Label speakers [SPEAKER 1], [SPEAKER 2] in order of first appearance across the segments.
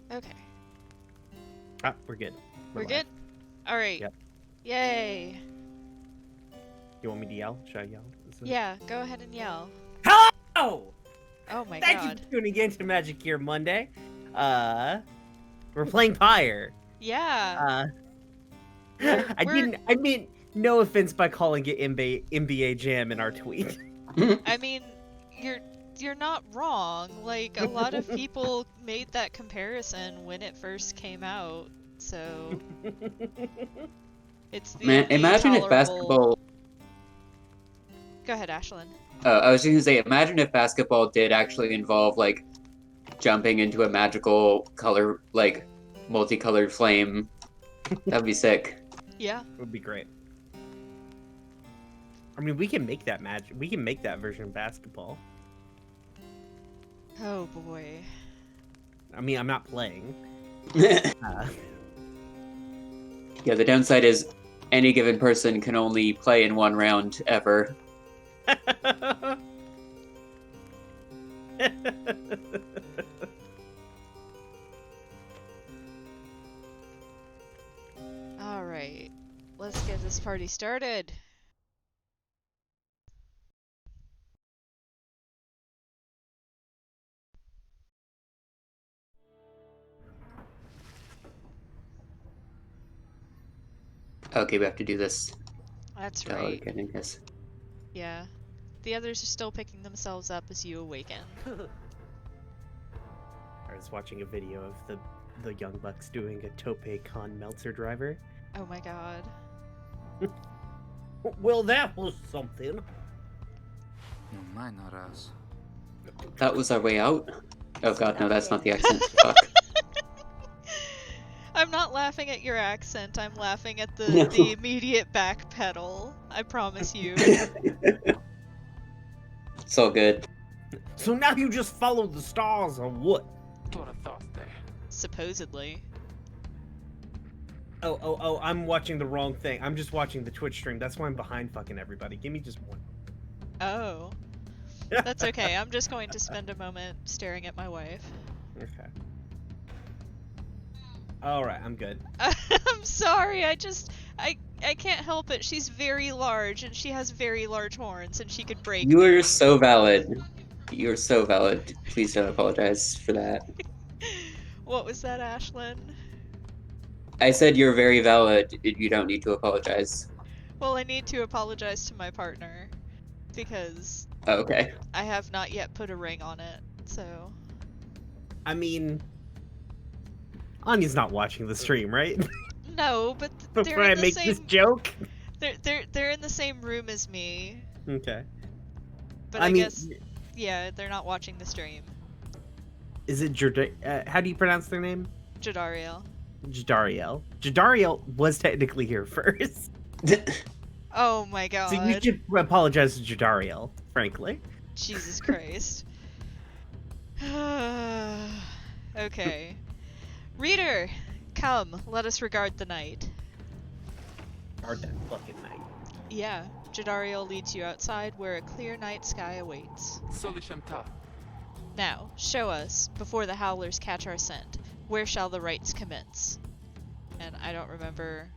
[SPEAKER 1] Okay.
[SPEAKER 2] Ah, we're good.
[SPEAKER 1] We're
[SPEAKER 2] live.
[SPEAKER 1] good? Alright.
[SPEAKER 2] Yep.
[SPEAKER 1] Yay.
[SPEAKER 2] You want me to yell? Should I yell?
[SPEAKER 1] Yeah, go ahead and yell.
[SPEAKER 2] Hello!
[SPEAKER 1] Oh my
[SPEAKER 2] Thank you
[SPEAKER 1] god.
[SPEAKER 2] for tuning in to Magic Gear Monday. We're playing Pyre.
[SPEAKER 1] Yeah.
[SPEAKER 2] I mean, no offense by calling it NBA Jam in our tweet.
[SPEAKER 1] I mean, you're not wrong. Like, a lot of people made that comparison when it first came out, so it's the
[SPEAKER 3] Man,
[SPEAKER 1] only
[SPEAKER 3] imagine if
[SPEAKER 1] tolerable...
[SPEAKER 3] basketball.
[SPEAKER 1] Go ahead, Ashlyn.
[SPEAKER 3] I was just gonna say, imagine if basketball did actually involve like jumping into a magical color, like multicolored flame. That'd be sick.
[SPEAKER 1] Yeah.
[SPEAKER 2] It would be great. I mean, we can make that magic. We can make that version of basketball.
[SPEAKER 1] Oh boy.
[SPEAKER 2] I mean, I'm not playing.
[SPEAKER 3] Yeah, the downside is any given person can only play in one round ever.
[SPEAKER 1] Alright. Let's get this party started.
[SPEAKER 3] Okay, we have to do this.
[SPEAKER 1] That's
[SPEAKER 3] Oh,
[SPEAKER 1] right.
[SPEAKER 3] again, I guess.
[SPEAKER 1] Yeah. The others are still picking themselves up as you awaken.
[SPEAKER 2] I was watching a video of the Young Bucks doing a Tope Con Meltzer driver.
[SPEAKER 1] Oh my god.
[SPEAKER 2] Well, that was something.
[SPEAKER 4] No, mine, not us.
[SPEAKER 3] That was our way out. Oh god, no, that's not the accent. Fuck.
[SPEAKER 1] I'm not laughing at your accent, I'm laughing at
[SPEAKER 3] No.
[SPEAKER 1] the immediate backpedal. I promise you.
[SPEAKER 3] It's all good.
[SPEAKER 2] So now you just follow the stars or what?
[SPEAKER 1] Supposedly.
[SPEAKER 2] Oh, I'm watching the wrong thing. I'm just watching the Twitch stream. That's why I'm behind fucking everybody. Give me just one.
[SPEAKER 1] Oh. That's okay, I'm just going to spend a moment staring at my wife.
[SPEAKER 2] Okay. Alright, I'm good.
[SPEAKER 1] I'm sorry, I can't help it. She's very large, and she has very large horns, and she could break
[SPEAKER 3] You
[SPEAKER 1] me.
[SPEAKER 3] are so valid. You are so valid. Please don't apologize for that.
[SPEAKER 1] What was that, Ashlyn?
[SPEAKER 3] I said you're very valid. You don't need to apologize.
[SPEAKER 1] Well, I need to apologize to my partner, because
[SPEAKER 3] Oh, okay.
[SPEAKER 1] I have not yet put a ring on it, so...
[SPEAKER 2] I mean... Anya's not watching the stream, right?
[SPEAKER 1] No, but
[SPEAKER 2] Before
[SPEAKER 1] they're
[SPEAKER 2] I
[SPEAKER 1] in the
[SPEAKER 2] make
[SPEAKER 1] same...
[SPEAKER 2] this joke?
[SPEAKER 1] They're in the same room as me,
[SPEAKER 2] Okay.
[SPEAKER 1] but
[SPEAKER 2] I
[SPEAKER 1] I
[SPEAKER 2] mean,
[SPEAKER 1] guess... Yeah, they're not watching the stream.
[SPEAKER 2] Is it how do you pronounce their name?
[SPEAKER 1] Jadariel.
[SPEAKER 2] Jadariel. Jadariel was technically here first.
[SPEAKER 1] Oh my god.
[SPEAKER 2] So you should apologize to Jadariel, frankly.
[SPEAKER 1] Jesus Christ. Okay. Reader, come, let us regard the night.
[SPEAKER 2] Hard that fucking night.
[SPEAKER 1] Yeah, Jadariel leads you outside where a clear night sky awaits. Now, show us, before the howlers catch our scent, where shall the rites commence? And I don't remember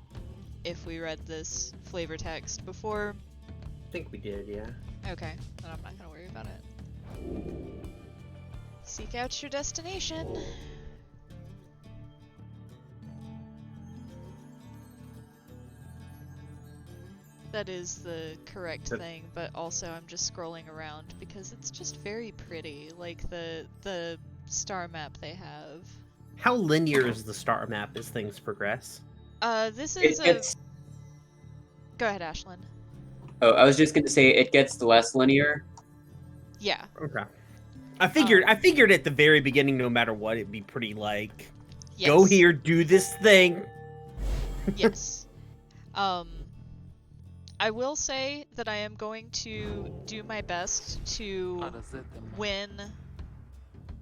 [SPEAKER 1] if we read this flavor text before.
[SPEAKER 2] I think we did, yeah.
[SPEAKER 1] Okay, then I'm not gonna worry about it. Seek out your destination. That is the correct
[SPEAKER 2] But-
[SPEAKER 1] thing, but also I'm just scrolling around because it's just very pretty, like the star map they have.
[SPEAKER 2] How linear is the star map as things progress?
[SPEAKER 1] This
[SPEAKER 3] It
[SPEAKER 1] is a.
[SPEAKER 3] gets.
[SPEAKER 1] Go ahead, Ashlyn.
[SPEAKER 3] Oh, I was just gonna say it gets less linear.
[SPEAKER 1] Yeah.
[SPEAKER 2] Okay. I figured at the very beginning, no matter what, it'd be pretty like,
[SPEAKER 1] Yes.
[SPEAKER 2] go here, do this thing.
[SPEAKER 1] Yes. I will say that I am going to do my best to win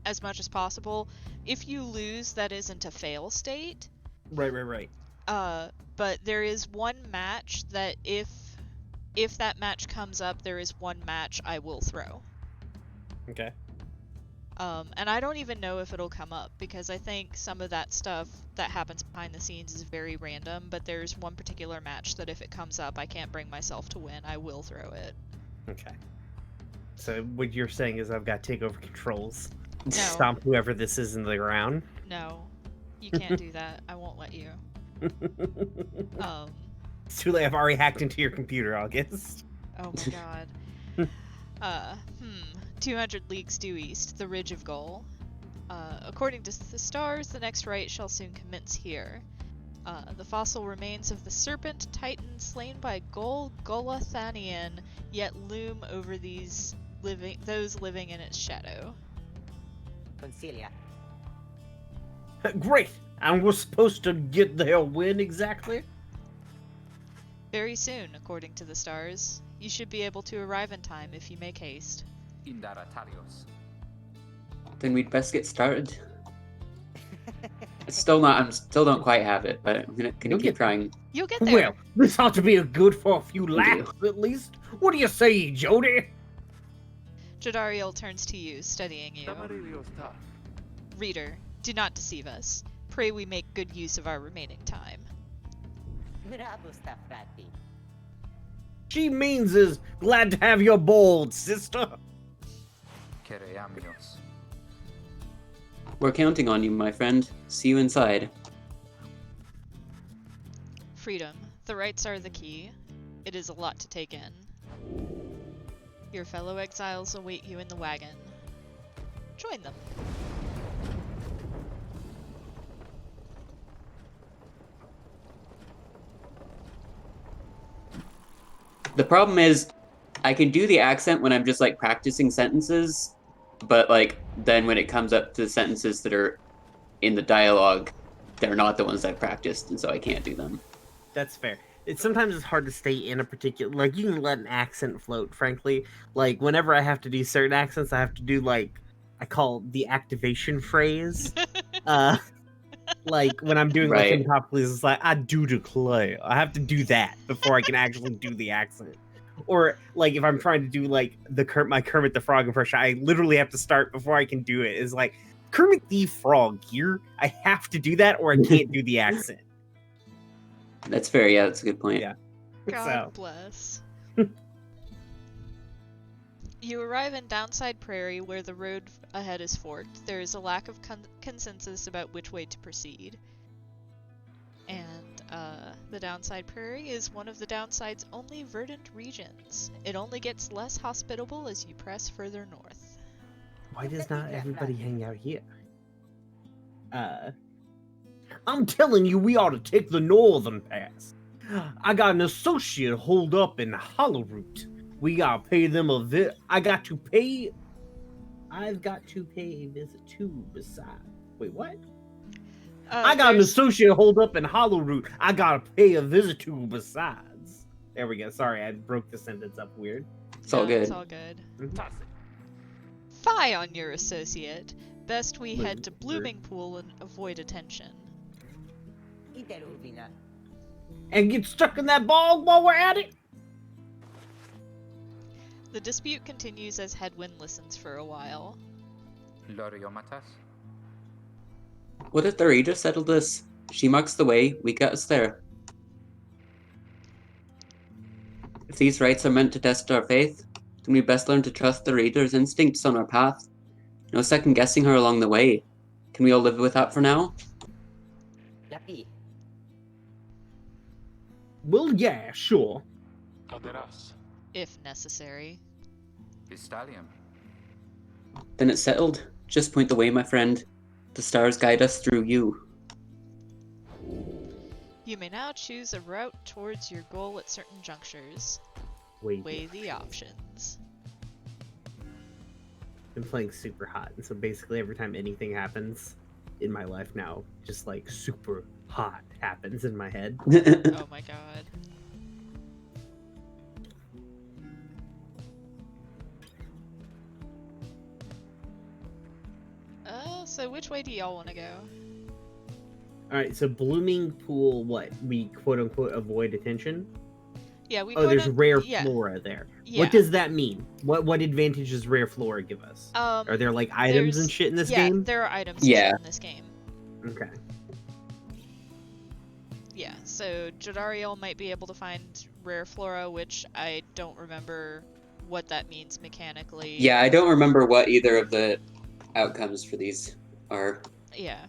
[SPEAKER 1] as much as possible. If you lose, that isn't a fail state.
[SPEAKER 2] Right.
[SPEAKER 1] But there is one match that if that match comes up, there is one match I will throw.
[SPEAKER 2] Okay.
[SPEAKER 1] And I don't even know if it'll come up because I think some of that stuff that happens behind the scenes is very random, but there's one particular match that if it comes up, I can't bring myself to win. I will throw it.
[SPEAKER 2] Okay. So what you're saying is I've got to take over controls.
[SPEAKER 1] No.
[SPEAKER 2] Stomp whoever this is in the ground.
[SPEAKER 1] No. You can't do that. I won't let you.
[SPEAKER 2] It's too late. I've already hacked into your computer, August.
[SPEAKER 1] Oh my god. 200 leagues due east, the Ridge of Goal. According to the stars, the next rite shall soon commence here. The fossil remains of the serpent titan slain by Golathanian yet loom over those living in its shadow.
[SPEAKER 5] Concilia.
[SPEAKER 2] Great! And we're supposed to get there when exactly?
[SPEAKER 1] Very soon, according to the stars. You should be able to arrive in time if you make haste.
[SPEAKER 4] Indaratarios.
[SPEAKER 3] Then we'd best get started. I'm still don't quite have it, but I'm gonna
[SPEAKER 2] You'll
[SPEAKER 3] keep
[SPEAKER 2] get-
[SPEAKER 3] trying.
[SPEAKER 1] You'll get there.
[SPEAKER 2] Well, this ought to be good for a few laps, at least. What do you say, Jody?
[SPEAKER 1] Jadariel turns to you, studying you. Reader, do not deceive us. Pray we make good use of our remaining time.
[SPEAKER 5] Bravo sta frati.
[SPEAKER 2] She means is glad to have your bold, sister.
[SPEAKER 4] Kereamios.
[SPEAKER 3] We're counting on you, my friend. See you inside.
[SPEAKER 1] Freedom. The rights are the key. It is a lot to take in. Your fellow exiles await you in the wagon. Join them.
[SPEAKER 3] The problem is, I can do the accent when I'm just like practicing sentences, but like then when it comes up to the sentences that are in the dialogue, they're not the ones I've practiced, and so I can't do them.
[SPEAKER 2] That's fair. Sometimes it's hard to stay in a particular, like, you can let an accent float, frankly. Like, whenever I have to do certain accents, I have to do, like, I call the activation phrase. Like, when I'm doing, like,
[SPEAKER 3] Right.
[SPEAKER 2] in Top Please, it's like, I do declare. I have to do that before I can actually do the accent. Or, like, if I'm trying to do, like, my Kermit the Frog impression, I literally have to start before I can do it. It's like, Kermit the Frog here, I have to do that or I can't do the accent.
[SPEAKER 3] That's fair. Yeah, that's a good point.
[SPEAKER 2] Yeah.
[SPEAKER 1] God bless. You arrive in Downside Prairie where the road ahead is forked. There is a lack of consensus about which way to proceed. And the Downside Prairie is one of the Downside's only verdant regions. It only gets less hospitable as you press further north.
[SPEAKER 2] Why does not everybody hang out here? I'm telling you, we ought to take the northern pass. I got an associate holed up in Hollowroot. We gotta pay them a I've got to pay a visit to beside. Wait, what? I got an
[SPEAKER 1] there's-
[SPEAKER 2] associate holed up in Hollowroot. I gotta pay a visit to besides. There we go. Sorry, I broke the sentence up weird.
[SPEAKER 3] It's all good.
[SPEAKER 1] It's all good. Fie on your associate. Best we head to Blooming Pool and avoid attention.
[SPEAKER 5] Interruvina.
[SPEAKER 2] And get stuck in that bog while we're at it?
[SPEAKER 1] The dispute continues as Headwind listens for a while.
[SPEAKER 4] Loriomatas.
[SPEAKER 3] What if the Rita settled this? She marks the way, we get us there. If these rites are meant to test our faith, then we best learn to trust the Reader's instincts on our path. No second guessing her along the way. Can we all live with that for now?
[SPEAKER 5] Lapi.
[SPEAKER 2] Well, yeah, sure.
[SPEAKER 4] Aderas.
[SPEAKER 1] if necessary.
[SPEAKER 4] Istalium.
[SPEAKER 3] Then it's settled. Just point the way, my friend. The stars guide us through you.
[SPEAKER 1] You may now choose a route towards your goal at certain junctures. Weigh the options.
[SPEAKER 2] I'm playing super hot, and so basically every time anything happens in my life now, just like super hot happens in my head.
[SPEAKER 1] Oh my god. So which way do y'all want to go?
[SPEAKER 2] All right, so blooming pool, what we quote unquote avoid attention.
[SPEAKER 1] Yeah, we.
[SPEAKER 2] Oh, there's rare
[SPEAKER 1] yeah.
[SPEAKER 2] flora there.
[SPEAKER 1] Yeah.
[SPEAKER 2] What does that mean? What advantage does rare flora give us? Are there like items and shit in this game?
[SPEAKER 1] Yeah, there are items
[SPEAKER 3] Yeah.
[SPEAKER 1] and shit in this game.
[SPEAKER 2] Okay.
[SPEAKER 1] Yeah, so Jodariel might be able to find rare flora, which I don't remember what that means mechanically.
[SPEAKER 3] Yeah, I don't remember what either of the outcomes for these are.
[SPEAKER 1] Yeah.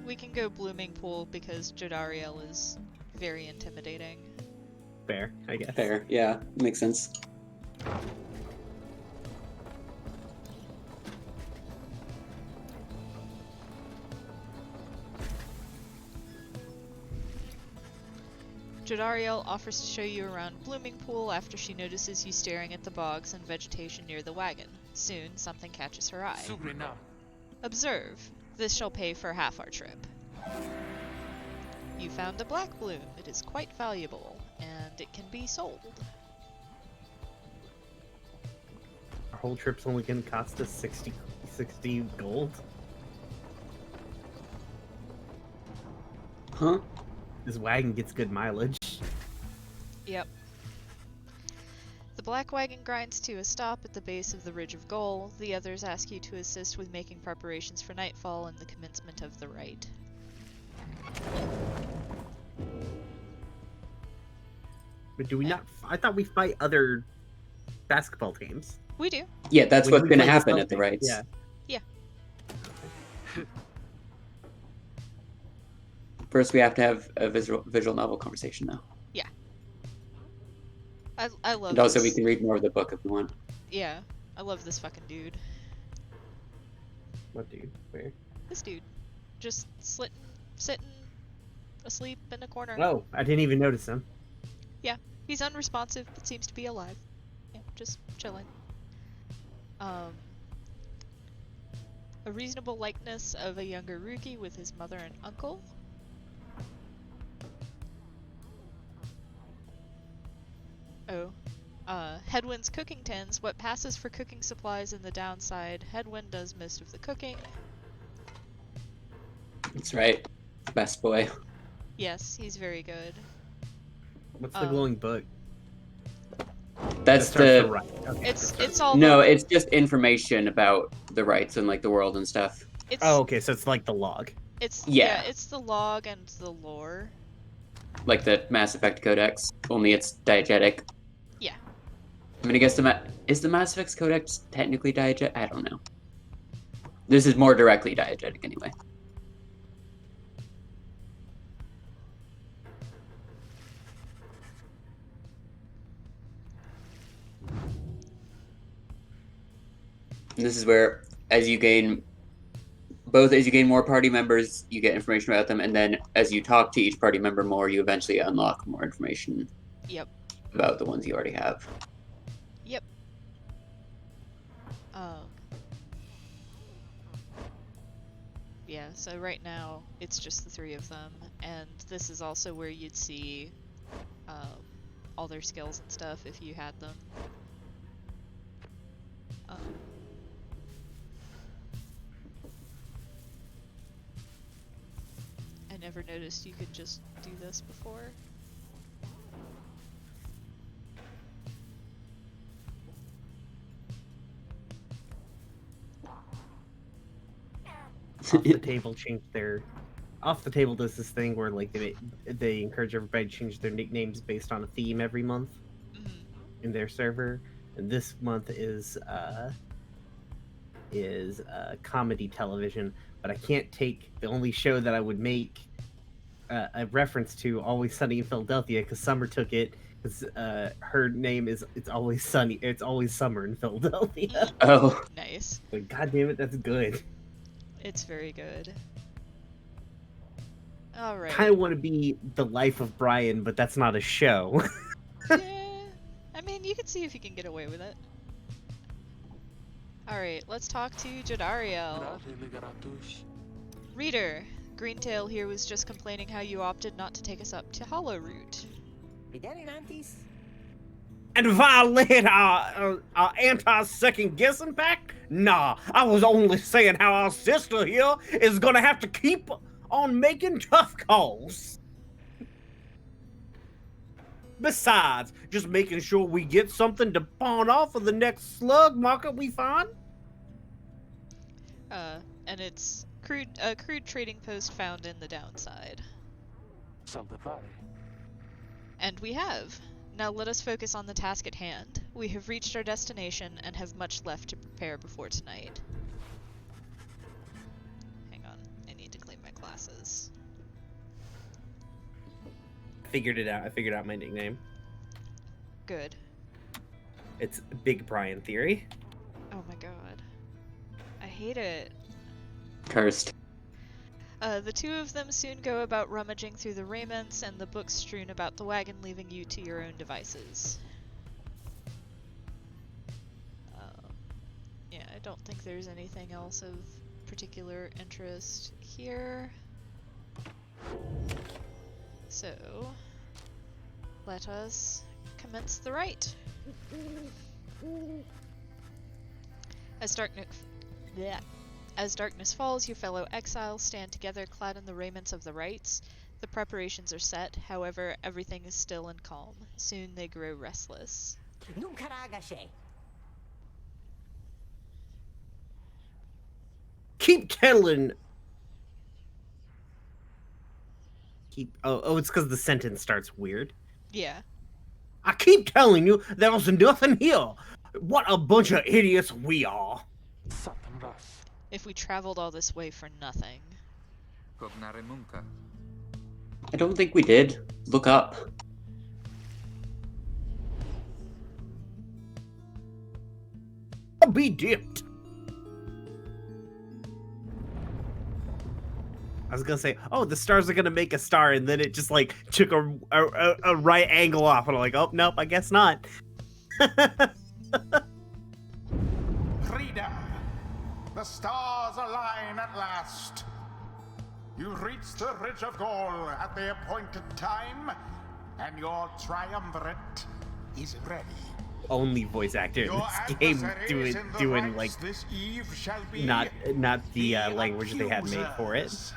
[SPEAKER 1] We can go blooming pool because Jodariel is very intimidating.
[SPEAKER 2] Fair, I guess.
[SPEAKER 3] Fair, yeah, makes sense.
[SPEAKER 1] Jodariel offers to show you around Blooming Pool after she notices you staring at the bogs and vegetation near the wagon. Soon, something catches her eye.
[SPEAKER 4] Sugrina.
[SPEAKER 1] Observe. This shall pay for half our trip. You found a black bloom. It is quite valuable, and it can be sold.
[SPEAKER 2] Our whole trip's only gonna cost us 60 gold.
[SPEAKER 3] Huh?
[SPEAKER 2] This wagon gets good mileage.
[SPEAKER 1] Yep. The black wagon grinds to a stop at the base of the Ridge of Goal. The others ask you to assist with making preparations for nightfall and the commencement of the rite.
[SPEAKER 2] But do we not? I thought we fight other basketball teams.
[SPEAKER 1] We do.
[SPEAKER 3] Yeah, that's
[SPEAKER 2] When
[SPEAKER 3] what's
[SPEAKER 2] we
[SPEAKER 3] going to
[SPEAKER 2] play
[SPEAKER 3] happen at the
[SPEAKER 2] Celtics,
[SPEAKER 3] rites.
[SPEAKER 2] Yeah.
[SPEAKER 3] First, we have to have a visual novel conversation, though.
[SPEAKER 1] I love
[SPEAKER 3] And also,
[SPEAKER 1] this.
[SPEAKER 3] we can read more of the book if we want.
[SPEAKER 1] Yeah, I love this fucking dude.
[SPEAKER 2] What dude? Where?
[SPEAKER 1] This dude. Just sitting asleep in a corner.
[SPEAKER 2] Oh, I didn't even notice him.
[SPEAKER 1] He's unresponsive, but seems to be alive. Yeah, just chilling. A reasonable likeness of a younger Rookie with his mother and uncle. Oh. Headwind's cooking tins. What passes for cooking supplies in the downside. Headwind does most of the cooking.
[SPEAKER 3] That's right. Best boy.
[SPEAKER 1] Yes, he's very good.
[SPEAKER 2] What's the glowing book?
[SPEAKER 3] That's
[SPEAKER 2] That starts
[SPEAKER 3] the...
[SPEAKER 2] to write. Okay,
[SPEAKER 1] It's all
[SPEAKER 3] No,
[SPEAKER 1] the,
[SPEAKER 3] it's just information about the rites and, like, the world and stuff.
[SPEAKER 1] it's
[SPEAKER 2] Oh, okay, so it's like the log.
[SPEAKER 1] it's
[SPEAKER 3] Yeah.
[SPEAKER 1] it's the log and the lore.
[SPEAKER 3] Like the Mass Effect Codex, only it's diegetic.
[SPEAKER 1] Yeah.
[SPEAKER 3] I mean, I guess is the Mass Effect Codex technically diegetic? I don't know. This is more directly diegetic, anyway. And this is where, as you gain more party members, you get information about them, and then as you talk to each party member more, you eventually unlock more information.
[SPEAKER 1] Yep.
[SPEAKER 3] About the ones you already have.
[SPEAKER 1] Yep. Yeah, so right now it's just the three of them, and this is also where you'd see all their skills and stuff if you had them. I never noticed you could just do this before.
[SPEAKER 2] Off the Table changed their. Off the Table does this thing where like they encourage everybody to change their nicknames based on a theme every month
[SPEAKER 1] Mhm.
[SPEAKER 2] in their server, and this month is is comedy television, but I can't take the only show that I would make a reference to Always Sunny in Philadelphia because Summer took it. Because her name is It's Always Sunny. It's Always Summer in Philadelphia.
[SPEAKER 3] Oh,
[SPEAKER 1] Nice.
[SPEAKER 2] But God damn it, that's good.
[SPEAKER 1] It's very good. All right.
[SPEAKER 2] Kind of want to be the life of Bryan, but that's not a show.
[SPEAKER 1] Yeah, I mean, you can see if you can get away with it. Alright, let's talk to Jadariel. Reader, Greentail here was just complaining how you opted not to take us up to Hollow Root.
[SPEAKER 5] Bidari Nantis?
[SPEAKER 2] And violate our anti-second guessing pact? Nah, I was only saying how our sister here is gonna have to keep on making tough calls. Besides, just making sure we get something to pawn off of the next slug market we find.
[SPEAKER 1] And it's a crude trading post found in the downside. And we have. Now let us focus on the task at hand. We have reached our destination and have much left to prepare before tonight. Hang on, I need to claim my classes.
[SPEAKER 2] Figured it out. I figured out my nickname.
[SPEAKER 1] Good.
[SPEAKER 2] It's Big Bryan Theory.
[SPEAKER 1] Oh my god. I hate it.
[SPEAKER 3] cursed.
[SPEAKER 1] The two of them soon go about rummaging through the raiments and the books strewn about the wagon, leaving you to your own devices. Yeah, I don't think there's anything else of particular interest here. So, let us commence the rite. As darkness falls, your fellow exiles stand together clad in the raiments of the rites. The preparations are set, however, everything is still and calm. Soon they grow restless.
[SPEAKER 2] Keep telling. Oh, it's because the sentence starts weird.
[SPEAKER 1] Yeah.
[SPEAKER 2] I keep telling you, there's nothing here. What a bunch of idiots we are.
[SPEAKER 1] If we traveled all this way for nothing.
[SPEAKER 3] I don't think we did. Look up.
[SPEAKER 2] I'll be dipped. I was gonna say, oh, the stars are gonna make a star, and then it just like took a right angle off, and I'm like, oh, nope, I guess not.
[SPEAKER 6] Freedom! The stars align at last. You reach the Ridge of Gold at the appointed time, and your triumvirate is ready.
[SPEAKER 2] Only voice actor in
[SPEAKER 6] Your
[SPEAKER 2] this game
[SPEAKER 6] adversaries in the
[SPEAKER 2] doing
[SPEAKER 6] ranks
[SPEAKER 2] like
[SPEAKER 6] this eve shall be
[SPEAKER 2] not the language they had made for it.
[SPEAKER 6] accusers.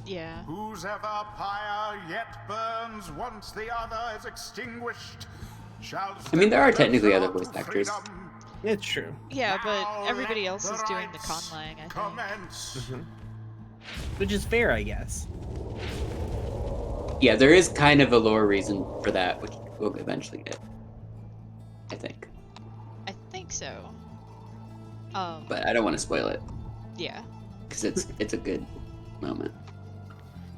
[SPEAKER 1] Yeah.
[SPEAKER 6] Whose ever pyre yet burns once the other is extinguished shall
[SPEAKER 3] I mean, there are
[SPEAKER 6] step
[SPEAKER 3] technically other
[SPEAKER 6] to
[SPEAKER 3] voice actors.
[SPEAKER 6] freedom.
[SPEAKER 2] It's true.
[SPEAKER 1] Yeah, but
[SPEAKER 6] Now
[SPEAKER 1] everybody
[SPEAKER 6] let
[SPEAKER 1] else is doing the
[SPEAKER 6] rites
[SPEAKER 1] conlang, I think.
[SPEAKER 6] commence.
[SPEAKER 2] Which is fair, I guess.
[SPEAKER 3] Yeah, there is kind of a lore reason for that, which we'll eventually get. I think.
[SPEAKER 1] I think so.
[SPEAKER 3] But I don't want to spoil it,
[SPEAKER 1] Yeah.
[SPEAKER 3] because it's a good moment.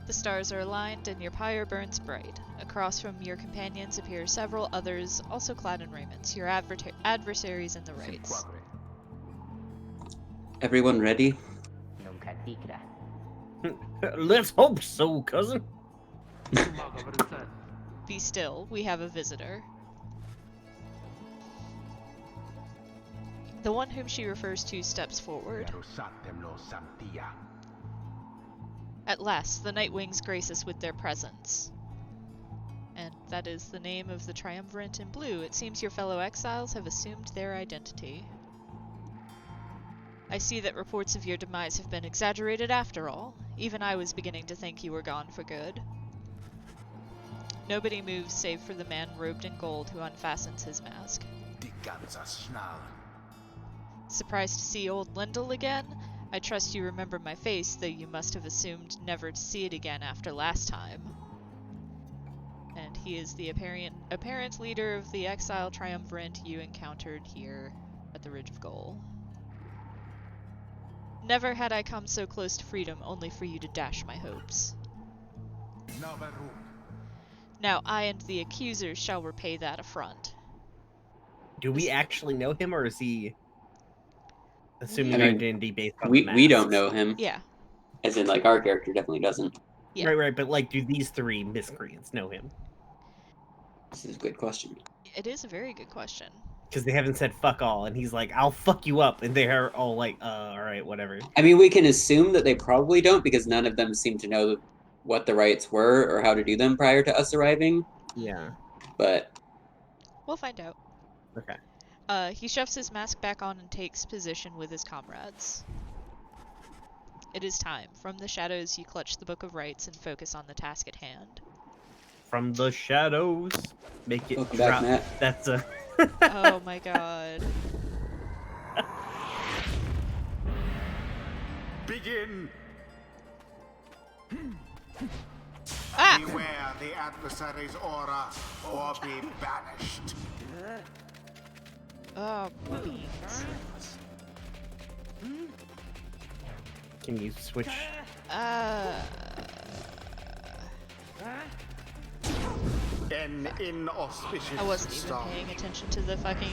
[SPEAKER 1] The stars are aligned and your pyre burns bright. Across from your companions appear several others, also clad in raiments, your adversaries in the rites.
[SPEAKER 3] Everyone ready?
[SPEAKER 5] Nunca tigra.
[SPEAKER 2] Let's hope so, cousin.
[SPEAKER 1] Be still, we have a visitor. The one whom she refers to steps forward. At last, the Nightwings grace us with their presence. And that is the name of the triumvirate in blue. It seems your fellow exiles have assumed their identity. I see that reports of your demise have been exaggerated after all. Even I was beginning to think you were gone for good. Nobody moves save for the man robed in gold who unfastens his mask. Surprised to see old Lyndall again? I trust you remember my face, though you must have assumed never to see it again after last time. And he is the apparent leader of the exile triumvirate you encountered here at the Ridge of Gold. Never had I come so close to freedom only for you to dash my hopes.
[SPEAKER 6] Navarun.
[SPEAKER 1] Now I and the accusers shall repay that affront.
[SPEAKER 2] Do we actually know him, or is he assuming
[SPEAKER 3] I mean,
[SPEAKER 2] identity based on
[SPEAKER 3] we don't
[SPEAKER 2] masks?
[SPEAKER 3] know him.
[SPEAKER 1] Yeah.
[SPEAKER 3] As in, like, our character definitely doesn't.
[SPEAKER 1] Yeah.
[SPEAKER 2] Right, but like, do these three miscreants know him?
[SPEAKER 3] This is a good question.
[SPEAKER 1] It is a very good question.
[SPEAKER 2] Because they haven't said fuck all, and he's like, I'll fuck you up, and they're all like, all right, whatever.
[SPEAKER 3] I mean, we can assume that they probably don't because none of them seem to know what the rights were or how to do them prior to us arriving.
[SPEAKER 2] Yeah.
[SPEAKER 3] But
[SPEAKER 1] We'll find out.
[SPEAKER 2] Okay.
[SPEAKER 1] He shoves his mask back on and takes position with his comrades. It is time. From the shadows, you clutch the Book of Rights and focus on the task at hand.
[SPEAKER 2] From the shadows, make it
[SPEAKER 3] Welcome
[SPEAKER 2] drop.
[SPEAKER 3] back, Matt.
[SPEAKER 2] That's a.
[SPEAKER 1] Oh my god.
[SPEAKER 6] Begin.
[SPEAKER 1] Ah!
[SPEAKER 6] Beware the adversary's aura, or be banished.
[SPEAKER 1] Oh, beans.
[SPEAKER 2] Can you switch?
[SPEAKER 6] An inauspicious
[SPEAKER 1] I wasn't even
[SPEAKER 6] song.
[SPEAKER 1] paying attention to the fucking...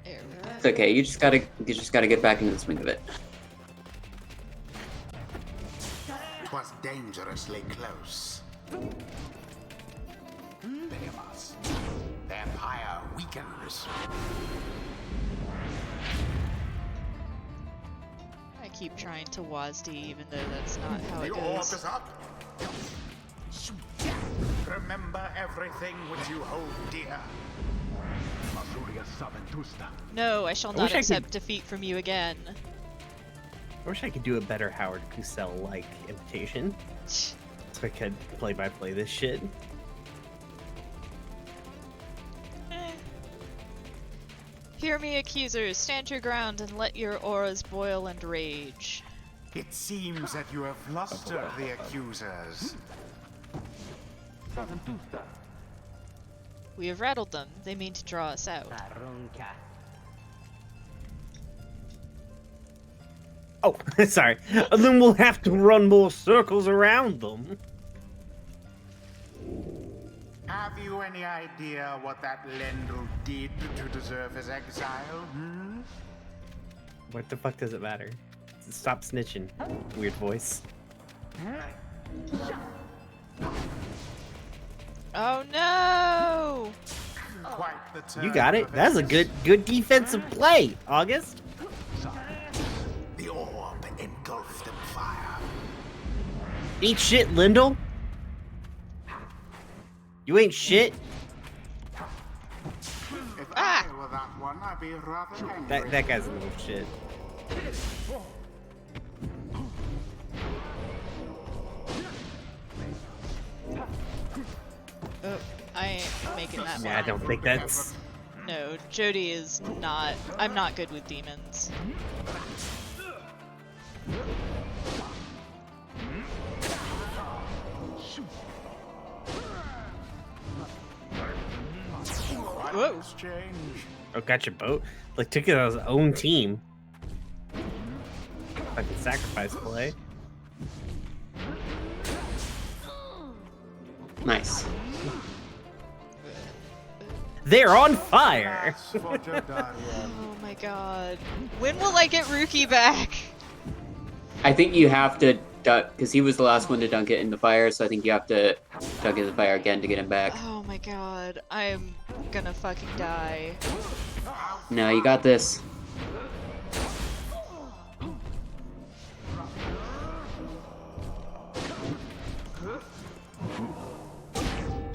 [SPEAKER 1] There we go.
[SPEAKER 3] it's okay. You just gotta get back into the swing of it.
[SPEAKER 6] 'Twas dangerously close. Behemoths. Their pyre weakens.
[SPEAKER 1] I keep trying to WASD even though that's not how it
[SPEAKER 6] The orb
[SPEAKER 1] goes.
[SPEAKER 6] is up. Remember everything which you hold dear.
[SPEAKER 1] No, I shall
[SPEAKER 2] I
[SPEAKER 1] not
[SPEAKER 2] wish I
[SPEAKER 1] accept
[SPEAKER 2] could-
[SPEAKER 1] defeat from you again.
[SPEAKER 2] I wish I could do a better Howard Cosell-like imitation, so I could play-by-play this shit.
[SPEAKER 1] Eh. Hear me, accusers. Stand your ground and let your auras boil and rage.
[SPEAKER 6] It seems that you have flustered the accusers.
[SPEAKER 1] We have rattled them. They mean to draw us out.
[SPEAKER 5] Arunca.
[SPEAKER 2] Oh, sorry. And then we'll have to run more circles around them.
[SPEAKER 6] Have you any idea what that Lendl did to deserve his exile? Hmm?
[SPEAKER 2] What the fuck does it matter? Stop snitching. Weird voice.
[SPEAKER 1] Oh no!
[SPEAKER 6] Quite the turn
[SPEAKER 2] You got it.
[SPEAKER 6] of
[SPEAKER 2] That's a
[SPEAKER 6] events.
[SPEAKER 2] good defensive play, August.
[SPEAKER 6] The orb engulfed in fire.
[SPEAKER 2] Eat shit, Lyndall. You ain't shit.
[SPEAKER 6] If
[SPEAKER 1] Ah!
[SPEAKER 6] I were that one, I'd be rather angry.
[SPEAKER 2] That guy's a little shit.
[SPEAKER 1] Oh, I ain't making that
[SPEAKER 2] Yeah, I
[SPEAKER 1] one.
[SPEAKER 2] don't think that's.
[SPEAKER 1] No, Jody is not. I'm not good with demons.
[SPEAKER 6] Quite
[SPEAKER 1] Whoa.
[SPEAKER 6] an exchange.
[SPEAKER 2] Oh, got your boat. Like took it on his own team. Fucking sacrifice play.
[SPEAKER 3] Nice.
[SPEAKER 2] They're on fire.
[SPEAKER 6] Alas for Jodarian.
[SPEAKER 1] Oh my god. When will I get Rookie back?
[SPEAKER 3] I think you have to duck because he was the last one to dunk it in the fire, so I think you have to dunk it in the fire again to get him back.
[SPEAKER 1] Oh my god. I'm gonna fucking die.
[SPEAKER 3] No, you got this.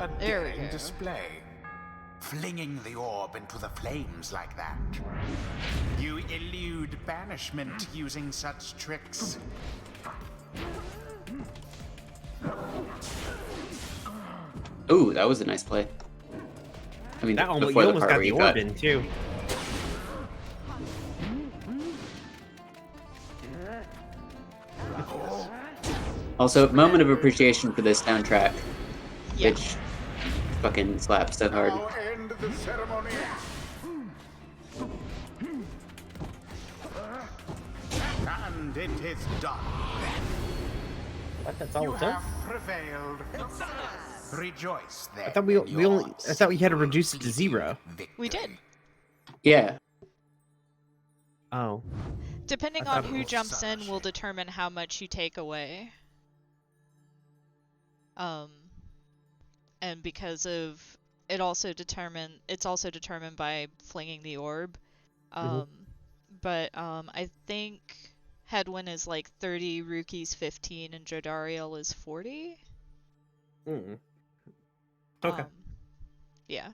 [SPEAKER 6] A
[SPEAKER 1] There we
[SPEAKER 6] daring
[SPEAKER 1] go.
[SPEAKER 6] display. Flinging the orb into the flames like that. You elude banishment using such tricks.
[SPEAKER 3] Ooh, that was a nice play. I mean,
[SPEAKER 2] That almost,
[SPEAKER 3] before
[SPEAKER 2] you
[SPEAKER 3] the
[SPEAKER 2] almost
[SPEAKER 3] part
[SPEAKER 2] got
[SPEAKER 3] where
[SPEAKER 2] the
[SPEAKER 3] you
[SPEAKER 2] orb
[SPEAKER 3] got.
[SPEAKER 2] in too.
[SPEAKER 3] Also, moment of appreciation for this soundtrack,
[SPEAKER 1] Yeah.
[SPEAKER 3] which fucking slaps so hard.
[SPEAKER 6] Now end the ceremony. And it is done.
[SPEAKER 2] What? That's all
[SPEAKER 6] You
[SPEAKER 2] it took?
[SPEAKER 6] have prevailed. Rejoice then.
[SPEAKER 2] I thought we had to reduce it to 0.
[SPEAKER 1] We did.
[SPEAKER 3] Yeah.
[SPEAKER 2] Oh.
[SPEAKER 1] Depending
[SPEAKER 2] I
[SPEAKER 1] on
[SPEAKER 2] thought
[SPEAKER 1] who
[SPEAKER 6] it was
[SPEAKER 1] jumps in
[SPEAKER 6] such.
[SPEAKER 1] will determine how much you take away. And because of it's also determined by flinging the orb. I think Hedwin is like 30, Ruki's 15, and Jodariel is 40.
[SPEAKER 2] Mm. Okay.
[SPEAKER 1] Yeah.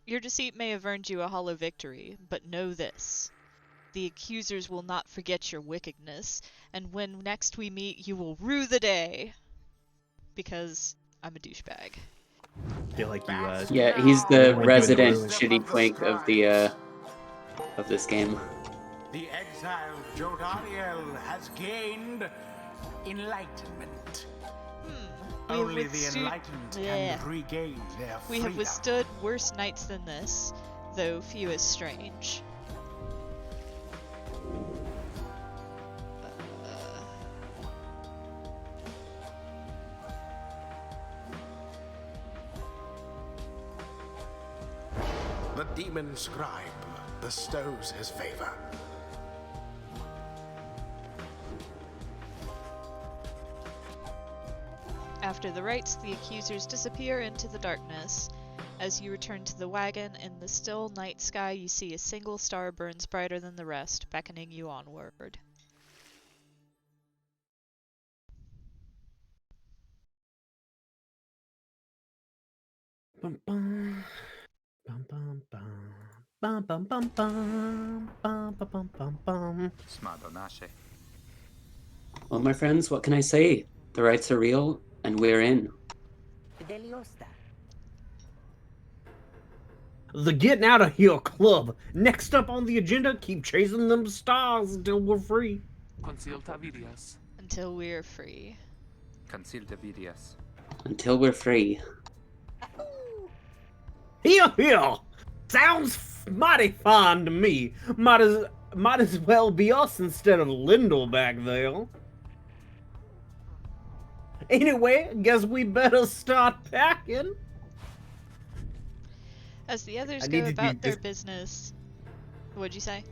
[SPEAKER 1] Your deceit may have earned you a hollow victory, but know this. The accusers will not forget your wickedness, and when next we meet, you will rue the day. Because I'm a douchebag.
[SPEAKER 2] I feel like you,
[SPEAKER 3] Yeah, he's the
[SPEAKER 2] Really
[SPEAKER 3] resident
[SPEAKER 2] doing the
[SPEAKER 3] shitty twink of the of this game.
[SPEAKER 6] The exiled Jodariel has gained enlightenment.
[SPEAKER 1] We have
[SPEAKER 6] Only the
[SPEAKER 1] withstood-
[SPEAKER 6] enlightened
[SPEAKER 1] Yeah.
[SPEAKER 6] can regain their
[SPEAKER 1] We
[SPEAKER 6] freedom.
[SPEAKER 1] have withstood worse nights than this, though few as strange.
[SPEAKER 6] The demon scribe bestows his favor.
[SPEAKER 1] After the rites, the accusers disappear into the darkness. As you return to the wagon, in the still night sky you see a single star burns brighter than the rest, beckoning you onward.
[SPEAKER 2] Bum, bum. Bum, bum, bum. Bum, bum, bum, bum. Bum, bum, bum, bum, bum.
[SPEAKER 4] Smadonashe.
[SPEAKER 3] Well, my friends, what can I say? The rights are real, and we're in.
[SPEAKER 5] Deliosta.
[SPEAKER 2] The Getting Out of Here Club. Next up on the agenda, keep chasing them stars until we're free.
[SPEAKER 1] Until we're free.
[SPEAKER 4] Conceal the Vidias.
[SPEAKER 3] Until we're free.
[SPEAKER 2] Here, here. Sounds mighty fine to me. Might as well be us instead of Lindell back there. Anyway, guess we better start packing.
[SPEAKER 1] As the others
[SPEAKER 2] I
[SPEAKER 1] go
[SPEAKER 2] need to do
[SPEAKER 1] about their
[SPEAKER 2] this.
[SPEAKER 1] business... What'd you say?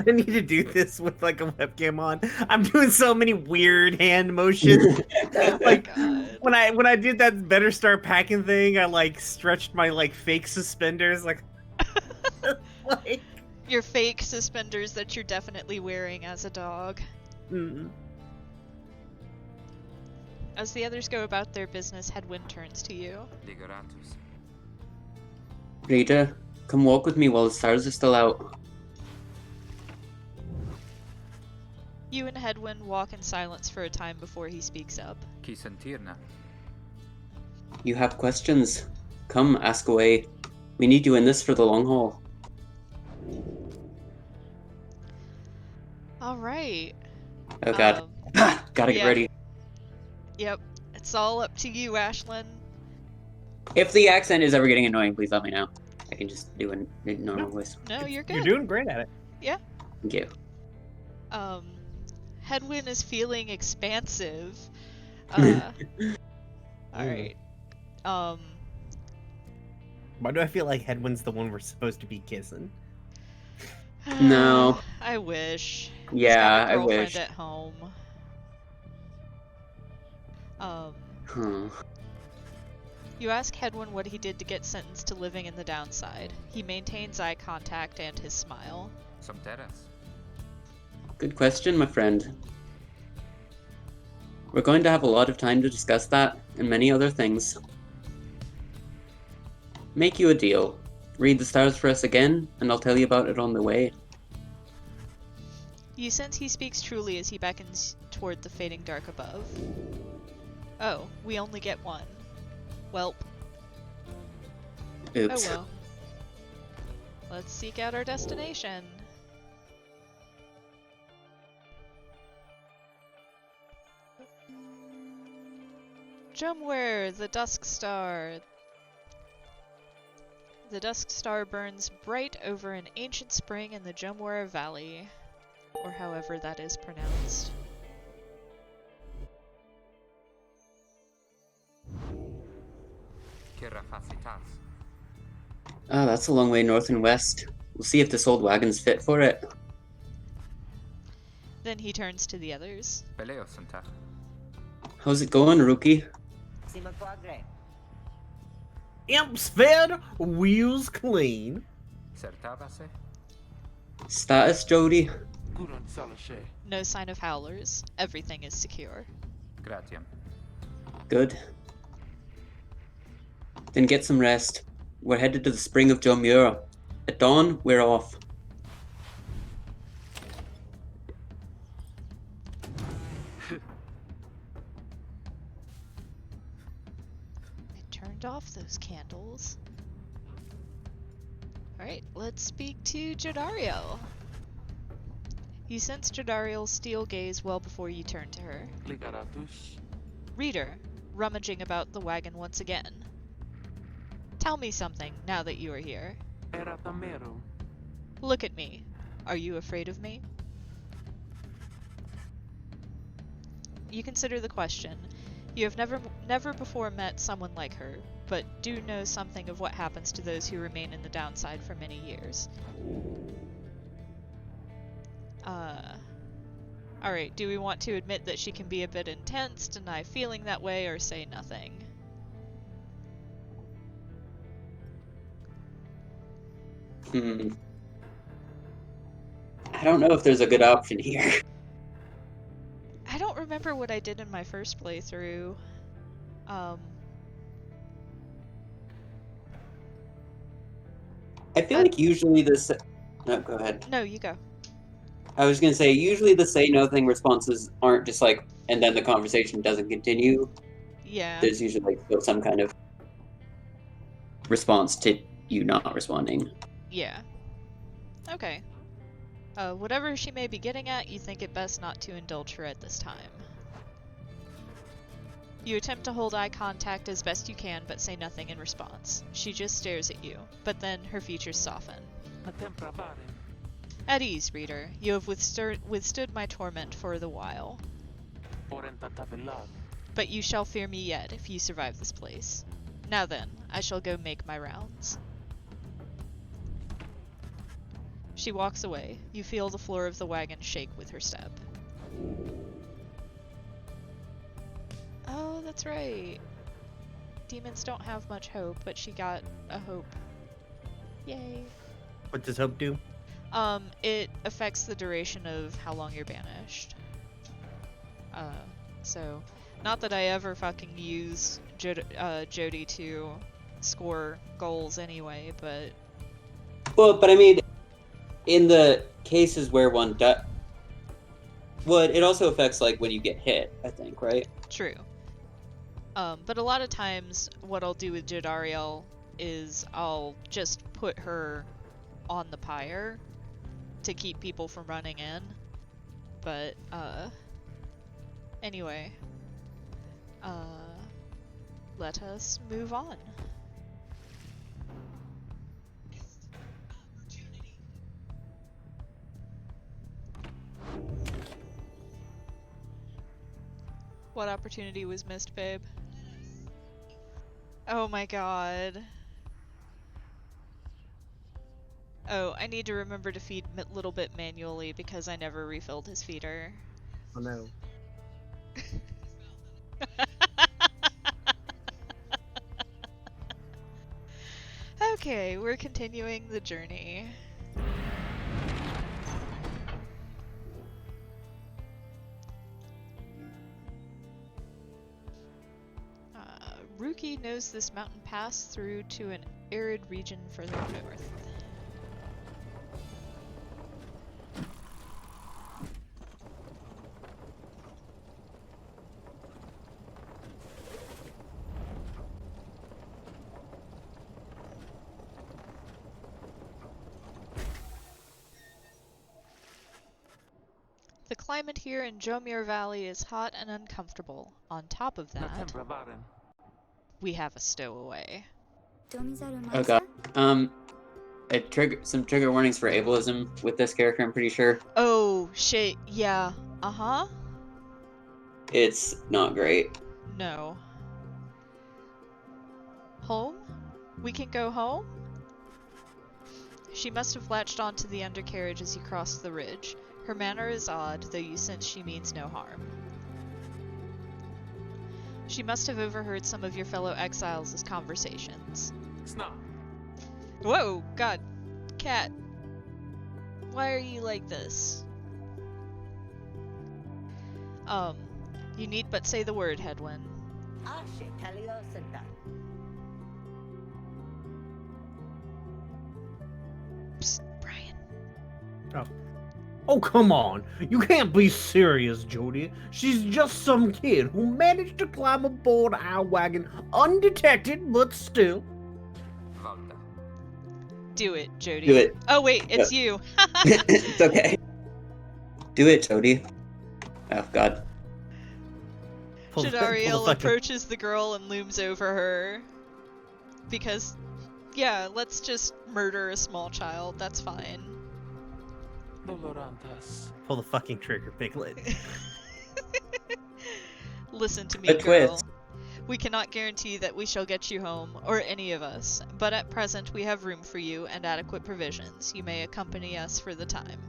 [SPEAKER 2] I need to do this with like a webcam on. I'm doing so many weird hand motions.
[SPEAKER 1] Oh my
[SPEAKER 2] Like
[SPEAKER 1] god.
[SPEAKER 2] when I did that better start packing thing, I like stretched my like fake suspenders like like
[SPEAKER 1] Your fake suspenders that you're definitely wearing as a dog. As the others go about their business, Hedwin turns to you.
[SPEAKER 4] Ligoratus.
[SPEAKER 3] Rita, come walk with me while the stars are still out.
[SPEAKER 1] You and Hedwin walk in silence for a time before he speaks up.
[SPEAKER 4] Kisentirna.
[SPEAKER 3] You have questions? Come, ask away. We need you in this for the long haul.
[SPEAKER 1] Alright.
[SPEAKER 3] Oh god. Gotta get
[SPEAKER 1] yeah.
[SPEAKER 3] ready.
[SPEAKER 1] Yep. It's all up to you, Ashlyn.
[SPEAKER 3] If the accent is ever getting annoying, please let me know. I can just do a normal voice.
[SPEAKER 1] No, you're good.
[SPEAKER 2] You're doing great at it.
[SPEAKER 1] Yeah.
[SPEAKER 3] Thank you.
[SPEAKER 1] Hedwin is feeling expansive. Alright.
[SPEAKER 2] Why do I feel like Hedwin's the one we're supposed to be kissing?
[SPEAKER 3] No.
[SPEAKER 1] I wish.
[SPEAKER 3] Yeah,
[SPEAKER 1] He's got a
[SPEAKER 3] I
[SPEAKER 1] girlfriend
[SPEAKER 3] wish.
[SPEAKER 1] at home. You ask Hedwin what he did to get sentenced to living in the downside. He maintains eye contact and his smile.
[SPEAKER 4] Some terras.
[SPEAKER 3] Good question, my friend. We're going to have a lot of time to discuss that and many other things. Make you a deal. Read the stars for us again, and I'll tell you about it on the way.
[SPEAKER 1] You sense he speaks truly as he beckons toward the fading dark above. Oh, we only get one. Welp.
[SPEAKER 3] Oops.
[SPEAKER 1] Oh well. Let's seek out our destination. Jumware, the Dusk Star. The Dusk Star burns bright over an ancient spring in the Jumware Valley. or however that is pronounced.
[SPEAKER 4] Kirafacitas.
[SPEAKER 3] Oh, that's a long way north and west. We'll see if this old wagon's fit for it.
[SPEAKER 1] Then he turns to the others.
[SPEAKER 4] Beleosanta.
[SPEAKER 3] How's it going, rookie?
[SPEAKER 5] Si magpagre.
[SPEAKER 2] Imps fed, wheels clean.
[SPEAKER 4] Certabase.
[SPEAKER 3] Status, Jody?
[SPEAKER 7] Guran Salashe.
[SPEAKER 1] No sign of howlers. Everything is secure.
[SPEAKER 4] Gratiam.
[SPEAKER 3] Good. Then get some rest. We're headed to the spring of Jomura. At dawn, we're off.
[SPEAKER 1] I turned off those candles. Alright, let's speak to Jodariel. You sense Jodariel's steel gaze well before you turn to her.
[SPEAKER 7] Ligaratus.
[SPEAKER 1] Reader, rummaging about the wagon once again. Tell me something now that you are here.
[SPEAKER 7] Era tamero.
[SPEAKER 1] Look at me. Are you afraid of me? You consider the question. You have never before met someone like her, but do know something of what happens to those who remain in the downside for many years. Alright, do we want to admit that she can be a bit intense, deny feeling that way, or say nothing?
[SPEAKER 3] I don't know if there's a good option here.
[SPEAKER 1] I don't remember what I did in my first playthrough.
[SPEAKER 3] I feel like usually this... No, go ahead.
[SPEAKER 1] No, you go.
[SPEAKER 3] I was gonna say, usually the say no thing responses aren't just like, and then the conversation doesn't continue.
[SPEAKER 1] Yeah.
[SPEAKER 3] There's usually like still some kind of response to you not responding.
[SPEAKER 1] Yeah. Okay. Whatever she may be getting at, you think it best not to indulge her at this time. You attempt to hold eye contact as best you can, but say nothing in response. She just stares at you, but then her features soften.
[SPEAKER 7] Atempra bare.
[SPEAKER 1] At ease, reader. You have withstood my torment for the while.
[SPEAKER 7] Orenta tabelar.
[SPEAKER 1] But you shall fear me yet if you survive this place. Now then, I shall go make my rounds. She walks away. You feel the floor of the wagon shake with her step. Oh, that's right. Demons don't have much hope, but she got a hope. Yay.
[SPEAKER 2] What does hope do?
[SPEAKER 1] It affects the duration of how long you're banished. So, not that I ever fucking use Jody to score goals anyway, but...
[SPEAKER 3] Well, but I mean, in the cases where one does... Well, it also affects, like, when you get hit, I think, right?
[SPEAKER 1] True. But a lot of times, what I'll do with Jodariel is I'll just put her on the pyre to keep people from running in. But, anyway. Let us move on. What opportunity was missed, babe? Oh my god. Oh, I need to remember to feed Little Bit manually because I never refilled his feeder.
[SPEAKER 2] Oh no.
[SPEAKER 1] Okay, we're continuing the journey. Ruki knows this mountain pass through to an arid region further north. The climate here in Jomir Valley is hot and uncomfortable. On top of that,
[SPEAKER 7] Atempra baren.
[SPEAKER 1] we have a stowaway.
[SPEAKER 3] Oh god. some trigger warnings for ableism with this character, I'm pretty sure.
[SPEAKER 1] Oh, shit, yeah. Uh-huh.
[SPEAKER 3] It's not great.
[SPEAKER 1] No. Home? We can go home? She must have latched onto the undercarriage as you crossed the ridge. Her manner is odd, though you sense she means no harm. She must have overheard some of your fellow exiles' conversations.
[SPEAKER 7] Snap.
[SPEAKER 1] Whoa, God. Cat. Why are you like this? You need but say the word, Hedwyn.
[SPEAKER 5] Ashe Taliosenta.
[SPEAKER 1] Psst, Bryan.
[SPEAKER 2] Oh, come on. You can't be serious, Jody. She's just some kid who managed to climb aboard our wagon undetected, but still.
[SPEAKER 4] Volta.
[SPEAKER 1] Do it, Jody.
[SPEAKER 3] Do it.
[SPEAKER 1] Oh, wait, it's you.
[SPEAKER 3] It's okay. Do it, Jody. Oh, God.
[SPEAKER 1] Jadariel approaches the girl and looms over her. Because, yeah, let's just murder a small child. That's fine.
[SPEAKER 7] Dolorantas.
[SPEAKER 2] Pull the fucking trigger, Piglet.
[SPEAKER 1] Listen to me,
[SPEAKER 3] A
[SPEAKER 1] girl.
[SPEAKER 3] twist.
[SPEAKER 1] We cannot guarantee that we shall get you home, or any of us, but at present we have room for you and adequate provisions. You may accompany us for the time.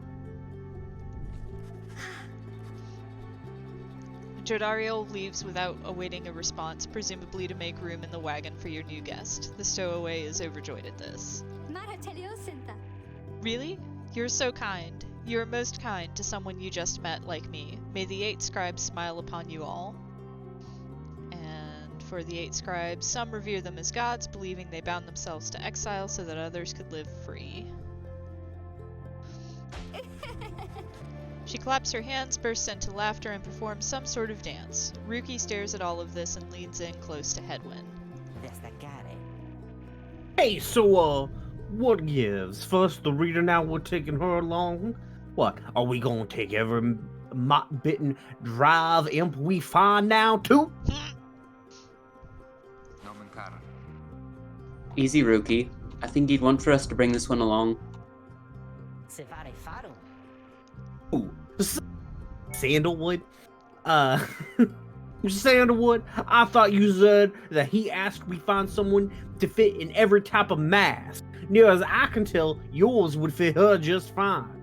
[SPEAKER 1] Jodariel leaves without awaiting a response, presumably to make room in the wagon for your new guest. The stowaway is overjoyed at this. Really? You're so kind. You are most kind to someone you just met like me. May the 8 scribes smile upon you all. And for the 8 scribes, some revere them as gods, believing they bound themselves to exile so that others could live free. She claps her hands, bursts into laughter, and performs some sort of dance. Ruki stares at all of this and leans in close to Hedwyn.
[SPEAKER 5] Destacare.
[SPEAKER 2] Hey, so, what gives? First, the reader, now we're taking her along. What, are we gonna take every mop-bitten drive imp we find now, too?
[SPEAKER 4] Nomen cara.
[SPEAKER 3] Easy, Rookie. I think you'd want for us to bring this one along.
[SPEAKER 5] Se fare faro.
[SPEAKER 2] Ooh, Sandalwood? Sandalwood, I thought you said that he asked we find someone to fit in every type of mask. Near as I can tell, yours would fit her just fine.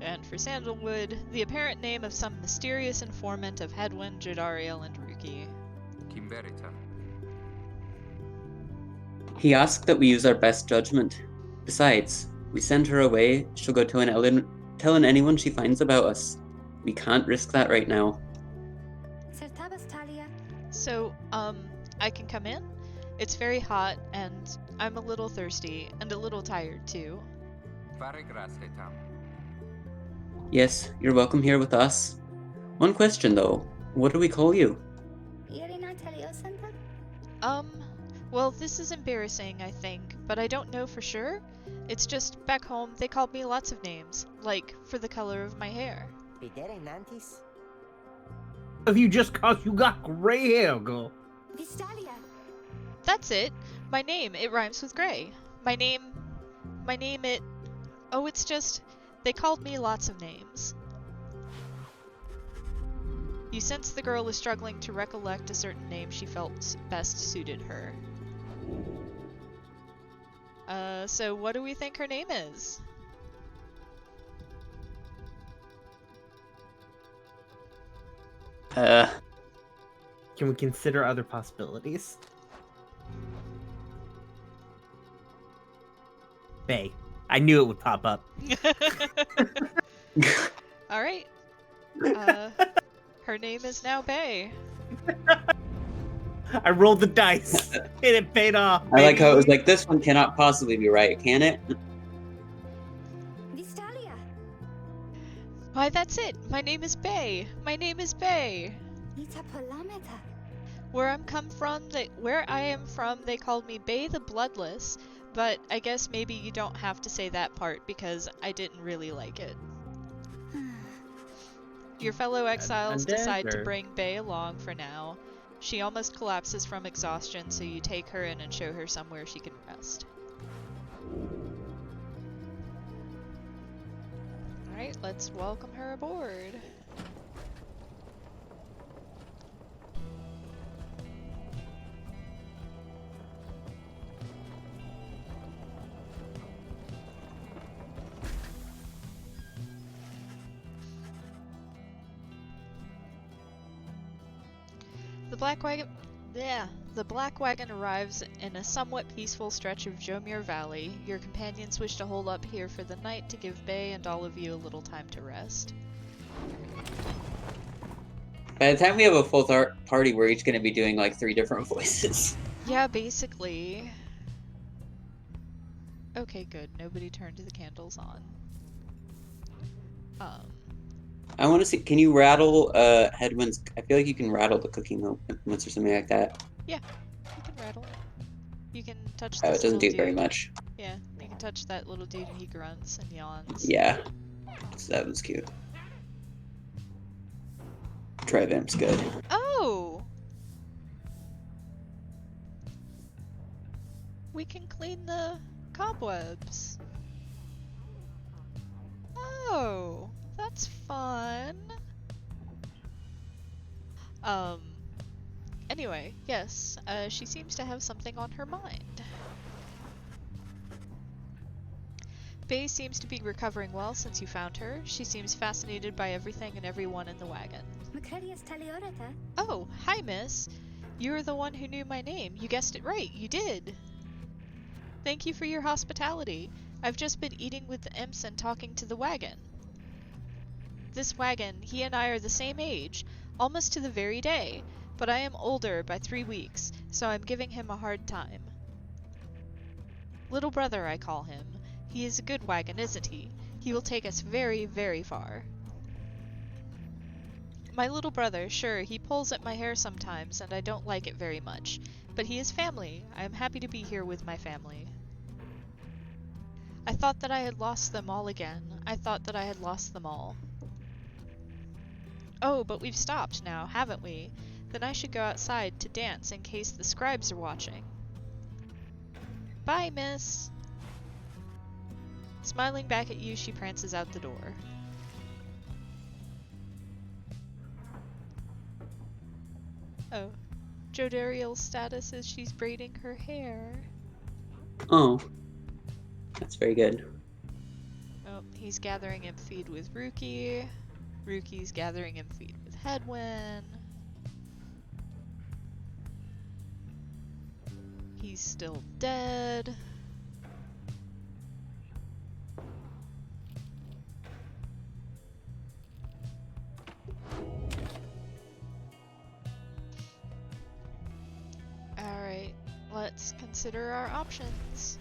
[SPEAKER 1] And for Sandalwood, the apparent name of some mysterious informant of Hedwyn, Jodariel, and Ruki.
[SPEAKER 4] Kimberita.
[SPEAKER 3] He asked that we use our best judgment. Besides, we send her away, she'll go telling anyone she finds about us. We can't risk that right now.
[SPEAKER 1] So, I can come in? It's very hot, and I'm a little thirsty, and a little tired, too.
[SPEAKER 4] Fare grazie, Tam.
[SPEAKER 3] Yes, you're welcome here with us. One question, though. What do we call you?
[SPEAKER 1] Well, this is embarrassing, I think, but I don't know for sure. It's just, back home, they called me lots of names, like, for the color of my hair.
[SPEAKER 5] Videre nantis.
[SPEAKER 2] If you just cause you got gray hair, girl.
[SPEAKER 1] That's it. My name, it rhymes with gray. My name, oh, it's just, they called me lots of names. You sense the girl is struggling to recollect a certain name she felt best suited her. So what do we think her name is?
[SPEAKER 2] Can we consider other possibilities? Bay. I knew it would pop up.
[SPEAKER 1] Alright. Her name is now Bay.
[SPEAKER 2] I rolled the dice and it paid off.
[SPEAKER 3] I like how it was
[SPEAKER 2] baby.
[SPEAKER 3] like, this one cannot possibly be right, can it?
[SPEAKER 1] Why, that's it. My name is Bay. My name is Bay. Where I am from, they called me Bay the Bloodless, but I guess maybe you don't have to say that part because I didn't really like it. Your fellow exiles decide to bring Bay along for now. She almost collapses from exhaustion, so you take her in and show her somewhere she can rest. Alright, let's welcome her aboard. The black wagon... Yeah. The black wagon arrives in a somewhat peaceful stretch of Jomir Valley. Your companions wish to hold up here for the night to give Bay and all of you a little time to rest.
[SPEAKER 3] By the time we have a full party, we're each going to be doing like 3 different voices.
[SPEAKER 1] Yeah, basically. Okay, good. Nobody turned the candles on.
[SPEAKER 3] I want to see. Can you rattle Headwind's? I feel like you can rattle the cooking moments or something like that.
[SPEAKER 1] Yeah, you can rattle it. You can touch
[SPEAKER 3] Oh,
[SPEAKER 1] this
[SPEAKER 3] it doesn't
[SPEAKER 1] little
[SPEAKER 3] do very
[SPEAKER 1] dude.
[SPEAKER 3] much.
[SPEAKER 1] Yeah, you can touch that little dude and he grunts and yawns.
[SPEAKER 3] Yeah, so that was cute. Trivamp's good.
[SPEAKER 1] Oh! We can clean the cobwebs. Oh, that's fun. Anyway, yes, she seems to have something on her mind. Bay seems to be recovering well since you found her. She seems fascinated by everything and everyone in the wagon. Oh, hi, miss. You're the one who knew my name. You guessed it right. You did. Thank you for your hospitality. I've just been eating with the imps and talking to the wagon. This wagon, he and I are the same age, almost to the very day, but I am older by 3 weeks, so I'm giving him a hard time. Little brother, I call him. He is a good wagon, isn't he? He will take us very, very far. My little brother, sure, he pulls at my hair sometimes, and I don't like it very much. But he is family. I am happy to be here with my family. I thought that I had lost them all again. I thought that I had lost them all. Oh, but we've stopped now, haven't we? Then I should go outside to dance in case the scribes are watching. Bye, miss! Smiling back at you, she prances out the door. Oh. Jodariel's status is she's braiding her hair.
[SPEAKER 3] Oh, that's very good.
[SPEAKER 1] Oh, he's gathering imp feed with Ruki. Ruki's gathering imp feed with Headwind. He's still dead. Alright, let's consider our options.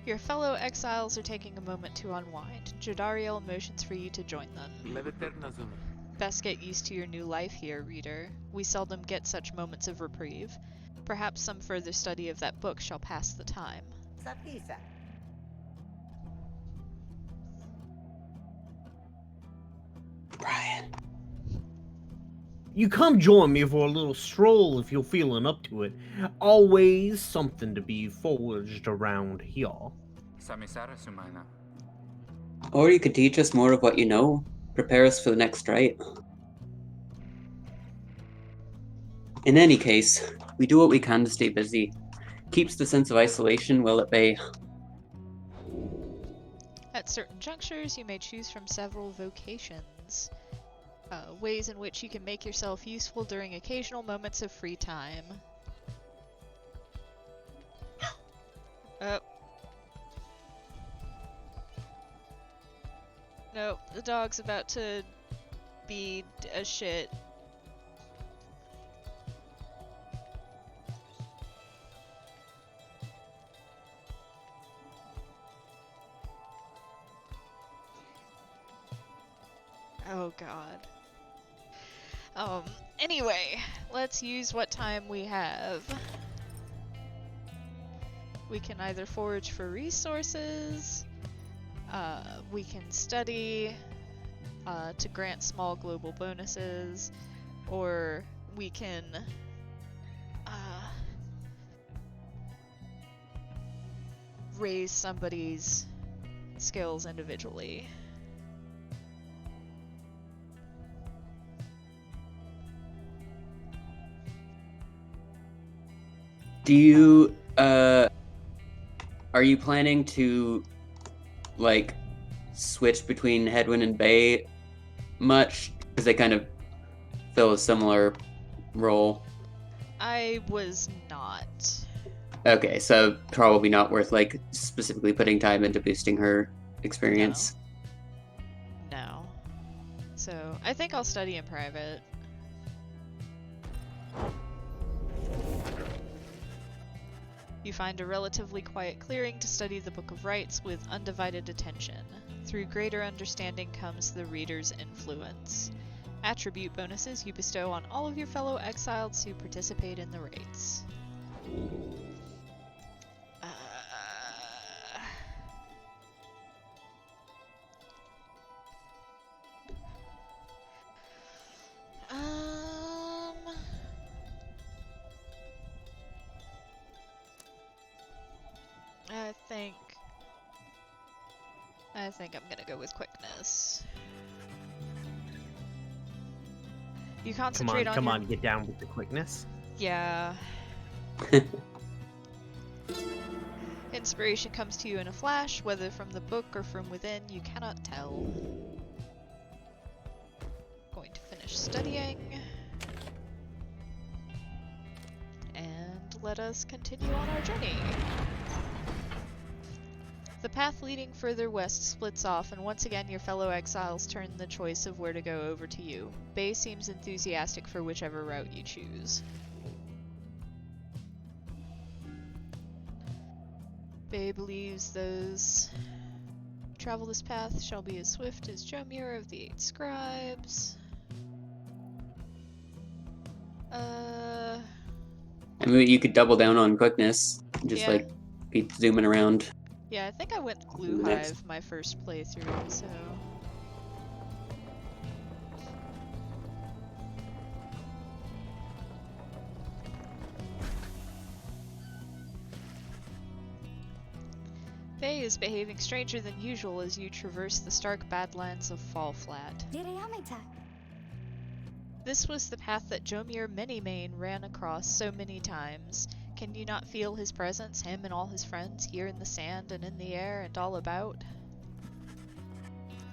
[SPEAKER 1] Your fellow exiles are taking a moment to unwind. Jodariel motions for you to join them.
[SPEAKER 7] Leveternazum.
[SPEAKER 1] Best get used to your new life here, reader. We seldom get such moments of reprieve. Perhaps some further study of that book shall pass the time.
[SPEAKER 5] Sapisa.
[SPEAKER 3] Bryan.
[SPEAKER 2] You come join me for a little stroll if you're feeling up to it. Always something to be forged around here.
[SPEAKER 4] Samisara Sumaina.
[SPEAKER 3] Or you could teach us more of what you know. Prepare us for the next rite. In any case, we do what we can to stay busy. Keeps the sense of isolation well at bay.
[SPEAKER 1] At certain junctures, you may choose from several vocations. Ways in which you can make yourself useful during occasional moments of free time. Oh. Nope, the dog's about to be a shit. Oh god. Anyway, let's use what time we have. We can either forage for resources, we can study to grant small global bonuses, or we can raise somebody's skills individually.
[SPEAKER 3] Do you are you planning to like switch between Headwind and Bay much? Because they kind of fill a similar role.
[SPEAKER 1] I was not.
[SPEAKER 3] Okay, so probably not worth like specifically putting time into boosting her experience.
[SPEAKER 1] No. So I think I'll study in private. You find a relatively quiet clearing to study the Book of Rites with undivided attention. Through greater understanding comes the reader's influence. Attribute bonuses you bestow on all of your fellow exiles who participate in the rites. I think I'm gonna go with quickness. You concentrate on
[SPEAKER 2] Come
[SPEAKER 1] your...
[SPEAKER 2] on, get down with the quickness.
[SPEAKER 1] Yeah. Inspiration comes to you in a flash, whether from the book or from within, you cannot tell. Going to finish studying. And let us continue on our journey. The path leading further west splits off, and once again your fellow exiles turn the choice of where to go over to you. Bay seems enthusiastic for whichever route you choose. Bay believes those who travel this path shall be as swift as Jomir of the 8 Scribes.
[SPEAKER 3] I mean, you could double down on quickness, just
[SPEAKER 1] Yeah.
[SPEAKER 3] like be zooming around.
[SPEAKER 1] Yeah, I think I went Blue
[SPEAKER 3] Next.
[SPEAKER 1] Hive my first playthrough, so... Faye is behaving stranger than usual as you traverse the stark badlands of Fall Flat. This was the path that Jomir Minimane ran across so many times. Can you not feel his presence, him and all his friends, here in the sand and in the air and all about?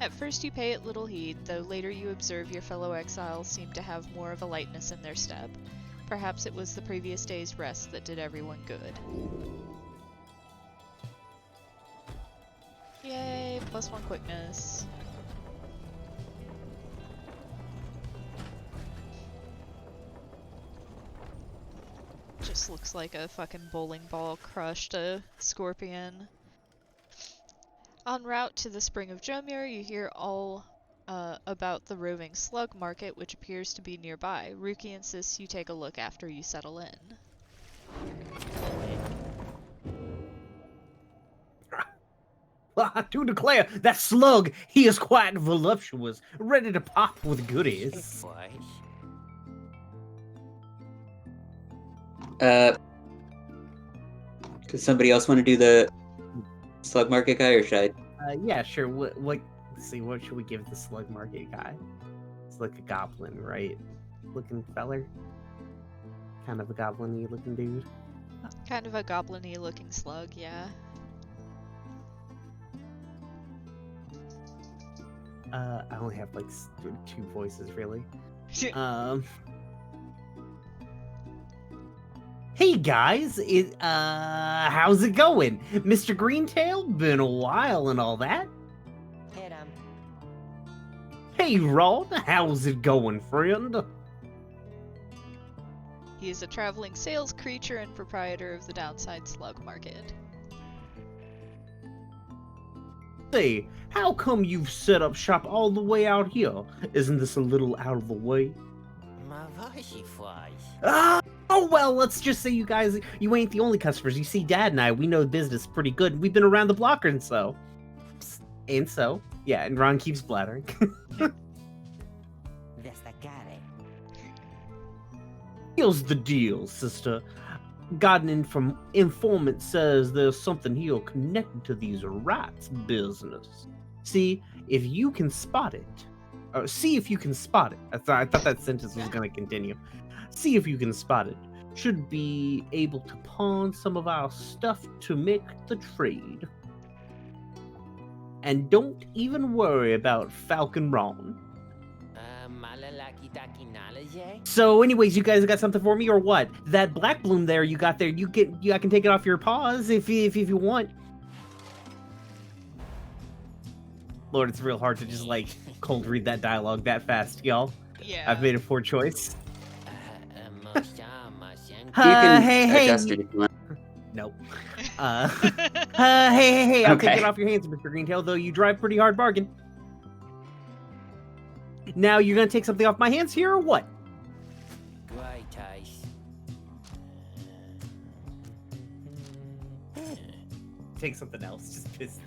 [SPEAKER 1] At first you pay it little heed, though later you observe your fellow exiles seem to have more of a lightness in their step. Perhaps it was the previous day's rest that did everyone good. Yay, +1 quickness. Just looks like a fucking bowling ball crushed a scorpion. En route to the Spring of Jomir, you hear all about the roving slug market, which appears to be nearby. Ruki insists you take a look after you settle in.
[SPEAKER 2] I do declare, that slug, he is quite voluptuous, ready to pop with goodies.
[SPEAKER 3] Does somebody else want to do the slug market guy, or should I?
[SPEAKER 2] Yeah, sure. What? Let's see, what should we give the slug market guy? It's like a goblin, right? Looking feller. Kind of a goblin-y looking dude.
[SPEAKER 1] Kind of a goblin-y looking slug, yeah.
[SPEAKER 2] I only have like 2 voices, really. Hey guys, how's it going? Mr. Greentail? Been a while and all that.
[SPEAKER 5] Hit him.
[SPEAKER 2] Hey Rod, how's it going, friend?
[SPEAKER 1] He is a traveling sales creature and proprietor of the Downside Slug Market.
[SPEAKER 2] Say, how come you've set up shop all the way out here? Isn't this a little out of the way? Oh well, let's just say you ain't the only customers. You see, Dad and I, we know the business pretty good. We've been around the block and so. Yeah, and Ron keeps blathering.
[SPEAKER 5] Destacare.
[SPEAKER 2] Here's the deal, sister. got an informant says there's something here connected to these rats business. See if you can spot it. See if you can spot it. I thought that sentence was going to continue. See if you can spot it. Should be able to pawn some of our stuff to make the trade. And don't even worry about Falcon Ron. So, anyways, you guys got something for me or what? That black bloom there you got there, I can take it off your paws if you want. Lord, it's real hard to just like cold read that dialogue that fast, y'all.
[SPEAKER 1] Yeah.
[SPEAKER 2] I've made a poor choice.
[SPEAKER 3] You can
[SPEAKER 2] hey.
[SPEAKER 3] adjust it if you want.
[SPEAKER 2] Nope. Hey, I'll take
[SPEAKER 3] Okay.
[SPEAKER 2] it off your hands, Mr. Greentail, though you drive pretty hard bargain. Now, you're gonna take something off my hands here, or what? Take something else, just piss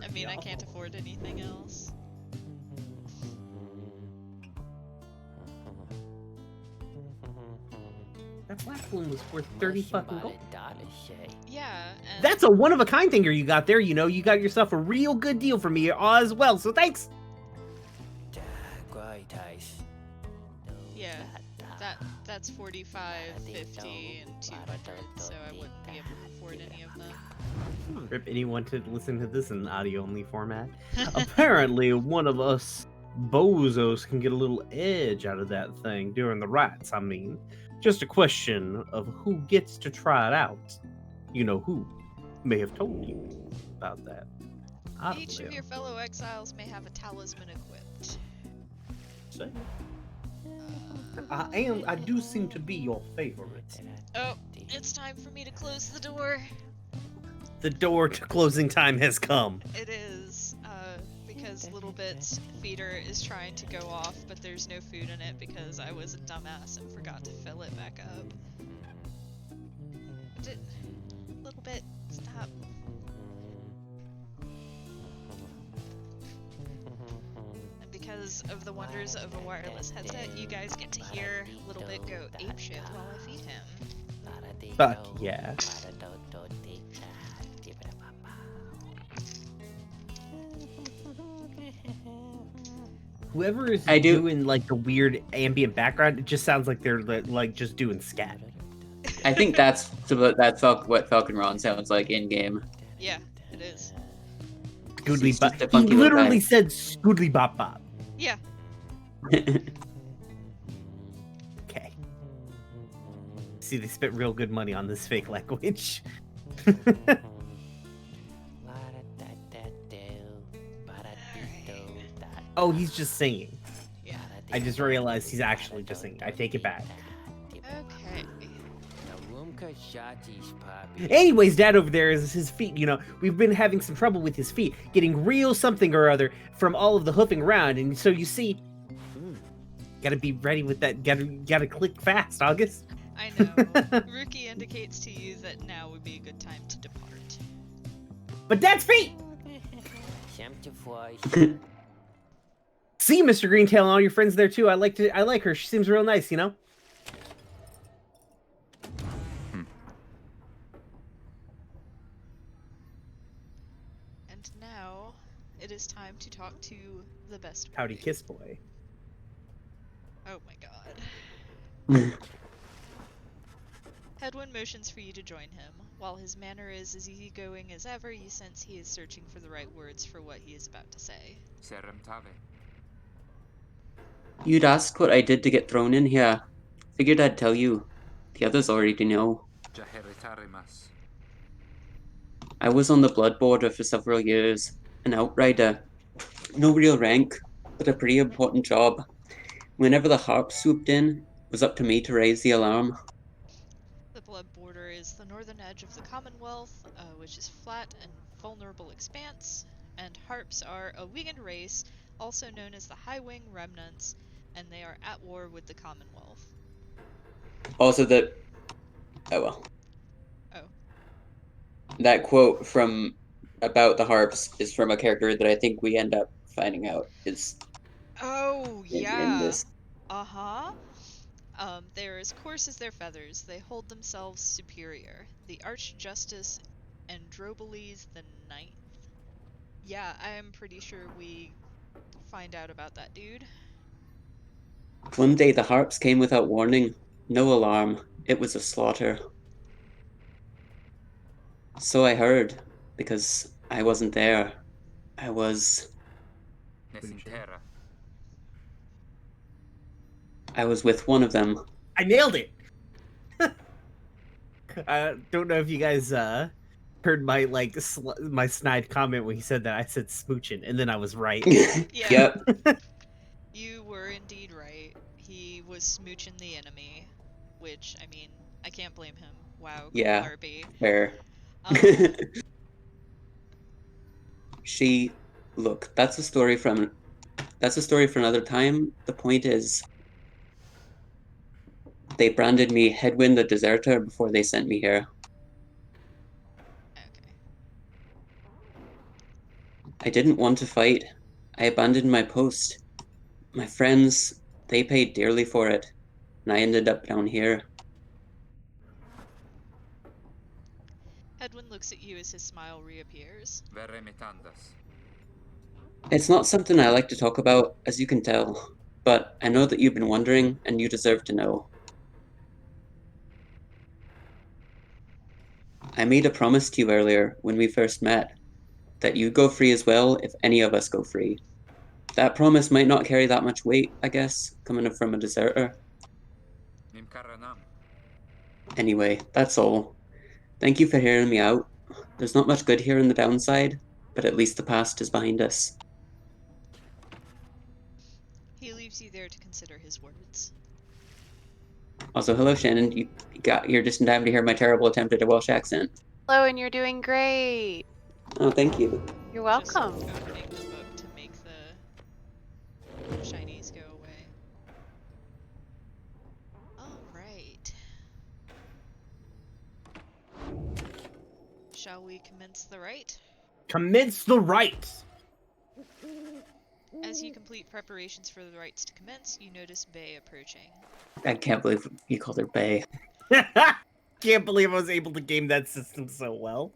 [SPEAKER 1] I mean, I
[SPEAKER 2] off.
[SPEAKER 1] can't afford anything else.
[SPEAKER 2] That black balloon was worth 30 fucking gold.
[SPEAKER 1] Yeah, and
[SPEAKER 2] That's a one-of-a-kind thinger you got there, you know. You got yourself a real good deal for me as well, so thanks!
[SPEAKER 1] yeah, that's 45, 50, and 200, so I wouldn't be able to afford any of them.
[SPEAKER 2] Rip anyone to listen to this in audio-only format. Apparently, one of us bozos can get a little edge out of that thing during the rites, I mean. Just a question of who gets to try it out. You know who may have told you about that. I don't
[SPEAKER 1] Each
[SPEAKER 2] know.
[SPEAKER 1] of your fellow exiles may have a talisman equipped.
[SPEAKER 2] Say. I do seem to be your favorite.
[SPEAKER 1] Oh, it's time for me to close the door.
[SPEAKER 2] The door to closing time has come.
[SPEAKER 1] It is, because Little Bit's feeder is trying to go off, but there's no food in it because I was a dumbass and forgot to fill it back up. Little Bit, stop. And because of the wonders of a wireless headset, you guys get to hear Little Bit go apeshit while I feed him.
[SPEAKER 2] Fuck yeah. Whoever is doing like the weird ambient background, it just sounds like they're like just doing scat.
[SPEAKER 3] I think that's what Falcon Ron sounds like in game.
[SPEAKER 1] Yeah, it is.
[SPEAKER 2] Scoodly
[SPEAKER 3] It's just a
[SPEAKER 2] bop. He
[SPEAKER 3] funky little
[SPEAKER 2] literally
[SPEAKER 3] guy.
[SPEAKER 2] said scoodly bop bop.
[SPEAKER 1] Yeah.
[SPEAKER 2] Okay. See, they spent real good money on this fake language. Oh, he's just singing.
[SPEAKER 1] Yeah.
[SPEAKER 2] I just realized he's actually just singing. I take it back.
[SPEAKER 1] Okay.
[SPEAKER 2] Anyways, Dad over there is his feet. You know, we've been having some trouble with his feet, getting real something or other from all of the hoofing around. And so you see, gotta be ready with that. Gotta click fast, August.
[SPEAKER 1] I know. Ruki indicates to you that now would be a good time to depart.
[SPEAKER 2] But Dad's feet. See, Mr. Greentail and all your friends there too. I like her. She seems real nice, you know.
[SPEAKER 1] And now it is time to talk to the best boy.
[SPEAKER 2] Howdy, kiss boy.
[SPEAKER 1] Oh my god. Headwind motions for you to join him. While his manner is as easygoing as ever, you sense he is searching for the right words for what he is about to say.
[SPEAKER 4] Serem Tave.
[SPEAKER 3] You'd ask what I did to get thrown in here. Figured I'd tell you. The others already know.
[SPEAKER 4] Jaheritarimas.
[SPEAKER 3] I was on the Blood Border for several years, an outrider. No real rank, but a pretty important job. Whenever the harp swooped in, it was up to me to raise the alarm.
[SPEAKER 1] The Blood Border is the northern edge of the Commonwealth, which is flat and vulnerable expanse, and harps are a winged race, also known as the High Wing Remnants, and they are at war with the Commonwealth.
[SPEAKER 3] Also that... Oh well.
[SPEAKER 1] Oh.
[SPEAKER 3] That quote from about the harps is from a character that I think we end up finding out is
[SPEAKER 1] Oh,
[SPEAKER 3] in
[SPEAKER 1] yeah.
[SPEAKER 3] this.
[SPEAKER 1] Uh-huh. They're as coarse as their feathers. They hold themselves superior. The Archjustice Androboles the Ninth. Yeah, I'm pretty sure we find out about that dude.
[SPEAKER 3] One day the harps came without warning. No alarm. It was a slaughter. So I heard, because I wasn't there. I was
[SPEAKER 4] Nesinterra.
[SPEAKER 3] with one of them.
[SPEAKER 2] I nailed it. I don't know if you guys heard my my snide comment when he said that I said smooching, and then I was right.
[SPEAKER 1] Yeah.
[SPEAKER 3] Yep.
[SPEAKER 1] You were indeed right. He was smooching the enemy, which, I mean, I can't blame him. Wow,
[SPEAKER 3] Yeah.
[SPEAKER 1] Harpy.
[SPEAKER 3] Fair. Look, that's a story for another time. The point is, they branded me Headwind the Deserter before they sent me here.
[SPEAKER 1] Okay.
[SPEAKER 3] I didn't want to fight. I abandoned my post. My friends, they paid dearly for it, and I ended up down here.
[SPEAKER 1] Edwin looks at you as his smile reappears.
[SPEAKER 4] Verre metandas.
[SPEAKER 3] It's not something I like to talk about, as you can tell, but I know that you've been wondering, and you deserve to know. I made a promise to you earlier when we first met, that you'd go free as well if any of us go free. That promise might not carry that much weight, I guess, coming from a deserter.
[SPEAKER 4] Nimkaranam.
[SPEAKER 3] Anyway, that's all. Thank you for hearing me out. There's not much good here in the downside, but at least the past is behind us.
[SPEAKER 1] He leaves you there to consider his words.
[SPEAKER 3] Also, hello Shannon, you're just in time to hear my terrible attempt at a Welsh accent.
[SPEAKER 8] Hello, and you're doing great.
[SPEAKER 3] Oh, thank you.
[SPEAKER 8] You're
[SPEAKER 1] Just
[SPEAKER 8] welcome.
[SPEAKER 1] opening the book to make the shinies go away. Alright. Shall we commence the rite?
[SPEAKER 2] Commence the rites.
[SPEAKER 1] As you complete preparations for the rites to commence, you notice Bay approaching.
[SPEAKER 3] I can't believe you called her Bay.
[SPEAKER 2] Can't believe I was able to game that system so well.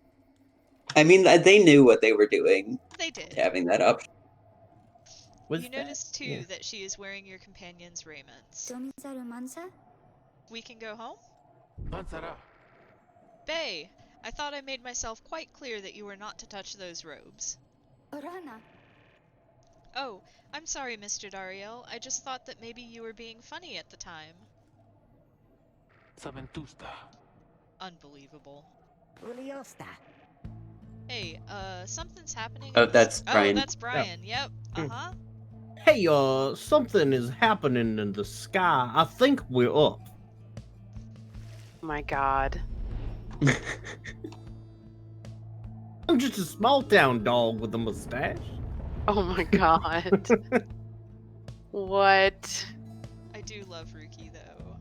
[SPEAKER 3] I mean, they knew what they were doing,
[SPEAKER 1] They did.
[SPEAKER 3] having that up.
[SPEAKER 2] Was
[SPEAKER 1] You
[SPEAKER 2] that-
[SPEAKER 1] notice too
[SPEAKER 2] yeah.
[SPEAKER 1] that she is wearing your companion's raiments.
[SPEAKER 9] Domisaru Mansa?
[SPEAKER 1] We can go home?
[SPEAKER 7] Mansara.
[SPEAKER 1] Bay, I thought I made myself quite clear that you were not to touch those robes.
[SPEAKER 9] Orana.
[SPEAKER 1] Oh, I'm sorry, Mr. Dariel. I just thought that maybe you were being funny at the time.
[SPEAKER 7] Saventusta.
[SPEAKER 1] Unbelievable.
[SPEAKER 5] Uliosta.
[SPEAKER 1] Hey, something's happening.
[SPEAKER 3] Oh,
[SPEAKER 1] in this-
[SPEAKER 3] that's Bryan.
[SPEAKER 1] Oh, that's Bryan. Yep. Uh-huh.
[SPEAKER 2] Hey, something is happening in the sky. I think we're up.
[SPEAKER 8] Oh my god.
[SPEAKER 2] I'm just a small town dog with a mustache.
[SPEAKER 8] Oh my god. What?
[SPEAKER 1] I do love Ruki, though.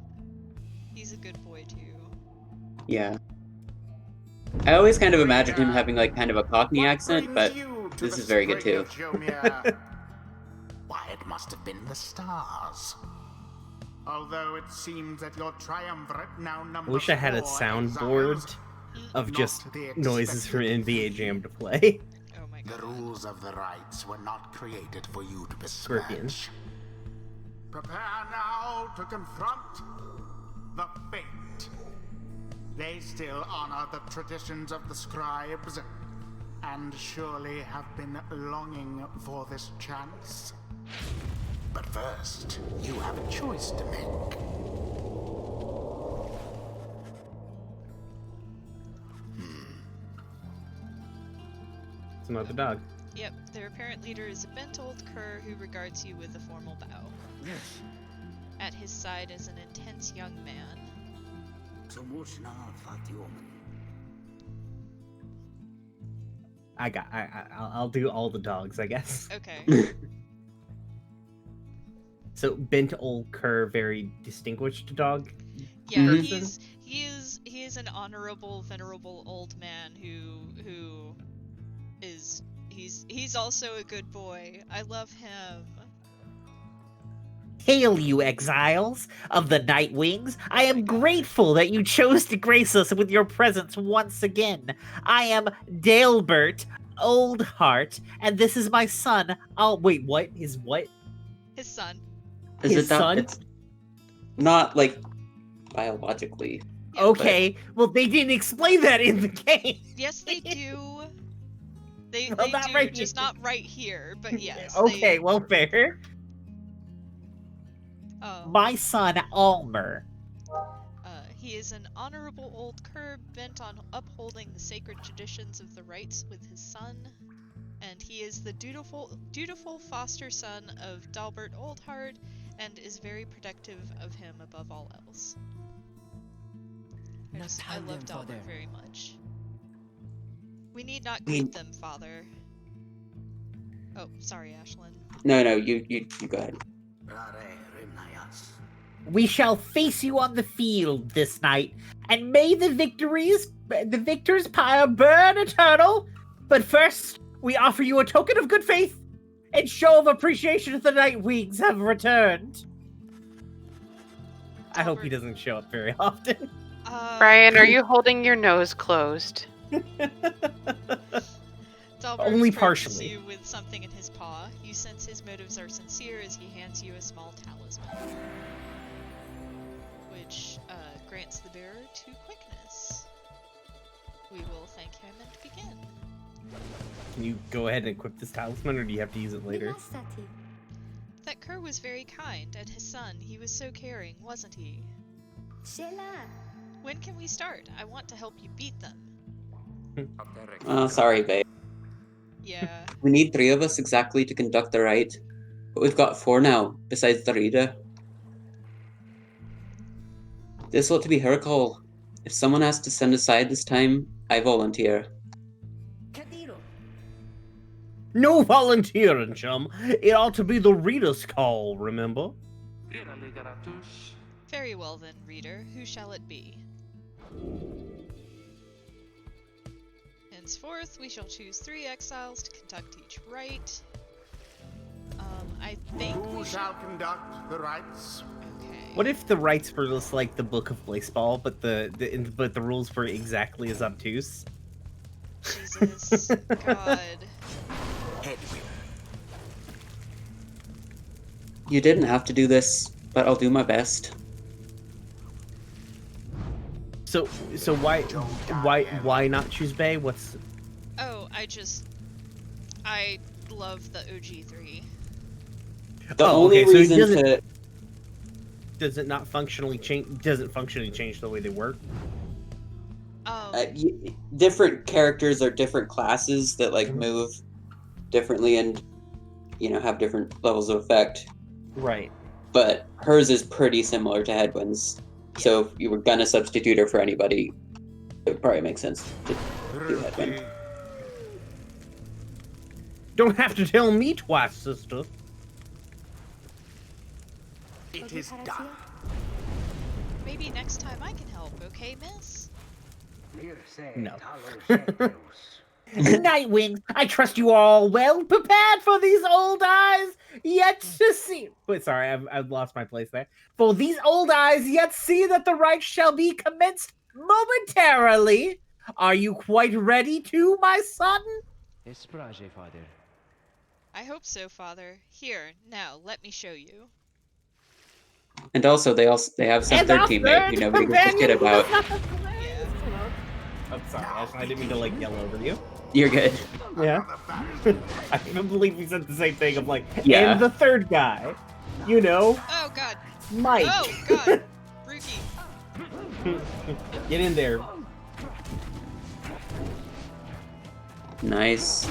[SPEAKER 1] He's a good boy, too.
[SPEAKER 3] Yeah. I always kind of imagined him having like kind of a Cockney
[SPEAKER 6] What
[SPEAKER 3] accent,
[SPEAKER 6] brings
[SPEAKER 3] but
[SPEAKER 6] you to
[SPEAKER 3] this
[SPEAKER 6] the
[SPEAKER 3] is very good
[SPEAKER 6] spring
[SPEAKER 3] too.
[SPEAKER 6] of Jomia? Why, it must have been the stars. Although it seems that your triumvirate now
[SPEAKER 2] I
[SPEAKER 6] numbers
[SPEAKER 2] wish I had a
[SPEAKER 6] 4
[SPEAKER 2] soundboard
[SPEAKER 6] exiles.
[SPEAKER 2] of
[SPEAKER 6] Not
[SPEAKER 2] just
[SPEAKER 6] the
[SPEAKER 2] noises from
[SPEAKER 6] expected
[SPEAKER 2] NBA Jam to play.
[SPEAKER 1] Oh my
[SPEAKER 6] The
[SPEAKER 1] god.
[SPEAKER 6] rules of the rites were not created for you to
[SPEAKER 2] Scorpion.
[SPEAKER 6] besmirch. Prepare now to confront the fate. They still honor the traditions of the scribes, and surely have been longing for this chance. But first, you have a choice to make.
[SPEAKER 2] It's another dog.
[SPEAKER 1] Yep, their apparent leader is a bent old cur who regards you with a formal bow. At his side is an intense young man.
[SPEAKER 2] I'll do all the dogs, I guess.
[SPEAKER 1] Okay.
[SPEAKER 2] So bent old cur, very distinguished dog.
[SPEAKER 1] Yeah,
[SPEAKER 2] Mhm.
[SPEAKER 1] he is an honorable, venerable old man who is he's also a good boy. I love him.
[SPEAKER 10] Hail you, exiles of the Night Wings. I am grateful that you chose to grace us with your presence once again. I am Dalebert Oldheart, and this is my son. Oh, wait, what? His what?
[SPEAKER 1] His son.
[SPEAKER 3] Is
[SPEAKER 10] His
[SPEAKER 3] it that?
[SPEAKER 10] son?
[SPEAKER 3] It's not like biologically.
[SPEAKER 1] Yeah,
[SPEAKER 10] Okay, well, they didn't explain that in the game.
[SPEAKER 1] Yes, they do. They,
[SPEAKER 10] Well,
[SPEAKER 1] they
[SPEAKER 10] not
[SPEAKER 1] do,
[SPEAKER 10] right
[SPEAKER 1] just
[SPEAKER 10] here.
[SPEAKER 1] not right here, but yes.
[SPEAKER 10] Okay,
[SPEAKER 1] they,
[SPEAKER 10] well, fair. My son, Almer.
[SPEAKER 1] He is an honorable old cur bent on upholding the sacred traditions of the rites with his son, and he is the dutiful foster son of Dalbert Oldheart, and is very protective of him above all else. I love Dalbert very much. We need not greet them, father. Oh, sorry, Ashlyn.
[SPEAKER 3] No, you go ahead.
[SPEAKER 10] We shall face you on the field this night, and may the victor's pyre burn eternal. But first, we offer you a token of good faith and show of appreciation that the Night Wings have returned. I hope he doesn't show up very often.
[SPEAKER 8] Bryan, are you holding your nose closed?
[SPEAKER 1] Dalbert
[SPEAKER 10] Only
[SPEAKER 1] approaches
[SPEAKER 10] partially.
[SPEAKER 1] you with something in his paw. You sense his motives are sincere as he hands you a small talisman, which grants the bearer 2 quickness. We will thank him and begin.
[SPEAKER 2] Can you go ahead and equip this talisman, or do you have to use it later?
[SPEAKER 1] That cur was very kind, and his son, he was so caring, wasn't he? When can we start? I want to help you beat them.
[SPEAKER 3] Sorry, babe.
[SPEAKER 1] Yeah.
[SPEAKER 3] We need 3 of us exactly to conduct the rite, but we've got 4 now, besides the reader. This ought to be her call. If someone has to send aside this time, I volunteer.
[SPEAKER 2] No volunteering, chum. It ought to be the reader's call, remember?
[SPEAKER 1] Very well then, reader. Who shall it be? Henceforth, we shall choose 3 exiles to conduct each rite. I think
[SPEAKER 6] Who shall conduct the rites?
[SPEAKER 1] Okay.
[SPEAKER 2] What if the rights were just like the Book of Baseball, but the rules were exactly as obtuse?
[SPEAKER 1] Jesus. God.
[SPEAKER 3] You didn't have to do this, but I'll do my best.
[SPEAKER 2] So why not choose Bay? What's
[SPEAKER 1] Oh, I love the OG3.
[SPEAKER 3] The
[SPEAKER 2] Oh,
[SPEAKER 3] only
[SPEAKER 2] okay, so it
[SPEAKER 3] reason
[SPEAKER 2] doesn't-
[SPEAKER 3] to
[SPEAKER 2] does it not functionally change? Doesn't functionally change the way they work?
[SPEAKER 3] different characters are different classes that like move differently and have different levels of effect.
[SPEAKER 2] Right.
[SPEAKER 3] But hers is pretty similar to Headwind's. So if you were gonna substitute her for anybody, it would probably make sense to do Headwind.
[SPEAKER 2] Don't have to tell me twice, sister.
[SPEAKER 6] It is done.
[SPEAKER 1] Maybe next time I can help, okay, miss?
[SPEAKER 2] No.
[SPEAKER 10] Nightwings, I trust you all well prepared for these old eyes yet to see.
[SPEAKER 2] Wait, sorry, I've lost my place there. For these old eyes yet see that the rite shall be commenced momentarily. Are you quite ready to, my son?
[SPEAKER 7] Father.
[SPEAKER 1] I hope so, father. Here, now, let me show you.
[SPEAKER 3] And also they have some third teammate who nobody gives a shit about.
[SPEAKER 2] I'm sorry, Ash, I didn't mean to like yell over you.
[SPEAKER 3] You're good.
[SPEAKER 2] Yeah. I can't believe we said the same thing of like,
[SPEAKER 3] Yeah.
[SPEAKER 2] and the third guy,
[SPEAKER 1] Oh god.
[SPEAKER 2] Mike.
[SPEAKER 1] Oh god. Rookie.
[SPEAKER 2] Get in there.
[SPEAKER 3] Nice.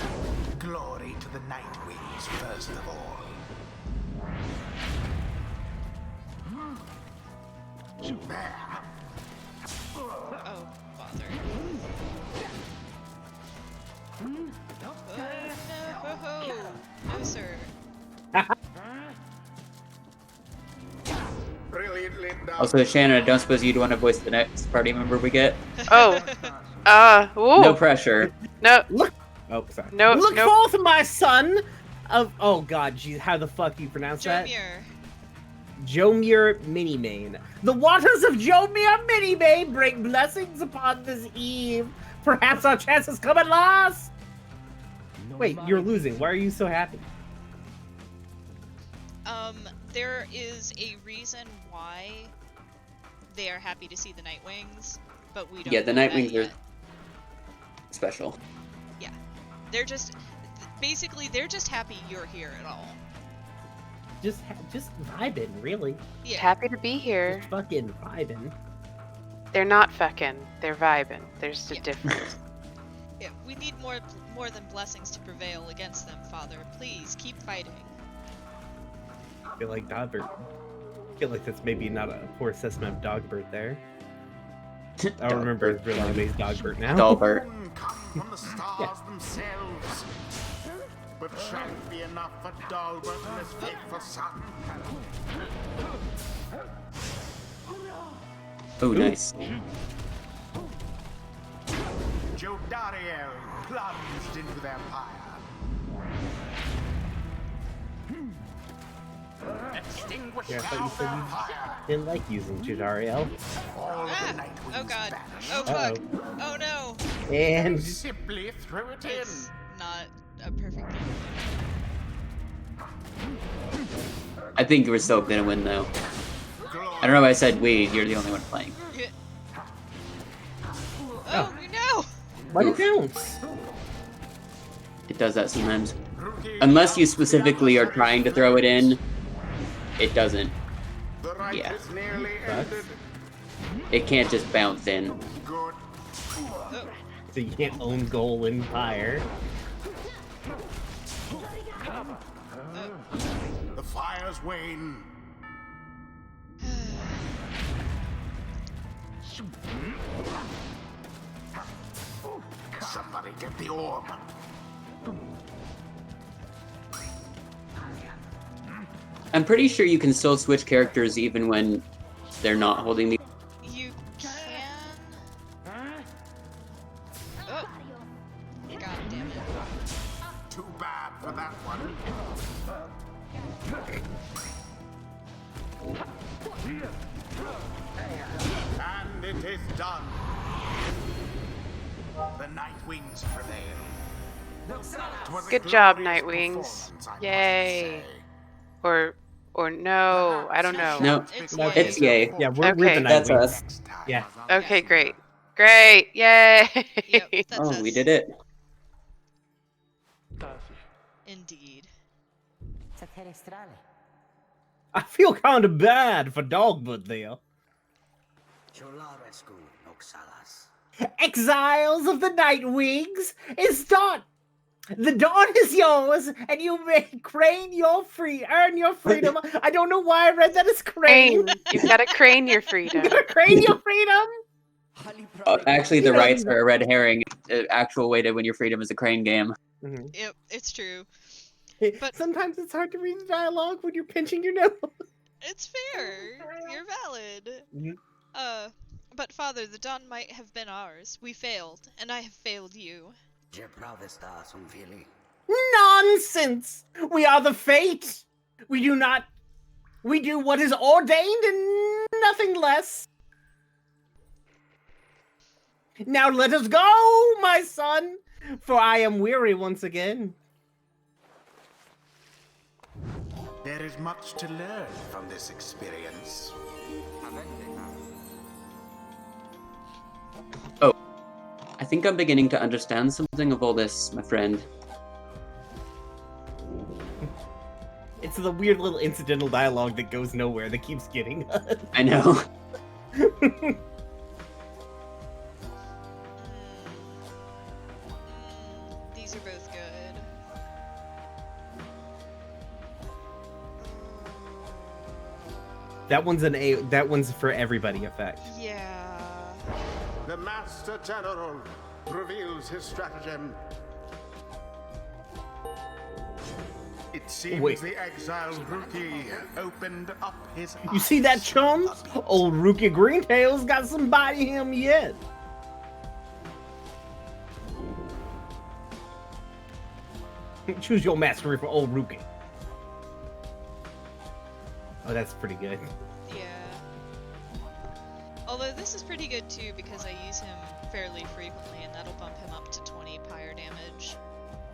[SPEAKER 6] Glory to the Night Wings, first of all. There.
[SPEAKER 1] Oh, father. No, sir.
[SPEAKER 6] Brilliantly done.
[SPEAKER 3] Also, Shannon, I don't suppose you'd want to voice the next party member we get?
[SPEAKER 8] Oh. Ooh.
[SPEAKER 3] No pressure.
[SPEAKER 8] No.
[SPEAKER 2] Oh, sorry.
[SPEAKER 8] No.
[SPEAKER 2] Look
[SPEAKER 8] no.
[SPEAKER 2] forth, my son. Oh god, geez, how the fuck do you pronounce that?
[SPEAKER 1] Jomir.
[SPEAKER 2] Jomir Minimane. The waters of Jomir Minimane bring blessings upon this eve. Perhaps our chance has come at last. Wait, you're losing. Why are you so happy?
[SPEAKER 1] There is a reason why they are happy to see the Nightwings, but we don't.
[SPEAKER 3] Yeah, the
[SPEAKER 1] know that
[SPEAKER 3] Nightwings are
[SPEAKER 1] yet.
[SPEAKER 3] special.
[SPEAKER 1] Yeah, they're just basically they're just happy you're here at all.
[SPEAKER 2] Just vibing, really.
[SPEAKER 1] Yeah.
[SPEAKER 8] Happy to be here.
[SPEAKER 2] Just fucking vibing.
[SPEAKER 8] They're not fucking. They're vibing. There's a
[SPEAKER 1] Yeah.
[SPEAKER 8] difference.
[SPEAKER 1] Yeah, we need more than blessings to prevail against them, Father. Please keep fighting.
[SPEAKER 2] I feel like Dogbert. I feel like that's maybe not a poor assessment of Dogbert there. I remember his real name is Dogbert now.
[SPEAKER 3] Dalbert.
[SPEAKER 6] Moon come from the stars themselves. But shall it be enough for Dalbert and his faithful son?
[SPEAKER 3] Oh, nice.
[SPEAKER 6] Jodariel plunged into their pyre. Extinguish
[SPEAKER 2] Yeah, I thought you
[SPEAKER 6] now
[SPEAKER 2] said
[SPEAKER 6] their
[SPEAKER 2] you
[SPEAKER 6] fire.
[SPEAKER 2] didn't like using Judariel.
[SPEAKER 6] All
[SPEAKER 1] Ah!
[SPEAKER 6] the Nightwings
[SPEAKER 1] Oh god.
[SPEAKER 6] vanish.
[SPEAKER 1] Oh fuck. Oh no.
[SPEAKER 2] And
[SPEAKER 6] Simply threw it in.
[SPEAKER 1] It's not a perfect game.
[SPEAKER 3] I think we're still gonna win though. I don't know why I said we. You're the only one playing.
[SPEAKER 1] Oh no!
[SPEAKER 2] let it bounce.
[SPEAKER 3] It does that sometimes. Unless you specifically are trying to throw it in, it doesn't.
[SPEAKER 6] The right
[SPEAKER 3] Yeah.
[SPEAKER 6] is nearly
[SPEAKER 2] Sucks.
[SPEAKER 6] ended.
[SPEAKER 3] It can't just bounce in.
[SPEAKER 6] Good.
[SPEAKER 2] So you can't own goal in Pyre.
[SPEAKER 6] The fires wane. Somebody get the orb.
[SPEAKER 3] I'm pretty sure you can still switch characters even when they're not holding the.
[SPEAKER 1] You can. Oh. God damn it.
[SPEAKER 6] Too bad for that one. And it is done. The Nightwings prevail. 'Twas a
[SPEAKER 8] Good job,
[SPEAKER 6] glorious
[SPEAKER 8] Nightwings.
[SPEAKER 6] performance, I must
[SPEAKER 8] Yay.
[SPEAKER 6] say.
[SPEAKER 8] Or no, I don't know.
[SPEAKER 3] No,
[SPEAKER 1] It's
[SPEAKER 3] it's yay.
[SPEAKER 2] Yeah, we're the
[SPEAKER 8] Okay.
[SPEAKER 3] That's
[SPEAKER 2] Nightwings.
[SPEAKER 3] us.
[SPEAKER 6] Next time,
[SPEAKER 2] Yeah.
[SPEAKER 8] Okay, great. Great, yay!
[SPEAKER 1] Yep, that's
[SPEAKER 3] Oh,
[SPEAKER 1] us.
[SPEAKER 3] we did it.
[SPEAKER 1] Indeed.
[SPEAKER 5] Satelestrale.
[SPEAKER 2] I feel kind of bad for Dogbert there.
[SPEAKER 5] Cholarescu Noxalas.
[SPEAKER 2] Exiles of the Nightwings, it's done. The dawn is yours, and you may earn your freedom. I don't know why I read that as crane.
[SPEAKER 8] Crane. You've got to crane your freedom.
[SPEAKER 2] You gotta crane your freedom.
[SPEAKER 3] Actually, the rights are a red herring. The actual way to win your freedom is a crane game.
[SPEAKER 1] Yep, it's true. But-
[SPEAKER 2] Sometimes it's hard to read the dialogue when you're pinching your nose.
[SPEAKER 1] It's fair. You're valid.
[SPEAKER 2] Mhm.
[SPEAKER 1] But Father, the dawn might have been ours. We failed, and I have failed you.
[SPEAKER 5] Je provesta son fili.
[SPEAKER 2] Nonsense! We are the fate. We do what is ordained and nothing less. Now let us go, my son, for I am weary once again.
[SPEAKER 6] There is much to learn from this experience.
[SPEAKER 3] I think I'm beginning to understand something of all this, my friend.
[SPEAKER 2] It's the weird little incidental dialogue that goes nowhere that keeps getting us.
[SPEAKER 3] I know.
[SPEAKER 1] These are both good.
[SPEAKER 2] That one's for everybody effect.
[SPEAKER 1] Yeah.
[SPEAKER 6] The Master General reveals his stratagem. It seems
[SPEAKER 2] Wait.
[SPEAKER 6] the exiled rookie opened up his eyes.
[SPEAKER 2] You see that, chums? Old Rookie Greentail's got some body him yet. Choose your mastery for Old Rookie. Oh, that's pretty good.
[SPEAKER 1] Yeah. Although this is pretty good too because I use him fairly frequently, and that'll bump him up to 20 pyre damage.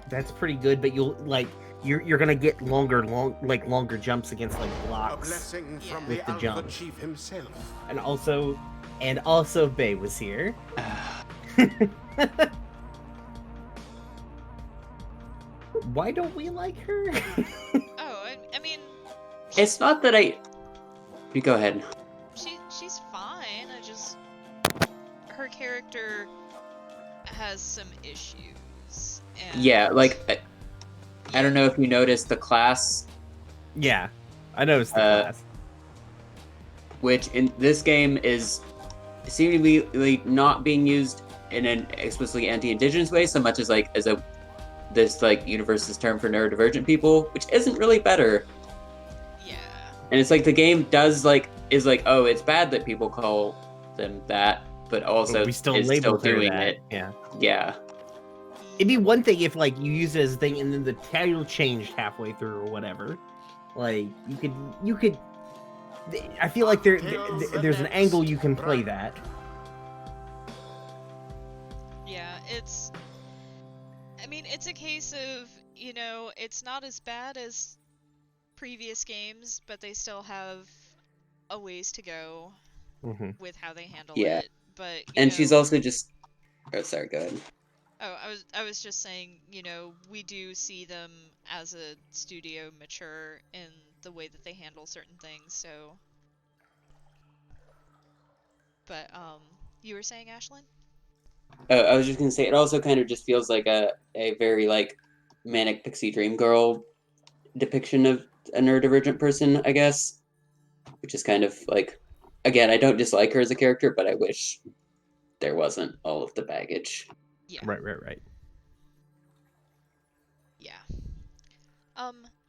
[SPEAKER 2] That's pretty good, but you're gonna get longer jumps against like
[SPEAKER 6] A
[SPEAKER 2] blocks.
[SPEAKER 6] blessing from
[SPEAKER 2] With
[SPEAKER 6] the
[SPEAKER 2] the
[SPEAKER 6] Alpha
[SPEAKER 2] jump.
[SPEAKER 6] Chief himself.
[SPEAKER 2] And also Bay was here. Why don't we like her?
[SPEAKER 1] Oh, I mean,
[SPEAKER 3] It's not that I. You go ahead.
[SPEAKER 1] she's fine. I just her character has some issues. And
[SPEAKER 3] Yeah, like I don't know if you noticed the class,
[SPEAKER 2] Yeah, I noticed the class.
[SPEAKER 3] which in this game is seemingly not being used in an explicitly anti-indigenous way so much as like as a this like universe's term for neurodivergent people, which isn't really better.
[SPEAKER 1] Yeah.
[SPEAKER 3] And it's like the game does like is like, oh, it's bad that people call them that, but also
[SPEAKER 2] But we still
[SPEAKER 3] is
[SPEAKER 2] labeled
[SPEAKER 3] still
[SPEAKER 2] her
[SPEAKER 3] doing
[SPEAKER 2] that.
[SPEAKER 3] it.
[SPEAKER 2] Yeah.
[SPEAKER 3] Yeah.
[SPEAKER 2] It'd be one thing if like you use it as a thing and then the title changed halfway through or whatever. Like you could. I feel like there's an angle you can play that.
[SPEAKER 1] Yeah, I mean, it's a case of, you know, it's not as bad as previous games, but they still have a ways to go with how they handle
[SPEAKER 3] Yeah.
[SPEAKER 1] it. But
[SPEAKER 3] And she's also just. Oh, sorry. Go ahead.
[SPEAKER 1] Oh, I was just saying, you know, we do see them as a studio mature in the way that they handle certain things, so. But you were saying, Ashlyn?
[SPEAKER 3] I was just gonna say it also kind of just feels like a very like manic pixie dream girl depiction of a neurodivergent person, I guess, which is kind of like, again, I don't dislike her as a character, but I wish there wasn't all of the baggage.
[SPEAKER 1] Yeah.
[SPEAKER 2] Right.
[SPEAKER 1] Yeah.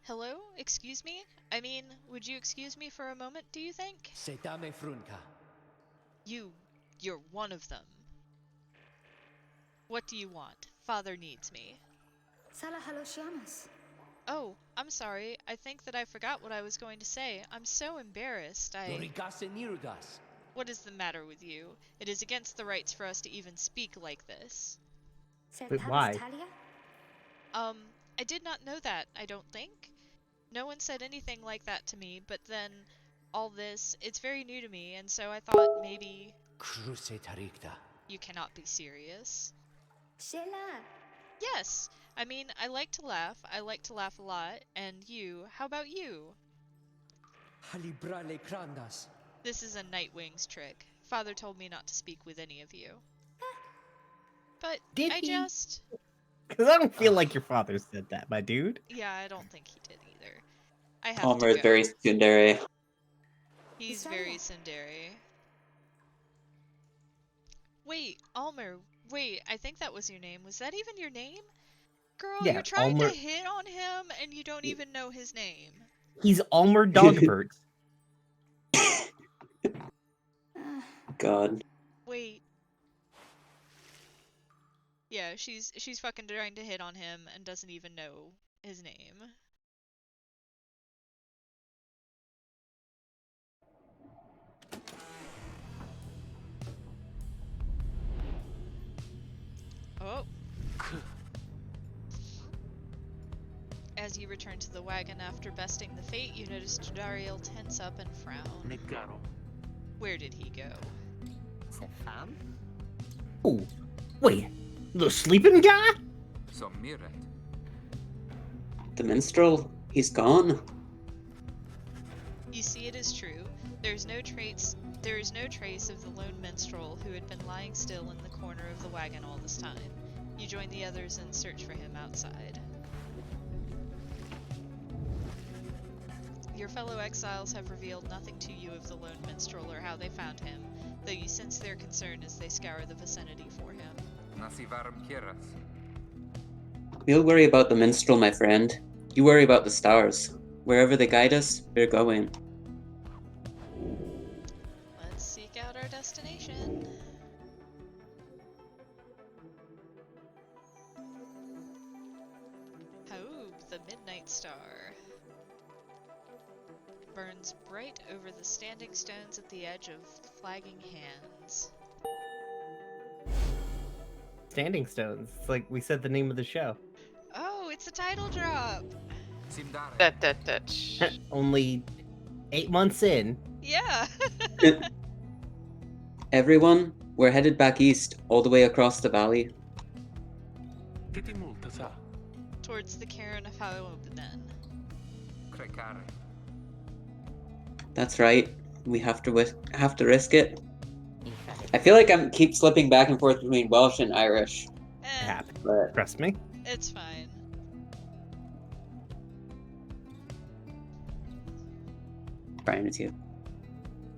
[SPEAKER 1] Hello? Excuse me? I mean, would you excuse me for a moment, do you think?
[SPEAKER 7] Se dame frunca.
[SPEAKER 1] You're one of them. What do you want? Father needs me.
[SPEAKER 9] Sala haloshiamas.
[SPEAKER 1] Oh, I'm sorry. I think that I forgot what I was going to say. I'm so embarrassed.
[SPEAKER 7] Dorigase nirugas.
[SPEAKER 1] What is the matter with you? It is against the rights for us to even speak like this.
[SPEAKER 2] Wait, why?
[SPEAKER 1] I did not know that, I don't think. No one said anything like that to me, but then all this, it's very new to me, and so I thought maybe...
[SPEAKER 7] Cruce taricta.
[SPEAKER 1] You cannot be serious.
[SPEAKER 9] Shela.
[SPEAKER 1] Yes! I mean, I like to laugh a lot, and you, how about you?
[SPEAKER 7] Halibrale crandas.
[SPEAKER 1] This is a Nightwing's trick. Father told me not to speak with any of you. But
[SPEAKER 2] Did
[SPEAKER 1] I
[SPEAKER 2] he?
[SPEAKER 1] just...
[SPEAKER 2] Because I don't feel like your father said that, my dude.
[SPEAKER 1] Yeah, I don't think he did either. I have
[SPEAKER 3] Palmer
[SPEAKER 1] to
[SPEAKER 3] is
[SPEAKER 1] go.
[SPEAKER 3] very tsundere.
[SPEAKER 1] He's very tsundere. Wait, Almer, wait, I think that was your name. Was that even your name? Girl,
[SPEAKER 2] Yeah,
[SPEAKER 1] you're trying
[SPEAKER 2] Almer...
[SPEAKER 1] to hit on him and you don't even know his name.
[SPEAKER 2] He's Almer Dogbert.
[SPEAKER 3] God.
[SPEAKER 1] Wait. Yeah, she's fucking trying to hit on him and doesn't even know his name. Oh. As you return to the wagon after besting the fate, you notice Jadariel tense up and frown. Where did he go?
[SPEAKER 5] Se fam?
[SPEAKER 2] Oh, wait, the sleeping guy?
[SPEAKER 4] So Miret.
[SPEAKER 3] The minstrel? He's gone?
[SPEAKER 1] You see, it is true. There is no trace of the lone minstrel who had been lying still in the corner of the wagon all this time. You join the others and search for him outside. Your fellow exiles have revealed nothing to you of the lone minstrel or how they found him, though you sense their concern as they scour the vicinity for him.
[SPEAKER 4] Nasivaram Kiras.
[SPEAKER 3] We'll worry about the minstrel, my friend. You worry about the stars. Wherever they guide us, we're going.
[SPEAKER 1] Let's seek out our destination. Hope, the Midnight Star. burns bright over the standing stones at the edge of flagging hands.
[SPEAKER 2] Standing Stones. It's like we said the name of the show.
[SPEAKER 1] Oh, it's a title drop!
[SPEAKER 4] Simdare.
[SPEAKER 8] That.
[SPEAKER 2] Only 8 months in.
[SPEAKER 1] Yeah!
[SPEAKER 3] Everyone, we're headed back east, all the way across the valley.
[SPEAKER 1] Towards the Cairn of Haobden.
[SPEAKER 4] Crecare.
[SPEAKER 3] That's right. We have to risk it. I feel like I'm keep slipping back and forth between Welsh and Irish.
[SPEAKER 2] It happened.
[SPEAKER 3] But
[SPEAKER 2] Trust me.
[SPEAKER 1] It's fine.
[SPEAKER 3] Bryan, it's you.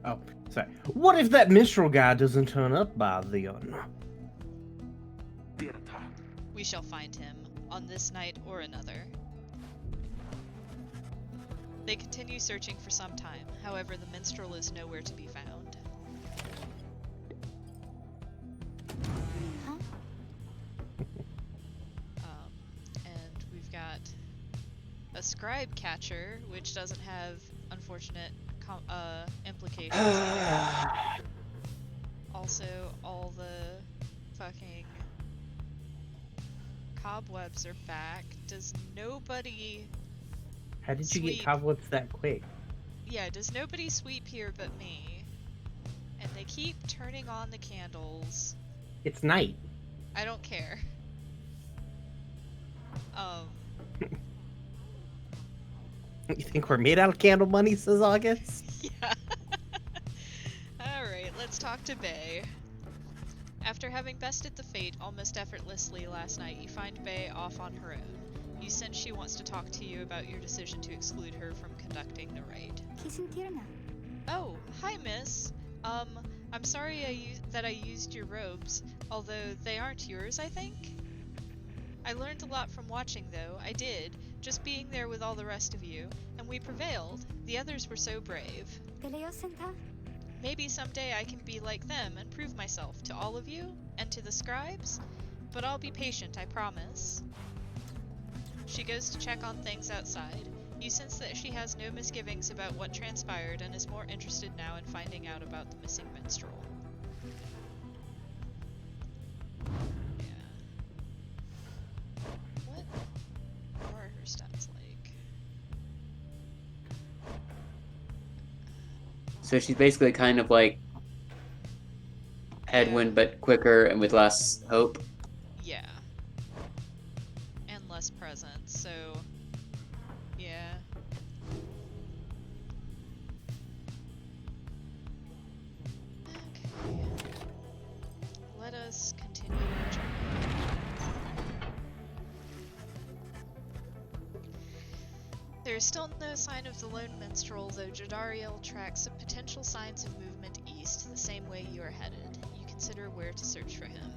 [SPEAKER 2] Oh, sorry. What if that minstrel guy doesn't turn up by then?
[SPEAKER 1] We shall find him, on this night or another. They continue searching for some time, however the minstrel is nowhere to be found. And we've got a scribe catcher, which doesn't have unfortunate implications. Also, all the fucking cobwebs are back. Does nobody...
[SPEAKER 2] How did you get
[SPEAKER 1] Sweet.
[SPEAKER 2] cobwebs that quick?
[SPEAKER 1] Yeah, does nobody sweep here but me? And they keep turning on the candles.
[SPEAKER 2] It's night.
[SPEAKER 1] I don't care.
[SPEAKER 2] You think we're made out of candle money, says August?
[SPEAKER 1] Yeah. Alright, let's talk to Bay. After having bested the fate almost effortlessly last night, you find Bay off on her own. You sense she wants to talk to you about your decision to exclude her from conducting the raid. Oh, hi miss. I'm sorry that I used your robes, although they aren't yours, I think? I learned a lot from watching though, I did, just being there with all the rest of you, and we prevailed. The others were so brave. Maybe someday I can be like them and prove myself to all of you, and to the scribes, but I'll be patient, I promise. She goes to check on things outside. You sense that she has no misgivings about what transpired and is more interested now in finding out about the missing minstrel. Yeah. What are her stats like?
[SPEAKER 3] So she's basically kind of like Headwind, but quicker and with less hope.
[SPEAKER 1] Yeah. And less presence, so... yeah. Okay. Let us continue our journey. There is still no sign of the lone minstrel, though Jadariel tracks some potential signs of movement east, the same way you are headed. You consider where to search for him.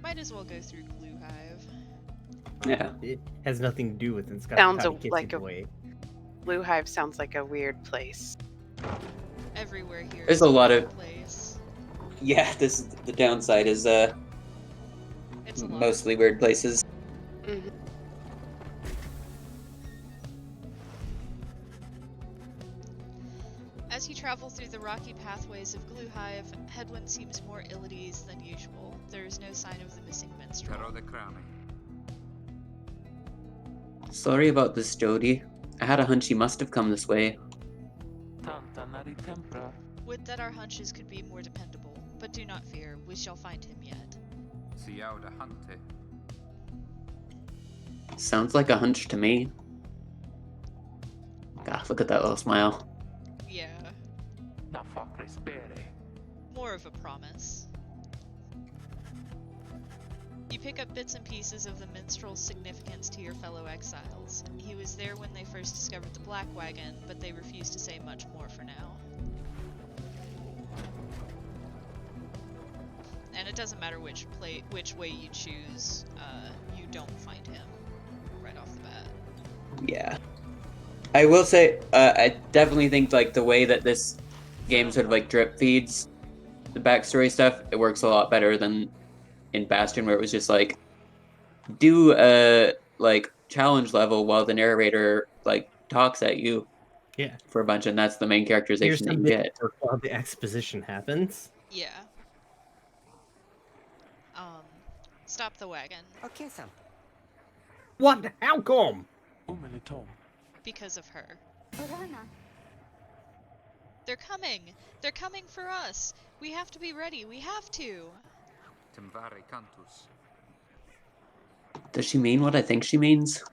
[SPEAKER 1] Might as well go through Glue Hive.
[SPEAKER 3] Yeah.
[SPEAKER 2] It has nothing to do with it. It's got
[SPEAKER 8] Sounds
[SPEAKER 2] tiny kids
[SPEAKER 8] like
[SPEAKER 2] in
[SPEAKER 8] a-
[SPEAKER 2] the way.
[SPEAKER 8] Blue Hive sounds like a weird place.
[SPEAKER 1] Everywhere here
[SPEAKER 3] There's
[SPEAKER 1] is
[SPEAKER 3] a lot
[SPEAKER 1] weird
[SPEAKER 3] of-
[SPEAKER 1] place.
[SPEAKER 3] Yeah, this is the downside is
[SPEAKER 1] It's a lot.
[SPEAKER 3] mostly weird places.
[SPEAKER 8] Mhm.
[SPEAKER 1] As you travel through the rocky pathways of Glue Hive, Headwind seems more ill at ease than usual. There is no sign of the missing minstrel.
[SPEAKER 4] Pero de crowning.
[SPEAKER 3] Sorry about this, Jody. I had a hunch he must have come this way.
[SPEAKER 1] Would that our hunches could be more dependable, but do not fear, we shall find him yet.
[SPEAKER 4] Siau de hunte.
[SPEAKER 3] Sounds like a hunch to me. God, look at that little smile.
[SPEAKER 1] Yeah, more of a promise. You pick up bits and pieces of the minstrel's significance to your fellow exiles. He was there when they first discovered the Black Wagon, but they refuse to say much more for now. And it doesn't matter which way you choose, you don't find him right off the bat.
[SPEAKER 3] Yeah. I will say, I definitely think like the way that this game sort of like drip feeds the backstory stuff, it works a lot better than in Bastion, where it was just like do a like challenge level while the narrator like talks at you
[SPEAKER 2] Yeah.
[SPEAKER 3] for a bunch, and that's the main
[SPEAKER 2] Here's
[SPEAKER 3] characterization that
[SPEAKER 2] some
[SPEAKER 3] you
[SPEAKER 2] bit
[SPEAKER 3] get.
[SPEAKER 2] work while the exposition happens.
[SPEAKER 1] Yeah. Stop the wagon.
[SPEAKER 5] Okay, Sam.
[SPEAKER 2] What? How come?
[SPEAKER 1] Because of her.
[SPEAKER 9] Orana.
[SPEAKER 1] They're coming! They're coming for us! We have to be ready, we have to!
[SPEAKER 4] Timvare cantus.
[SPEAKER 3] Does she mean what I think she means?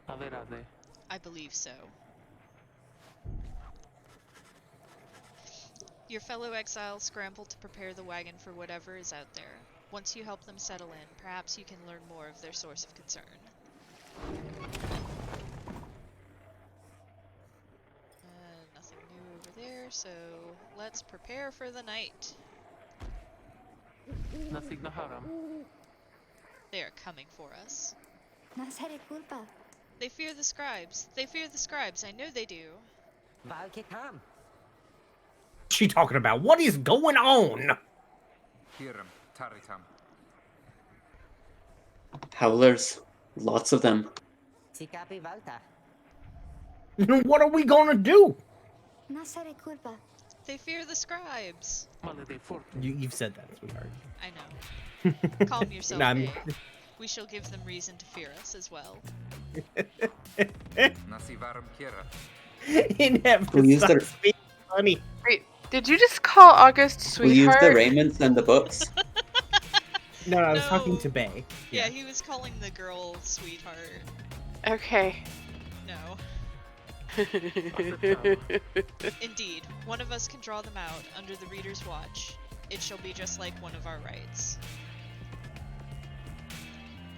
[SPEAKER 1] I believe so. Your fellow exiles scramble to prepare the wagon for whatever is out there. Once you help them settle in, perhaps you can learn more of their source of concern. Nothing new over there, so let's prepare for the night. They are coming for us.
[SPEAKER 9] Nasere culpa.
[SPEAKER 1] They fear the scribes. They fear the scribes. I know they do.
[SPEAKER 5] Valketam.
[SPEAKER 2] She talking about? What is going on?
[SPEAKER 4] Hiram taritam.
[SPEAKER 3] Howlers. Lots of them.
[SPEAKER 5] Sikapi Valta.
[SPEAKER 2] What are we gonna do?
[SPEAKER 9] Nasere culpa.
[SPEAKER 1] They fear the scribes.
[SPEAKER 2] You've said that, sweetheart.
[SPEAKER 1] I know. Calm yourself,
[SPEAKER 2] Nah,
[SPEAKER 1] babe. We shall give them reason to fear us as well.
[SPEAKER 4] Nasivarum kira.
[SPEAKER 2] It never
[SPEAKER 3] We'll use
[SPEAKER 2] stops being funny.
[SPEAKER 8] Wait, did you just call August
[SPEAKER 3] We use
[SPEAKER 8] sweetheart?
[SPEAKER 3] the raiments and the books.
[SPEAKER 2] No, I was
[SPEAKER 1] No.
[SPEAKER 2] talking to Bay.
[SPEAKER 1] Yeah, he was calling the girl sweetheart.
[SPEAKER 8] Okay.
[SPEAKER 1] No. Indeed, one of us can draw them out under the reader's watch. It shall be just like one of our rights.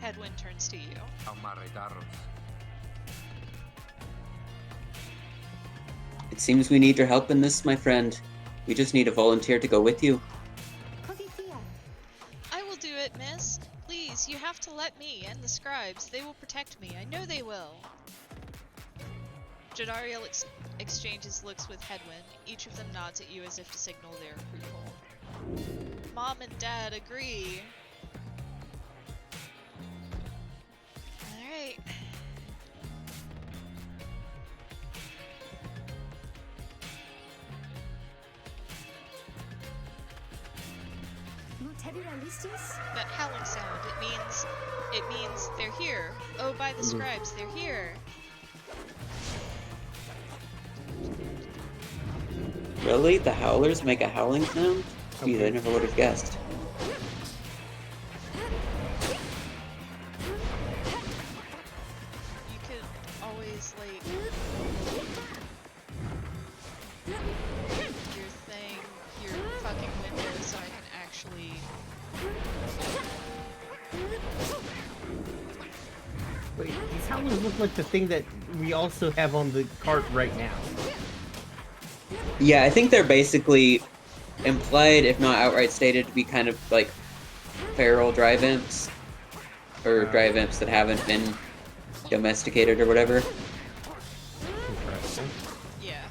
[SPEAKER 1] Hedwyn turns to you.
[SPEAKER 4] Aumare daros.
[SPEAKER 3] It seems we need your help in this, my friend. We just need a volunteer to go with you.
[SPEAKER 9] Kodithia.
[SPEAKER 1] I will do it, miss. Please, you have to let me and the scribes. They will protect me. I know they will. Jadariel exchanges looks with Hedwyn. Each of them nods at you as if to signal their approval. Mom and Dad agree. Alright.
[SPEAKER 9] No te realistis?
[SPEAKER 1] That howling sound, it means they're here. Oh, by the scribes, they're here.
[SPEAKER 3] Really? The howlers make a howling sound? Geez, I never would have guessed.
[SPEAKER 1] You could always, like, your thing, your fucking window, so I can actually...
[SPEAKER 2] Wait, these howlers look like the thing that we also have on the cart right now.
[SPEAKER 3] Yeah, I think they're basically implied, if not outright stated, to be kind of like feral drive imps. Or drive imps that haven't been domesticated or whatever.
[SPEAKER 2] Interesting.
[SPEAKER 1] Yeah.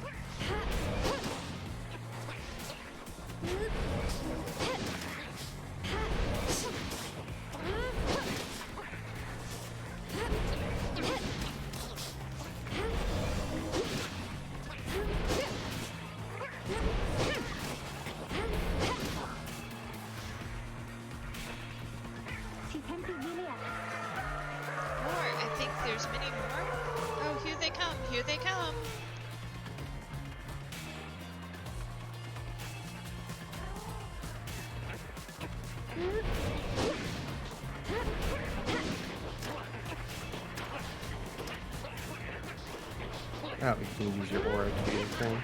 [SPEAKER 1] More. I think there's many more. Oh, here they come. Here they come.
[SPEAKER 2] Oh, you can use your aura to do the thing.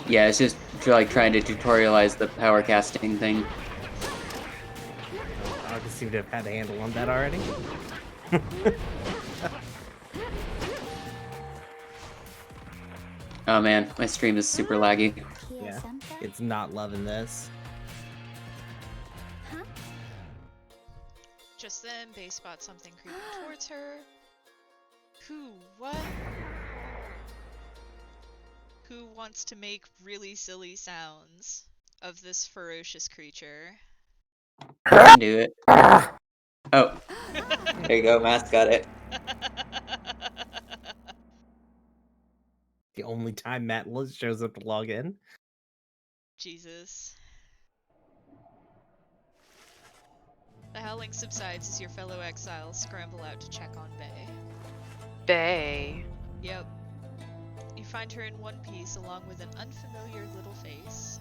[SPEAKER 3] Yeah, it's just like trying to tutorialize the power casting thing.
[SPEAKER 2] I just seem to have had a handle on that already.
[SPEAKER 3] Oh man, my stream is super laggy.
[SPEAKER 2] Yeah, it's not loving this.
[SPEAKER 1] Just then, Bay spots something creeping towards her. What? Who wants to make really silly sounds of this ferocious creature?
[SPEAKER 3] I can do it. Oh, there you go, Mask got it.
[SPEAKER 2] The only time Matt shows up to log in.
[SPEAKER 1] Jesus. The howling subsides as your fellow exiles scramble out to check on Bay.
[SPEAKER 8] Bay.
[SPEAKER 1] Yep. You find her in one piece along with an unfamiliar little face.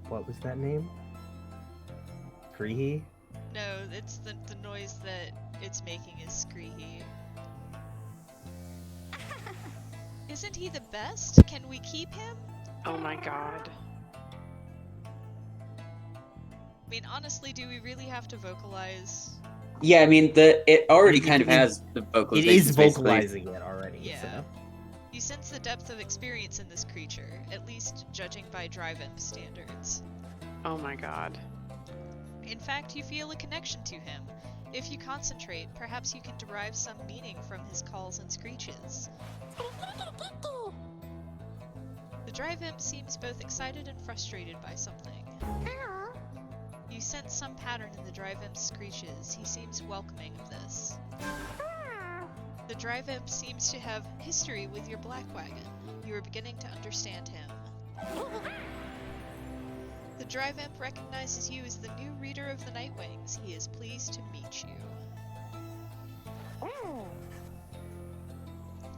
[SPEAKER 2] What was that name? Creehee?
[SPEAKER 1] No, it's the noise that it's making is Screehee. Isn't he the best? Can we keep him?
[SPEAKER 8] Oh my god.
[SPEAKER 1] I mean, honestly, do we really have to vocalize?
[SPEAKER 3] Yeah, I mean, it already kind of has the
[SPEAKER 2] It
[SPEAKER 3] vocalization.
[SPEAKER 2] is vocalizing it already.
[SPEAKER 1] Yeah.
[SPEAKER 2] So.
[SPEAKER 1] You sense the depth of experience in this creature, at least judging by Drive-Imp standards.
[SPEAKER 8] Oh my god.
[SPEAKER 1] In fact, you feel a connection to him. If you concentrate, perhaps you can derive some meaning from his calls and screeches. The Drive-Imp seems both excited and frustrated by something. You sense some pattern in the Drive-Imp's screeches. He seems welcoming of this. The Drive-Imp seems to have history with your Black Wagon. You are beginning to understand him. The Drive-Imp recognizes you as the new reader of the Nightwings. He is pleased to meet you.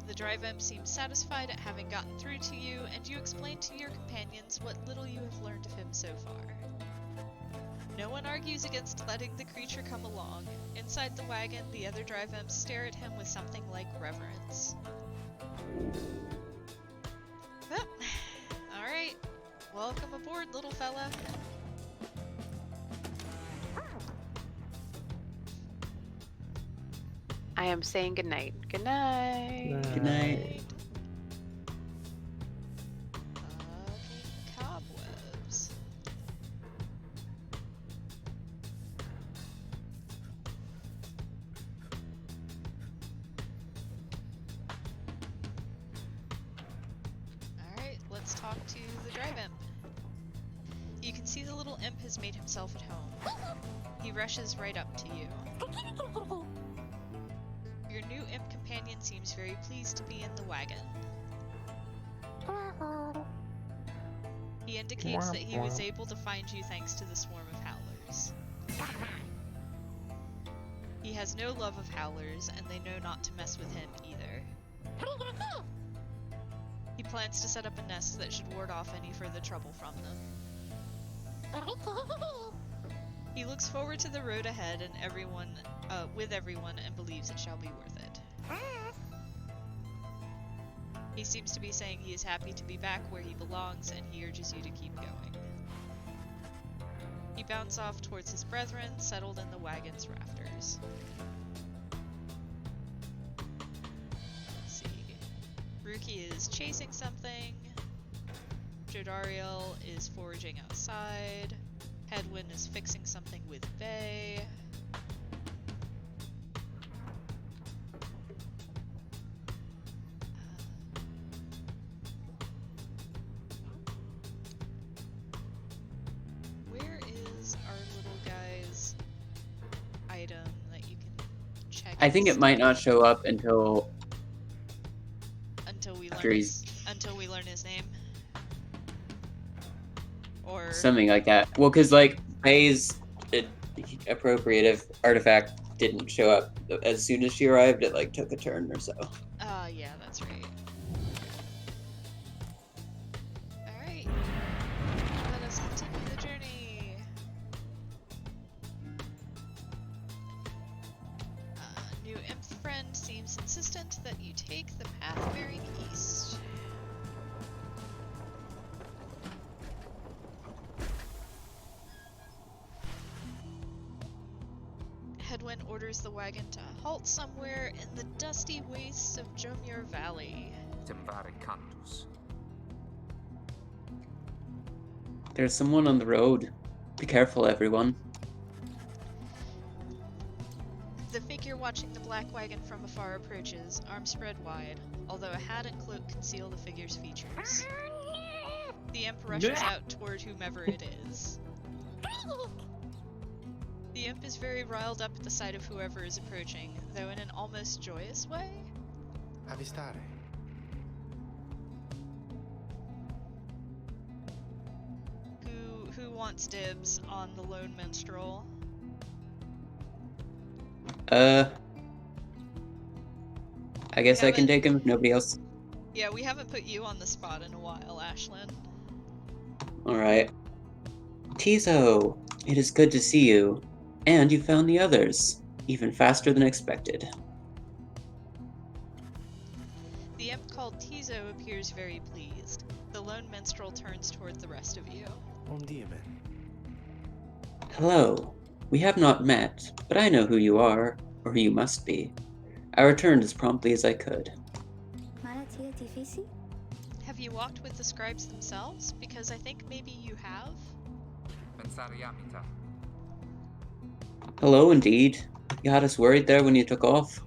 [SPEAKER 1] The Drive-Imp seems satisfied at having gotten through to you, and you explain to your companions what little you have learned of him so far. No one argues against letting the creature come along. Inside the wagon, the other Drive-Imps stare at him with something like reverence. Well, alright. Welcome aboard, little fella.
[SPEAKER 8] I am saying goodnight. Good night.
[SPEAKER 3] Good night.
[SPEAKER 1] Fucking cobwebs. Alright, let's talk to the Drive-Imp. You can see the little imp has made himself at home. He rushes right up to you. Your new imp companion seems very pleased to be in the wagon. He indicates that he was able to find you thanks to the swarm of howlers. He has no love of howlers, and they know not to mess with him either. He plans to set up a nest that should ward off any further trouble from them. He looks forward to the road ahead and with everyone and believes it shall be worth it. He seems to be saying he is happy to be back where he belongs, and he urges you to keep going. He bounds off towards his brethren, settled in the wagon's rafters. Let's see. Ruki is chasing something. Jodariel is foraging outside. Hedwyn is fixing something with Bay. Where is our little guy's item that you can check?
[SPEAKER 3] I think it might not show up until
[SPEAKER 1] until we
[SPEAKER 3] after
[SPEAKER 1] learn his name. Or
[SPEAKER 3] something like that. Well, because like Bay's appropriative artifact didn't show up as soon as she arrived. It like took a turn or so.
[SPEAKER 1] yeah, that's right. Alright. Let us continue the journey. New imp friend seems insistent that you take the path bearing east. Hedwyn orders the wagon to halt somewhere in the dusty wastes of Jomur Valley.
[SPEAKER 4] Timvari Cantus.
[SPEAKER 3] There's someone on the road. Be careful, everyone.
[SPEAKER 1] The figure watching the black wagon from afar approaches, arms spread wide, although a hat and cloak conceal the figure's features. The imp rushes out toward whomever it is. The imp is very riled up at the sight of whoever is approaching, though in an almost joyous way.
[SPEAKER 7] Avistare.
[SPEAKER 1] Who wants dibs on the lone minstrel?
[SPEAKER 3] I guess I can take him if nobody else.
[SPEAKER 1] Yeah, we haven't put you on the spot in a while, Ashlyn.
[SPEAKER 3] Alright. Tizo, it is good to see you. And you found the others. Even faster than expected.
[SPEAKER 1] The imp called Tizo appears very pleased. The lone minstrel turns toward the rest of you.
[SPEAKER 7] Bom dia, man.
[SPEAKER 3] Hello. We have not met, but I know who you are, or who you must be. I returned as promptly as I could.
[SPEAKER 9] Maratia difícil?
[SPEAKER 1] Have you walked with the scribes themselves? Because I think maybe you have?
[SPEAKER 4] Pensariamita.
[SPEAKER 3] Hello, indeed. You had us worried there when you took off.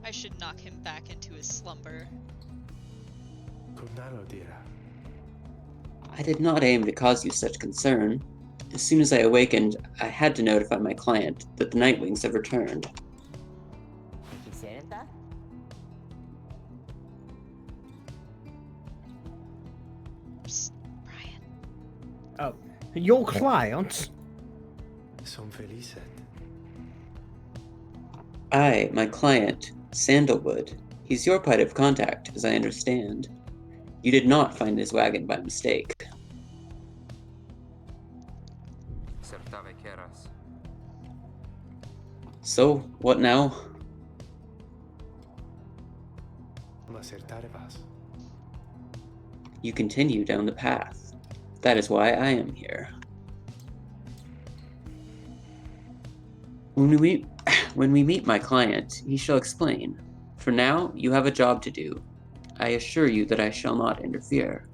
[SPEAKER 1] I should knock him back into his slumber.
[SPEAKER 7] Tornado dira.
[SPEAKER 3] I did not aim to cause you such concern. As soon as I awakened, I had to notify my client that the Nightwings have returned.
[SPEAKER 5] Quisieran?
[SPEAKER 1] Psst, Bryan.
[SPEAKER 10] Oh, your client?
[SPEAKER 7] Son felicet.
[SPEAKER 3] I, my client, Sandalwood. He's your point of contact, as I understand. You did not find his wagon by mistake.
[SPEAKER 4] Certave keras.
[SPEAKER 3] So, what now?
[SPEAKER 7] Acertare vas.
[SPEAKER 3] You continue down the path. That is why I am here. When we meet my client, he shall explain. For now, you have a job to do. I assure you that I shall not interfere.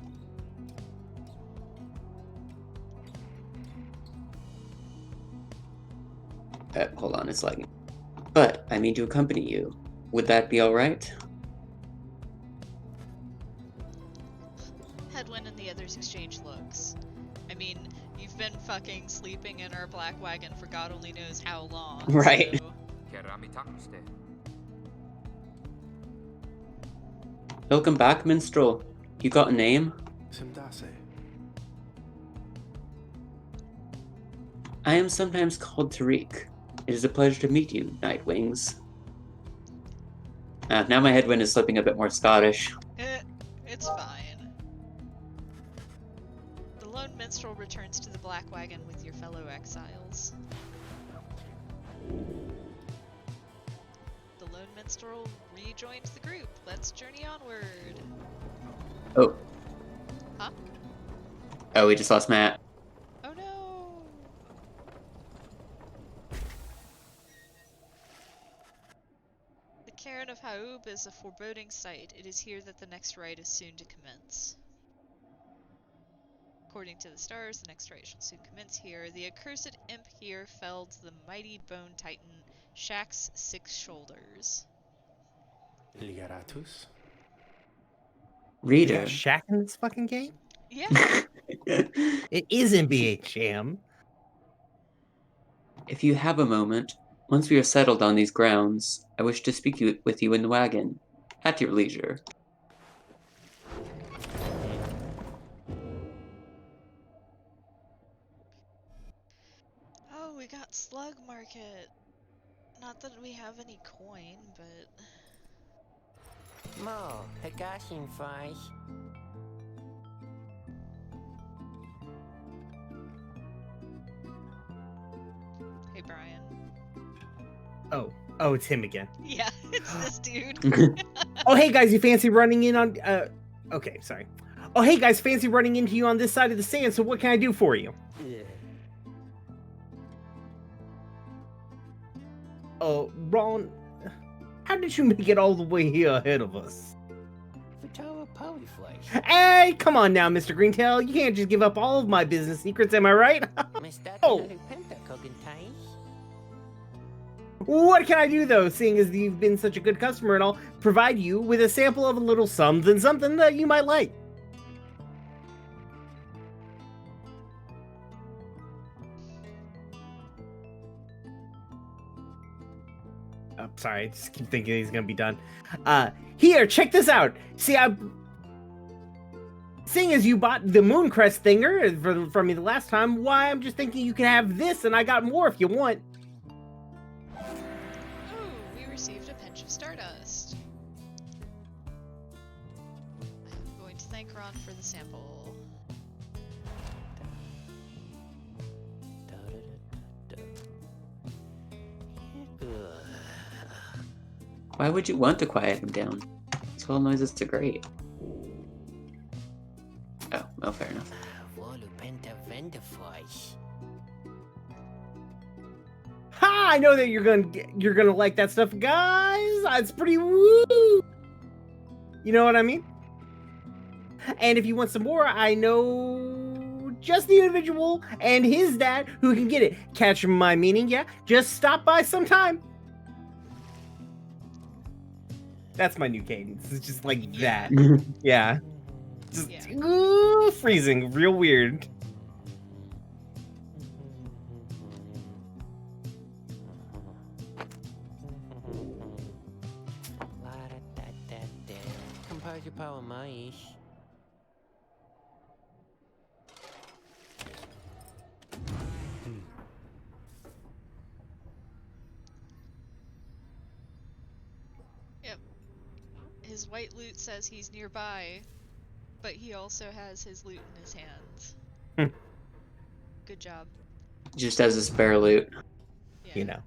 [SPEAKER 3] Hold on, it's lagging. But I mean to accompany you. Would that be alright?
[SPEAKER 1] Headwind and the others exchange looks. I mean, you've been fucking sleeping in our black wagon for God only knows how long.
[SPEAKER 3] Right.
[SPEAKER 1] So...
[SPEAKER 4] Keramitakuste.
[SPEAKER 3] Welcome back, minstrel. You got a name?
[SPEAKER 7] Simdase.
[SPEAKER 3] I am sometimes called Tariq. It is a pleasure to meet you, Nightwings. Now my headwind is slipping a bit more Scottish.
[SPEAKER 1] It's fine. The lone minstrel returns to the black wagon with your fellow exiles. The lone minstrel rejoins the group. Let's journey onward.
[SPEAKER 3] Oh.
[SPEAKER 1] Huh?
[SPEAKER 3] Oh, we just lost Matt.
[SPEAKER 1] Oh no! The cairn of Haub is a foreboding sight. It is here that the next rite is soon to commence. According to the stars, the next rite shall soon commence here. The accursed imp here felled the mighty bone titan Shaq's 6 shoulders.
[SPEAKER 7] Ligaratus.
[SPEAKER 10] We
[SPEAKER 3] Reader.
[SPEAKER 10] got Shaq in this fucking game?
[SPEAKER 1] Yeah.
[SPEAKER 10] It is NBA Jam.
[SPEAKER 3] If you have a moment, once we are settled on these grounds, I wish to speak with you in the wagon, at your leisure.
[SPEAKER 1] Oh, we got Slug Market. Not that we have any coin, but...
[SPEAKER 5] Mo, Higashin fries.
[SPEAKER 1] Hey, Bryan.
[SPEAKER 10] Oh, it's him again.
[SPEAKER 1] Yeah, it's this dude.
[SPEAKER 10] Oh, hey guys, you fancy running in on? Okay, sorry. Oh, hey guys, fancy running into you on this side of the sand. So what can I do for you? Oh, Ron, how did you make it all the way here ahead of us?
[SPEAKER 7] Vitoa Polyflex.
[SPEAKER 10] Hey, come on now, Mr. Greentail. You can't just give up all of my business secrets, am I right?
[SPEAKER 5] Mr.
[SPEAKER 10] Oh.
[SPEAKER 5] Penta Kogantais.
[SPEAKER 2] What can I do, though, seeing as you've been such a good customer, and I'll provide you with a sample of a little something that you might like. Oh, sorry, I just keep thinking he's gonna be done. Here, check this out. See, seeing as you bought the Mooncrest thinger from me the last time, why, I'm just thinking you can have this, and I got more if you want.
[SPEAKER 1] Ooh, we received a pinch of stardust. I'm going to thank Ron for the sample.
[SPEAKER 3] Why would you want to quiet him down? These whole noises are great. Oh, well, fair enough.
[SPEAKER 2] Ha! I know that you're gonna like that stuff, guys. It's pretty woo. You know what I mean? And if you want some more, I know just the individual and his dad who can get it. Catch my meaning? Yeah. Just stop by sometime. That's my new cadence. It's just like that. Yeah. Just freezing, real weird.
[SPEAKER 5] Compose your power, mais.
[SPEAKER 1] Yep. His white loot says he's nearby, but he also has his loot in his hands. Good job.
[SPEAKER 3] Just as a spare loot.
[SPEAKER 1] Yeah.
[SPEAKER 2] You know.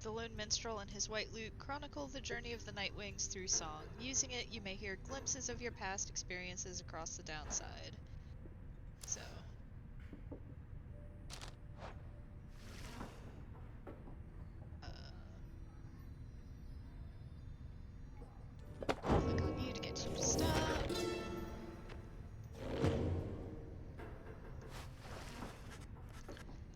[SPEAKER 1] The lone minstrel and his white lute chronicle the journey of the Nightwings through song. Using it, you may hear glimpses of your past experiences across the downside. So. Click on you to get you to stop.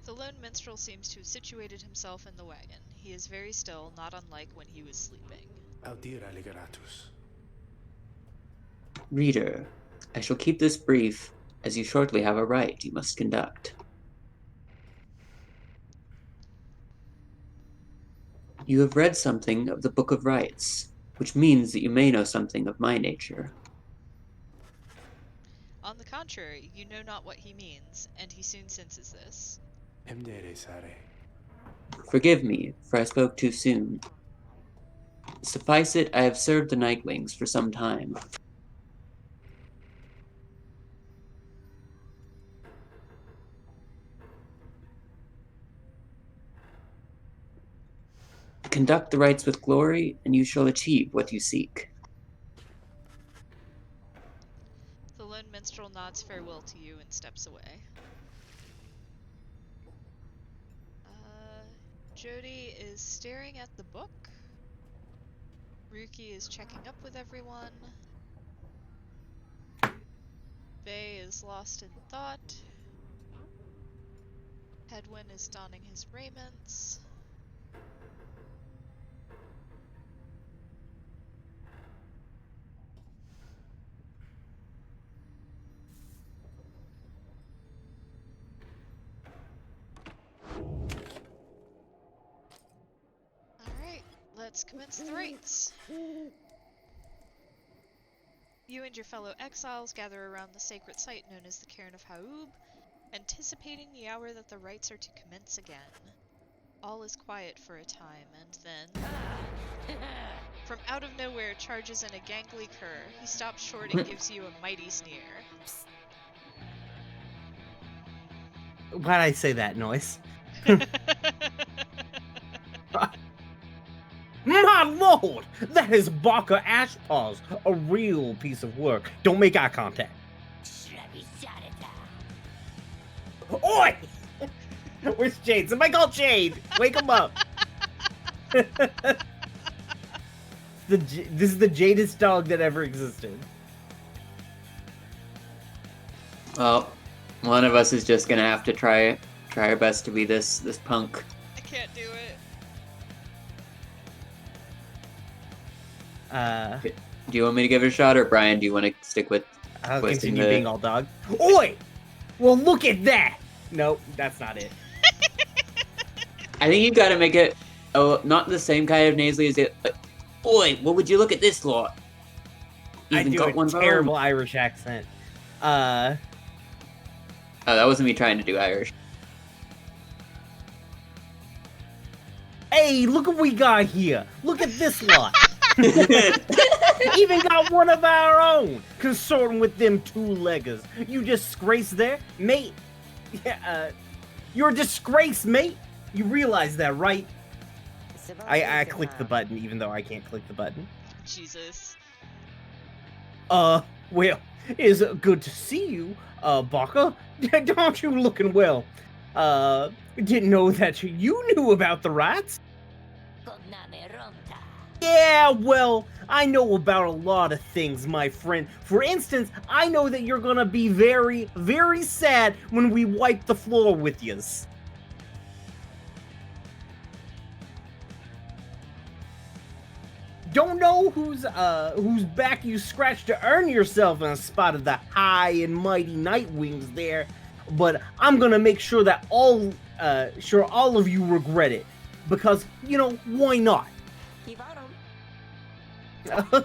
[SPEAKER 1] The lone minstrel seems to have situated himself in the wagon. He is very still, not unlike when he was sleeping.
[SPEAKER 7] Audire alligeratus.
[SPEAKER 3] Reader, I shall keep this brief, as you shortly have a rite you must conduct. You have read something of the Book of Rites, which means that you may know something of my nature.
[SPEAKER 1] On the contrary, you know not what he means, and he soon senses this.
[SPEAKER 7] Emdere sare.
[SPEAKER 3] Forgive me, for I spoke too soon. Suffice it, I have served the Nightwings for some time. Conduct the rites with glory, and you shall achieve what you seek.
[SPEAKER 1] The lone minstrel nods farewell to you and steps away. Jody is staring at the book. Ruki is checking up with everyone. Vey is lost in thought. Hedwin is donning his raiments. Alright, let's commence the rites. You and your fellow exiles gather around the sacred site known as the Cairn of Haub, anticipating the hour that the rites are to commence again. All is quiet for a time, and then... From out of nowhere charges in a gangly cur. He stops short and gives you a mighty sneer.
[SPEAKER 2] Why'd I say that noise? My lord! That is Barker Ashpaws, a real piece of work. Don't make eye contact. Oi! Where's Jade? Somebody call Jade! Wake him up! This is the jadest dog that ever existed.
[SPEAKER 3] Well, one of us is just gonna have to try our best to be this punk.
[SPEAKER 1] I can't do it.
[SPEAKER 3] Do you want me to give it a shot, or Brian, do you want to stick with
[SPEAKER 2] I'll
[SPEAKER 3] twisting
[SPEAKER 2] continue being all dog. Oi! Well, look at that! Nope, that's not it.
[SPEAKER 3] I think you gotta make it, not the same kind of nasally as it. Oi, what would you look at this lot?
[SPEAKER 2] I
[SPEAKER 3] Even
[SPEAKER 2] do
[SPEAKER 3] got
[SPEAKER 2] a
[SPEAKER 3] one
[SPEAKER 2] terrible
[SPEAKER 3] bone.
[SPEAKER 2] Irish accent.
[SPEAKER 3] Oh, that wasn't me trying to do Irish.
[SPEAKER 2] Hey, look what we got here. Look at this lot. Even got one of our own, consorting with them two-leggers. You disgrace there, mate. Yeah, you're a disgrace, mate. You realize that, right? I clicked the button, even though I can't click the button.
[SPEAKER 1] Jesus.
[SPEAKER 2] Well, it's good to see you, Baka. Aren't you looking well? Didn't know that you knew about the rats. Yeah, well, I know about a lot of things, my friend. For instance, I know that you're gonna be very, very sad when we wipe the floor with yous. Don't know whose back you scratched to earn yourself in a spot of the high and mighty Nightwings there, but I'm gonna make sure that all of you regret it, because, you know, why not?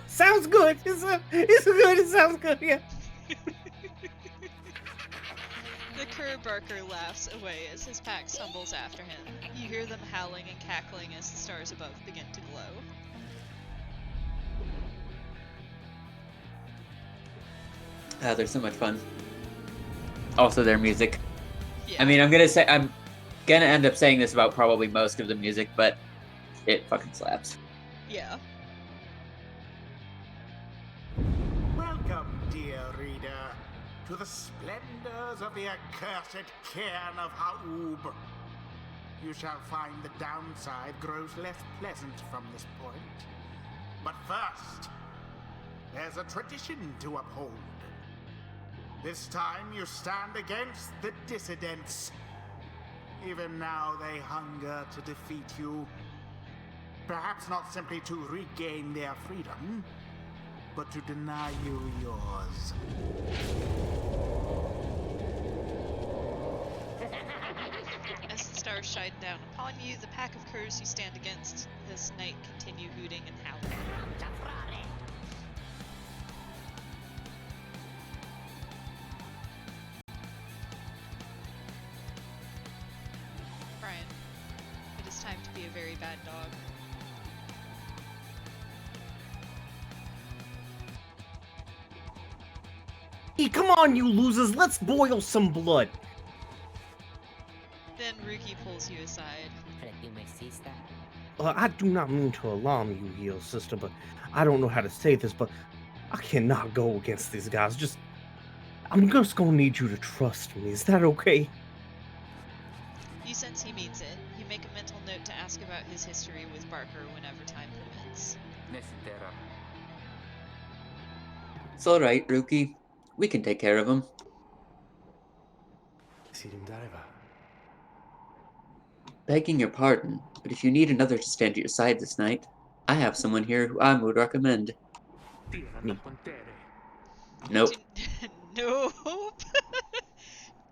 [SPEAKER 2] Sounds good. It's good. It sounds good. Yeah.
[SPEAKER 1] The cur barker laughs away as his pack stumbles after him. You hear them howling and cackling as the stars above begin to glow.
[SPEAKER 3] They're so much fun. Also, their music.
[SPEAKER 1] Yeah.
[SPEAKER 3] I mean, I'm gonna end up saying this about probably most of the music, but it fucking slaps.
[SPEAKER 1] Yeah.
[SPEAKER 6] Welcome, dear reader, to the splendors of the accursed cairn of Ha'ub. You shall find the downside grows less pleasant from this point. But first, there's a tradition to uphold. This time you stand against the dissidents. Even now they hunger to defeat you. Perhaps not simply to regain their freedom, but to deny you yours.
[SPEAKER 1] As the stars shine down upon you, the pack of curs you stand against this night continue hooting and howling. Bryan, it is time to be a very bad dog.
[SPEAKER 2] Hey, come on, you losers. Let's boil some blood.
[SPEAKER 1] Then Ruki pulls you aside.
[SPEAKER 2] I do not mean to alarm you here, sister, but I don't know how to say this, but I cannot go against these guys. I'm just gonna need you to trust me. Is that okay?
[SPEAKER 1] You sense he means it. You make a mental note to ask about his history with Barker whenever time permits.
[SPEAKER 4] Nesitera.
[SPEAKER 3] It's alright, Rookie. We can take care of him. Begging your pardon, but if you need another to stand at your side this night, I have someone here who I would recommend. Nope.
[SPEAKER 1] Nope.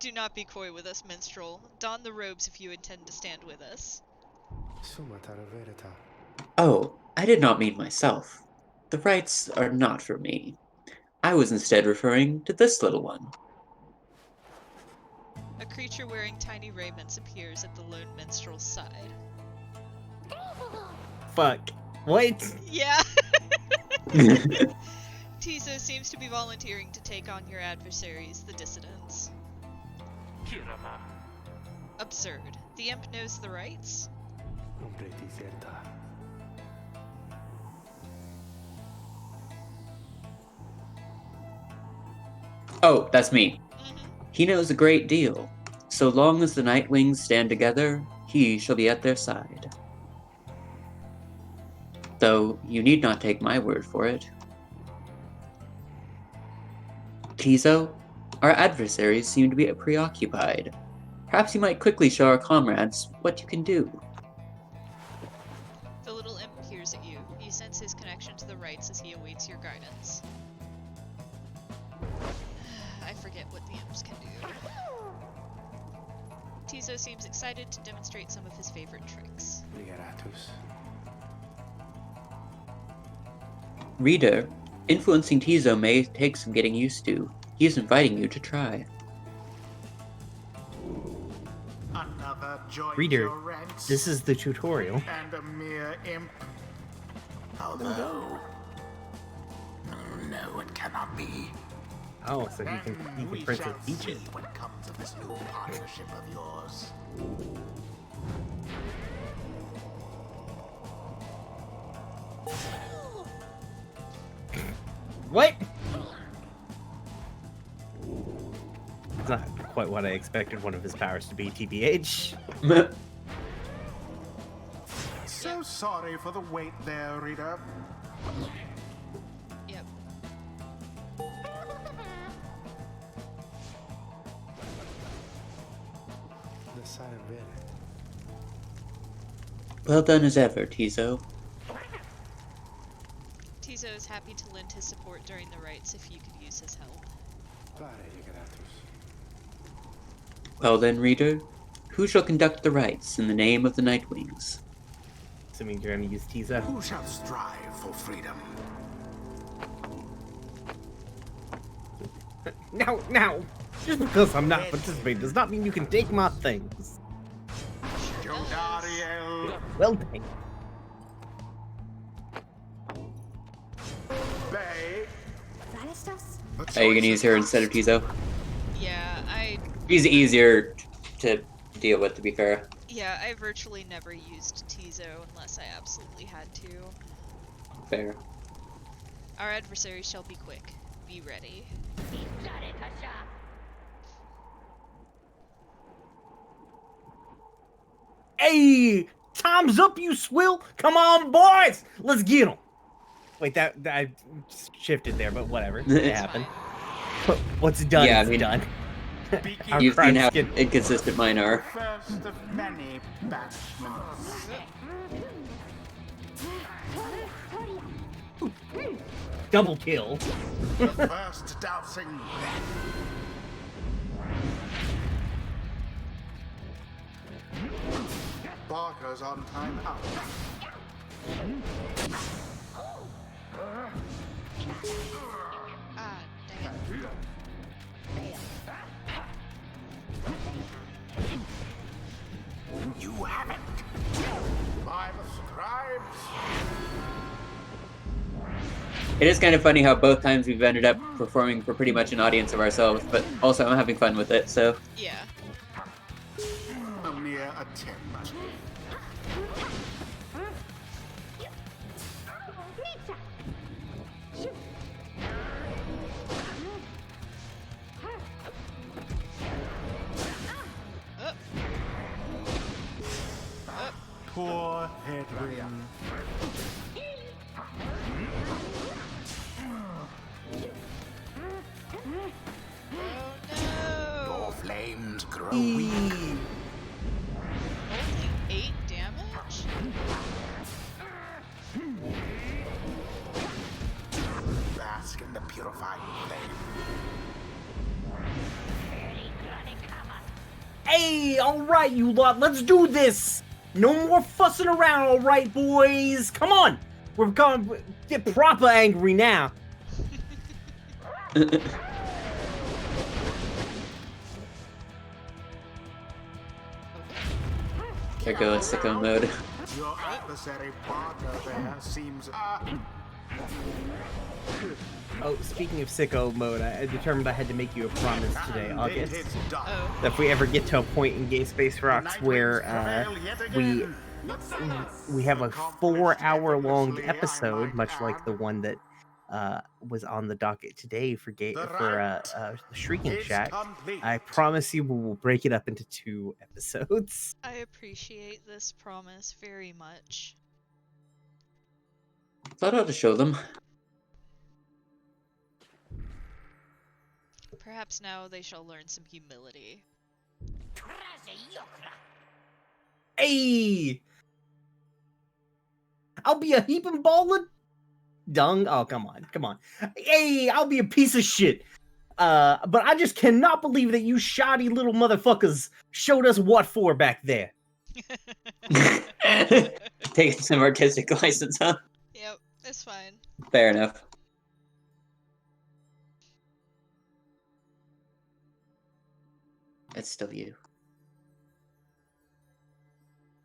[SPEAKER 1] Do not be coy with us, minstrel. Don the robes if you intend to stand with us.
[SPEAKER 3] Oh, I did not mean myself. The rights are not for me. I was instead referring to this little one.
[SPEAKER 1] A creature wearing tiny raiments appears at the lone minstrel's side.
[SPEAKER 2] Fuck. What?
[SPEAKER 1] Yeah. Tiso seems to be volunteering to take on your adversaries, the dissidents. Absurd. The imp knows the rights?
[SPEAKER 3] Oh, that's me. He knows a great deal. So long as the Nightwings stand together, he shall be at their side. Though you need not take my word for it. Tizo, our adversaries seem to be preoccupied. Perhaps you might quickly show our comrades what you can do.
[SPEAKER 1] The little imp peers at you. You sense his connection to the rites as he awaits your guidance. I forget what the imps can do. Tizo seems excited to demonstrate some of his favorite tricks.
[SPEAKER 7] Ligeratus.
[SPEAKER 3] Reader, influencing Tizo may take some getting used to. He is inviting you to try.
[SPEAKER 6] Another joins
[SPEAKER 2] Reader,
[SPEAKER 6] your ranks,
[SPEAKER 2] This is the tutorial.
[SPEAKER 6] and a mere imp. Although, no, it cannot be.
[SPEAKER 2] Oh, so he
[SPEAKER 6] And
[SPEAKER 2] can
[SPEAKER 6] we
[SPEAKER 2] print
[SPEAKER 6] shall
[SPEAKER 2] and teach
[SPEAKER 6] see
[SPEAKER 2] it.
[SPEAKER 6] what comes of this new partnership of yours.
[SPEAKER 2] What? It's not quite what I expected one of his powers to be, TBH.
[SPEAKER 6] So sorry for the wait there, reader.
[SPEAKER 1] Yep.
[SPEAKER 7] The silent bene.
[SPEAKER 3] Well done as ever, Tizo.
[SPEAKER 1] Tizo is happy to lend his support during the rites if you could use his help.
[SPEAKER 7] Pare Ligeratus.
[SPEAKER 3] Well then, reader, who shall conduct the rites in the name of the Nightwings?
[SPEAKER 2] Assuming you're gonna use Tiza.
[SPEAKER 6] Who shall strive for freedom?
[SPEAKER 2] Now! Just because I'm not participating does not mean you can take my things.
[SPEAKER 6] Jodariel,
[SPEAKER 2] Well, dang.
[SPEAKER 6] Bay.
[SPEAKER 9] Valistos?
[SPEAKER 3] Are you gonna use her instead of Tizo?
[SPEAKER 1] Yeah,
[SPEAKER 3] She's easier to deal with, to be fair.
[SPEAKER 1] I virtually never used Tizo unless I absolutely had to.
[SPEAKER 3] Fair.
[SPEAKER 1] Our adversaries shall be quick. Be ready.
[SPEAKER 2] Hey! Time's up, you swill! Come on, boys! Let's get them! Wait, that I shifted there, but whatever. It happened. What's done
[SPEAKER 3] Yeah, I
[SPEAKER 2] is
[SPEAKER 3] mean-
[SPEAKER 2] done. Our
[SPEAKER 3] You've seen how
[SPEAKER 2] crimes get-
[SPEAKER 3] inconsistent mine are.
[SPEAKER 6] First of many banishments.
[SPEAKER 2] Double kill.
[SPEAKER 6] The first dousing. Barker's on time out.
[SPEAKER 1] Ah, dang it.
[SPEAKER 6] You haven't. By the scribes.
[SPEAKER 3] It is kind of funny how both times we've ended up performing for pretty much an audience of ourselves, but also I'm having fun with it, so...
[SPEAKER 1] Yeah.
[SPEAKER 6] A mere attempt.
[SPEAKER 1] Up. Up.
[SPEAKER 6] Poor Hedwin.
[SPEAKER 1] Oh no!
[SPEAKER 6] Your flames grow
[SPEAKER 2] Eee.
[SPEAKER 6] weak.
[SPEAKER 1] Only 8 damage?
[SPEAKER 6] Bask in the purifying flame.
[SPEAKER 2] Hey, alright, you lot, let's do this! No more fussing around, alright, boys? Come on! We're gonna get proper angry now.
[SPEAKER 3] There goes sicko mode.
[SPEAKER 6] Your adversary Barker there seems
[SPEAKER 2] Oh, speaking of sicko mode, I determined I had to make you a promise today, August.
[SPEAKER 6] It's done.
[SPEAKER 1] Oh.
[SPEAKER 2] That if we ever get to a point in Game Space Rocks where we have a 4-hour-long episode, much like the one that was on the docket today for
[SPEAKER 6] The
[SPEAKER 2] the Shrieking
[SPEAKER 6] is
[SPEAKER 2] Shack.
[SPEAKER 6] complete.
[SPEAKER 2] I promise you we will break it up into 2 episodes.
[SPEAKER 1] I appreciate this promise very much.
[SPEAKER 3] Thought I ought to show them.
[SPEAKER 1] Perhaps now they shall learn some humility.
[SPEAKER 2] Hey! I'll be a heaping ball of dung. Oh, come on. Hey, I'll be a piece of shit. But I just cannot believe that you shoddy little motherfuckers showed us what for back there.
[SPEAKER 3] Taking some artistic license, huh?
[SPEAKER 1] Yep, it's fine.
[SPEAKER 3] Fair enough. It's still you.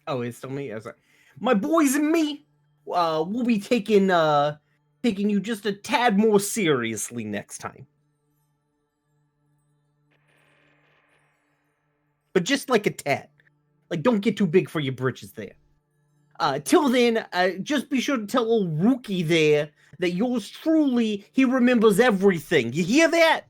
[SPEAKER 2] Oh, it's still me? I was like, my boys and me, we'll be taking you just a tad more seriously next time. But just like a tad. Like, don't get too big for your britches there. Till then, just be sure to tell old Rookie there that yours truly, he remembers everything. You hear that?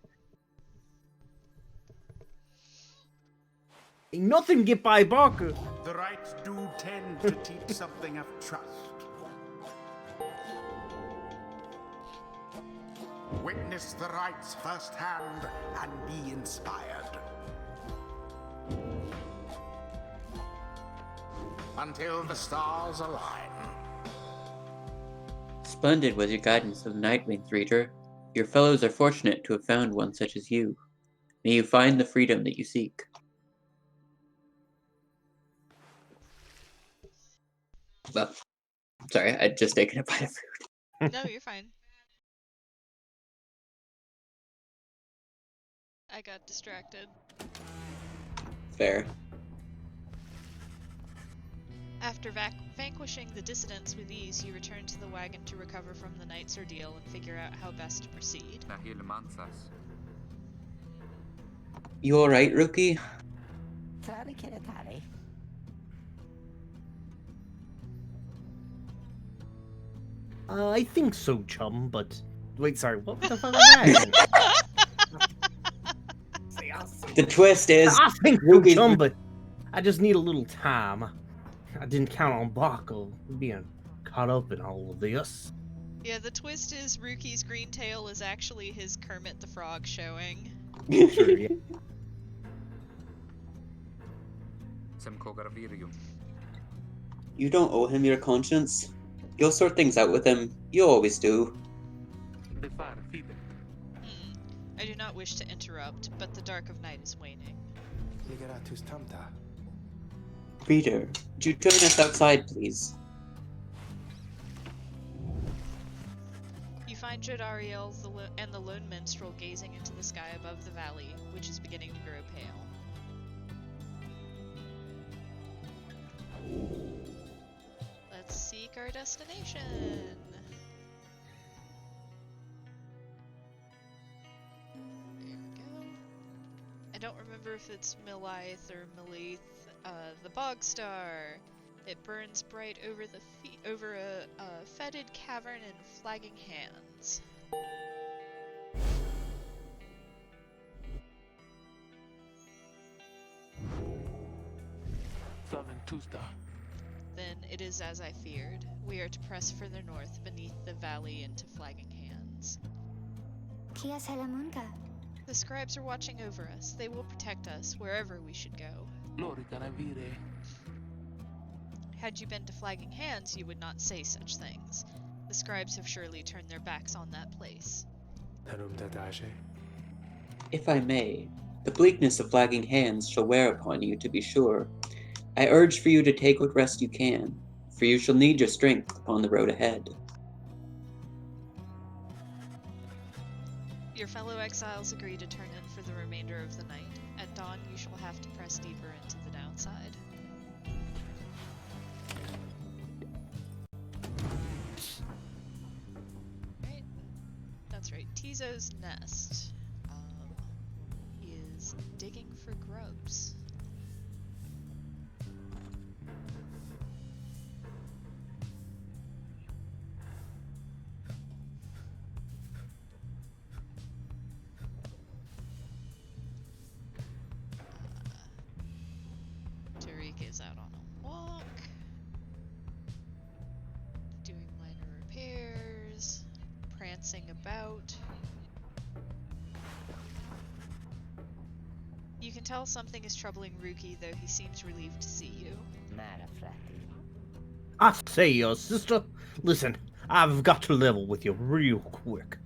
[SPEAKER 2] Ain't nothing get by Barker.
[SPEAKER 6] The rights do tend to teach something of trust. Witness the rights firsthand and be inspired. Until the stars align.
[SPEAKER 3] Splendid was your guidance of the Nightwings, Reader. Your fellows are fortunate to have found one such as you. May you find the freedom that you seek. Well, sorry, I'd just taken a bite of food.
[SPEAKER 1] No, you're fine. I got distracted.
[SPEAKER 3] Fair.
[SPEAKER 1] After vanquishing the dissidents with ease, you return to the wagon to recover from the night's ordeal and figure out how best to proceed.
[SPEAKER 4] Nahil Mansas.
[SPEAKER 3] You alright, Rookie?
[SPEAKER 2] I think so, chum, but... Wait, sorry, what the fuck was that?
[SPEAKER 3] The twist is...
[SPEAKER 2] I think so,
[SPEAKER 3] Rookie's...
[SPEAKER 2] chum, but I just need a little time. I didn't count on Barker being caught up in all of this.
[SPEAKER 1] Yeah, the twist is Rookie's green tail is actually his Kermit the Frog showing.
[SPEAKER 2] Sure, yeah.
[SPEAKER 4] Semkogravirium.
[SPEAKER 3] You don't owe him your conscience. You'll sort things out with him. You always do.
[SPEAKER 1] I do not wish to interrupt, but the dark of night is waning.
[SPEAKER 7] Ligeratus tamta.
[SPEAKER 3] Reader, would you join us outside, please?
[SPEAKER 1] You find Jodariel and the lone minstrel gazing into the sky above the valley, which is beginning to grow pale. Let's seek our destination. There we go. I don't remember if it's Milith or Milith. The Bog Star. It burns bright over a fetid cavern in flagging hands. Then it is as I feared. We are to press further north beneath the valley into flagging hands.
[SPEAKER 9] Kia Salamunka.
[SPEAKER 1] The scribes are watching over us. They will protect us wherever we should go. Had you been to Flagging Hands, you would not say such things. The scribes have surely turned their backs on that place.
[SPEAKER 3] If I may, the bleakness of Flagging Hands shall wear upon you, to be sure. I urge for you to take what rest you can, for you shall need your strength upon the road ahead.
[SPEAKER 1] Your fellow exiles agree to turn in for the remainder of the night. At dawn, you shall have to press deeper into the downside. Right. That's right. Tizo's nest. He is digging for grubs. is out on a walk. Doing minor repairs. Prancing about. You can tell something is troubling Ruki, though he seems relieved to see you.
[SPEAKER 2] I say, sister, listen, I've got to level with you real quick.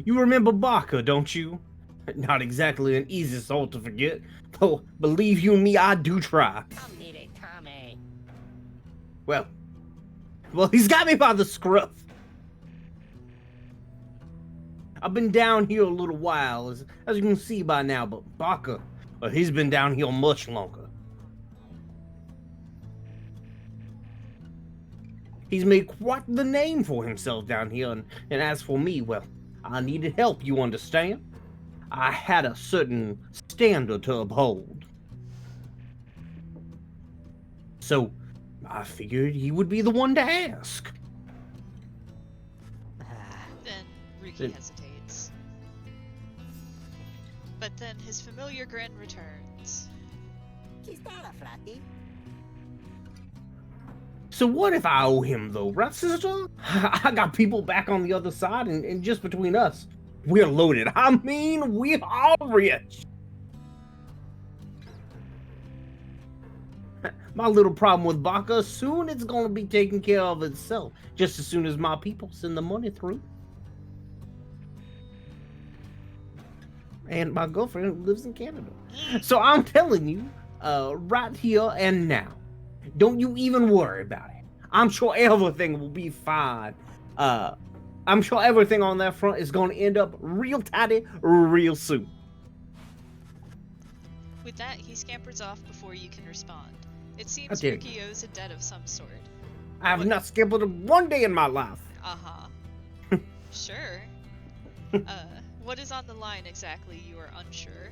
[SPEAKER 2] You remember Baka, don't you? Not exactly an easy soul to forget, though believe you me, I do try. Well, he's got me by the scruff. I've been down here a little while, as you can see by now, but Baka, he's been down here much longer. He's made quite the name for himself down here, and as for me, well, I needed help, you understand? I had a certain standard to uphold. So, I figured he would be the one to ask.
[SPEAKER 1] Then Ruki hesitates. But then his familiar grin returns.
[SPEAKER 2] So what if I owe him, though, right, sister? I got people back on the other side, and just between us, we're loaded. I mean, we are rich. My little problem with Baka, soon it's gonna be taken care of itself, just as soon as my people send the money through. And my girlfriend lives in Canada. So I'm telling you, right here and now, don't you even worry about it. I'm sure everything will be fine. I'm sure everything on that front is going to end up real tidy real soon.
[SPEAKER 1] With that, he scampers off before you can respond. It seems Ruki owes a debt of some sort.
[SPEAKER 2] I have not scampered one day in my life.
[SPEAKER 1] Uh-huh. Sure. What is on the line exactly? You are unsure.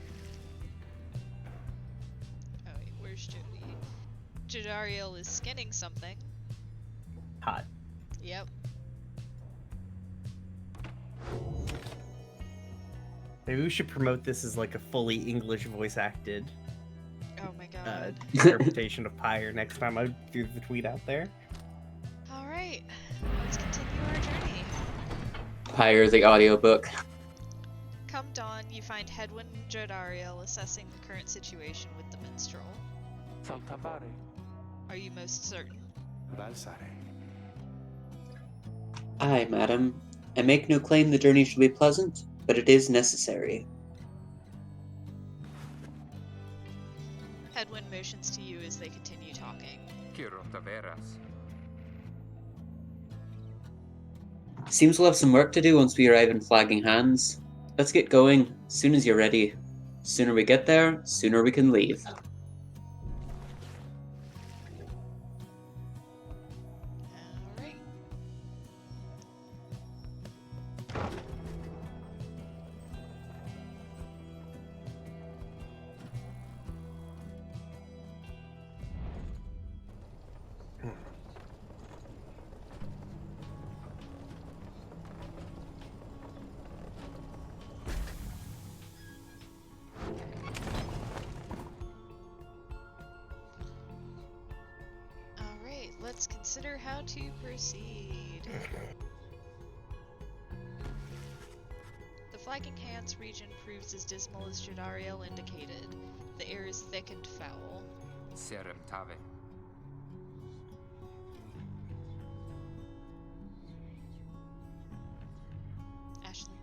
[SPEAKER 1] Oh wait, where's Jody? Jadariel is skinning something.
[SPEAKER 2] Hot.
[SPEAKER 1] Yep.
[SPEAKER 2] Maybe we should promote this as like a fully English voice acted
[SPEAKER 1] Oh my god.
[SPEAKER 2] interpretation of Pyre next time I do the tweet out there.
[SPEAKER 1] Alright, let's continue our journey.
[SPEAKER 3] Pyre, the audiobook.
[SPEAKER 1] Come dawn, you find Hedwyn and Jodariel assessing the current situation with the minstrel.
[SPEAKER 7] Saltapare.
[SPEAKER 1] Are you most certain?
[SPEAKER 7] Balsare.
[SPEAKER 3] Aye, madam. I make no claim the journey shall be pleasant, but it is necessary.
[SPEAKER 1] Hedwyn motions to you as they continue talking.
[SPEAKER 4] Quiero taveras.
[SPEAKER 3] Seems we'll have some work to do once we arrive in Flagging Hands. Let's get going, as soon as you're ready. Sooner we get there, sooner we can leave.
[SPEAKER 1] Alright. Alright, let's consider how to proceed. The Flagging Hands region proves as dismal as Jadariel indicated. The air is thick and foul.
[SPEAKER 4] Serem tave.
[SPEAKER 1] Ashley.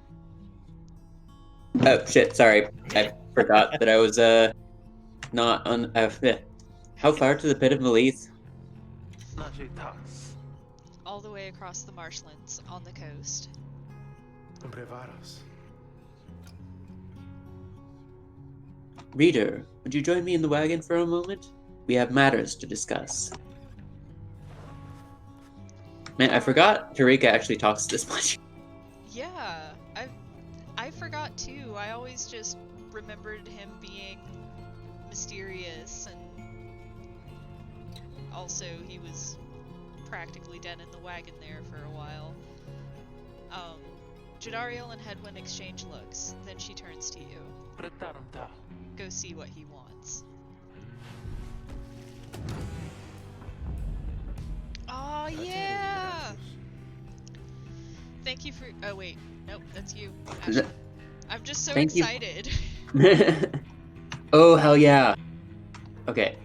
[SPEAKER 3] Oh shit, sorry. I forgot that I was not on how far to the pit of Malith?
[SPEAKER 7] Najitas.
[SPEAKER 1] All the way across the marshlands on the coast.
[SPEAKER 7] Brevaros.
[SPEAKER 3] Reader, would you join me in the wagon for a moment? We have matters to discuss. Man, I forgot Tarika actually talks this much.
[SPEAKER 1] Yeah, I forgot too. I always just remembered him being mysterious, and also he was practically dead in the wagon there for a while. Jadariel and Hedwyn exchange looks, then she turns to you.
[SPEAKER 7] Pretaranta.
[SPEAKER 1] Go see what he wants. Oh yeah! Thank you for. Oh wait, nope, that's you. Actually, I'm just so
[SPEAKER 3] Thank you.
[SPEAKER 1] excited.
[SPEAKER 3] Oh, hell yeah. Okay.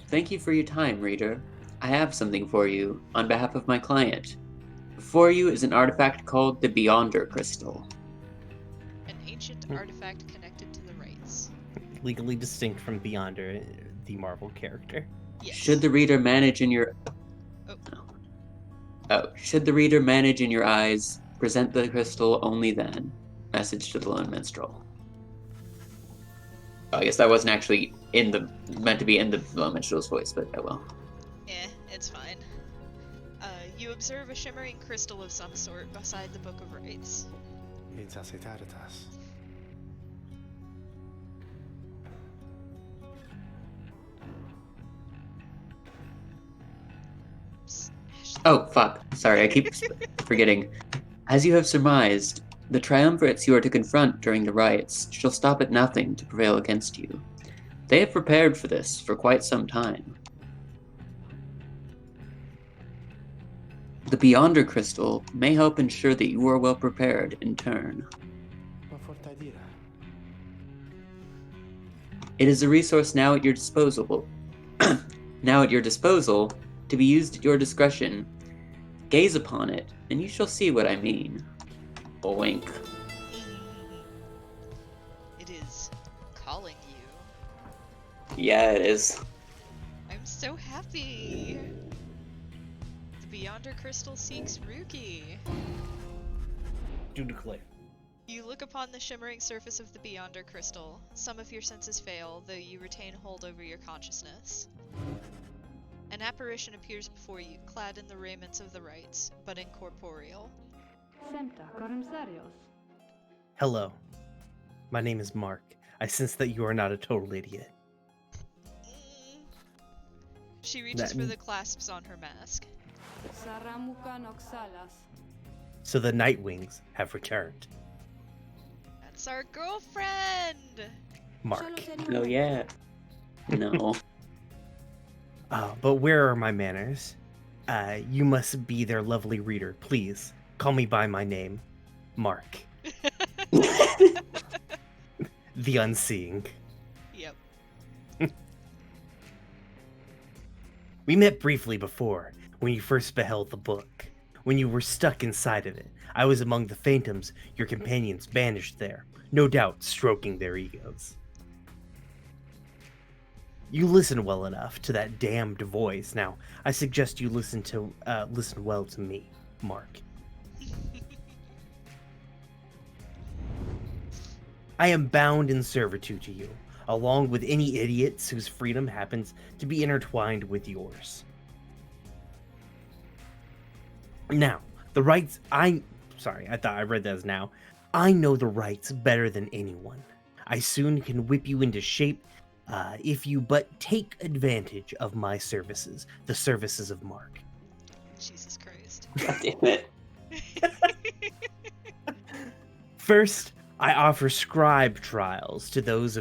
[SPEAKER 3] Thank you for your time, reader. I have something for you on behalf of my client. Before you is an artifact called the Beyonder Crystal.
[SPEAKER 1] An ancient artifact connected to the rites.
[SPEAKER 2] Legally distinct from Beyonder, the Marvel character.
[SPEAKER 1] Yes.
[SPEAKER 3] Should the reader manage in your should the reader manage in your eyes, present the crystal only then. Message to the lone minstrel. Oh, I guess that wasn't actually meant to be in the lone minstrel's voice, but oh well.
[SPEAKER 1] It's fine. You observe a shimmering crystal of some sort beside the Book of Rites.
[SPEAKER 7] Insasitaritas.
[SPEAKER 3] Oh, fuck. Sorry, I keep forgetting. As you have surmised, the triumvirates you are to confront during the riots shall stop at nothing to prevail against you. They have prepared for this for quite some time. The Beyonder Crystal may help ensure that you are well prepared in turn. It is a resource now at your disposal. To be used at your discretion. Gaze upon it, and you shall see what I mean. A wink.
[SPEAKER 1] It is calling you.
[SPEAKER 3] Yeah, it is.
[SPEAKER 1] I'm so happy. The Beyonder Crystal seeks Ruki.
[SPEAKER 2] Do declare.
[SPEAKER 1] You look upon the shimmering surface of the Beyonder Crystal. Some of your senses fail, though you retain hold over your consciousness. An apparition appears before you, clad in the raiments of the rites, but incorporeal.
[SPEAKER 2] Hello. My name is Mark. I sense that you are not a total idiot.
[SPEAKER 1] She reaches for the clasps on her mask.
[SPEAKER 2] So the Nightwings have returned.
[SPEAKER 1] That's our girlfriend!
[SPEAKER 2] Mark.
[SPEAKER 3] Oh yeah. No.
[SPEAKER 2] But where are my manners? You must be their lovely reader. Please, call me by my name. Mark. The Unseeing.
[SPEAKER 1] Yep.
[SPEAKER 2] We met briefly before, when you first beheld the book. When you were stuck inside of it, I was among the phantoms your companions banished there, no doubt stroking their egos. You listen well enough to that damned voice. Now, I suggest you listen well to me, Mark. I am bound in servitude to you, along with any idiots whose freedom happens to be intertwined with yours. Now, the rights I thought I read that as now. I know the rights better than anyone. I soon can whip you into shape if you but take advantage of my services, the services of Mark.
[SPEAKER 1] Jesus Christ.
[SPEAKER 3] God damn it.
[SPEAKER 2] First, I offer scribe trials to those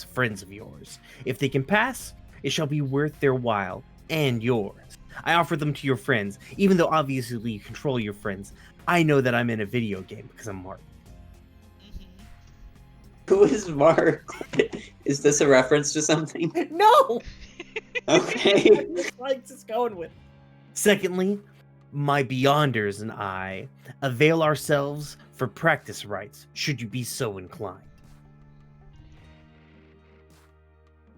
[SPEAKER 2] friends of yours. If they can pass, it shall be worth their while and yours. I offer them to your friends, even though obviously you control your friends. I know that I'm in a video game because I'm Mark.
[SPEAKER 3] Who is Mark? Is this a reference to something?
[SPEAKER 2] No!
[SPEAKER 3] Okay.
[SPEAKER 2] Like just going with. Secondly, my Beyonders and I avail ourselves for practice rights, should you be so inclined.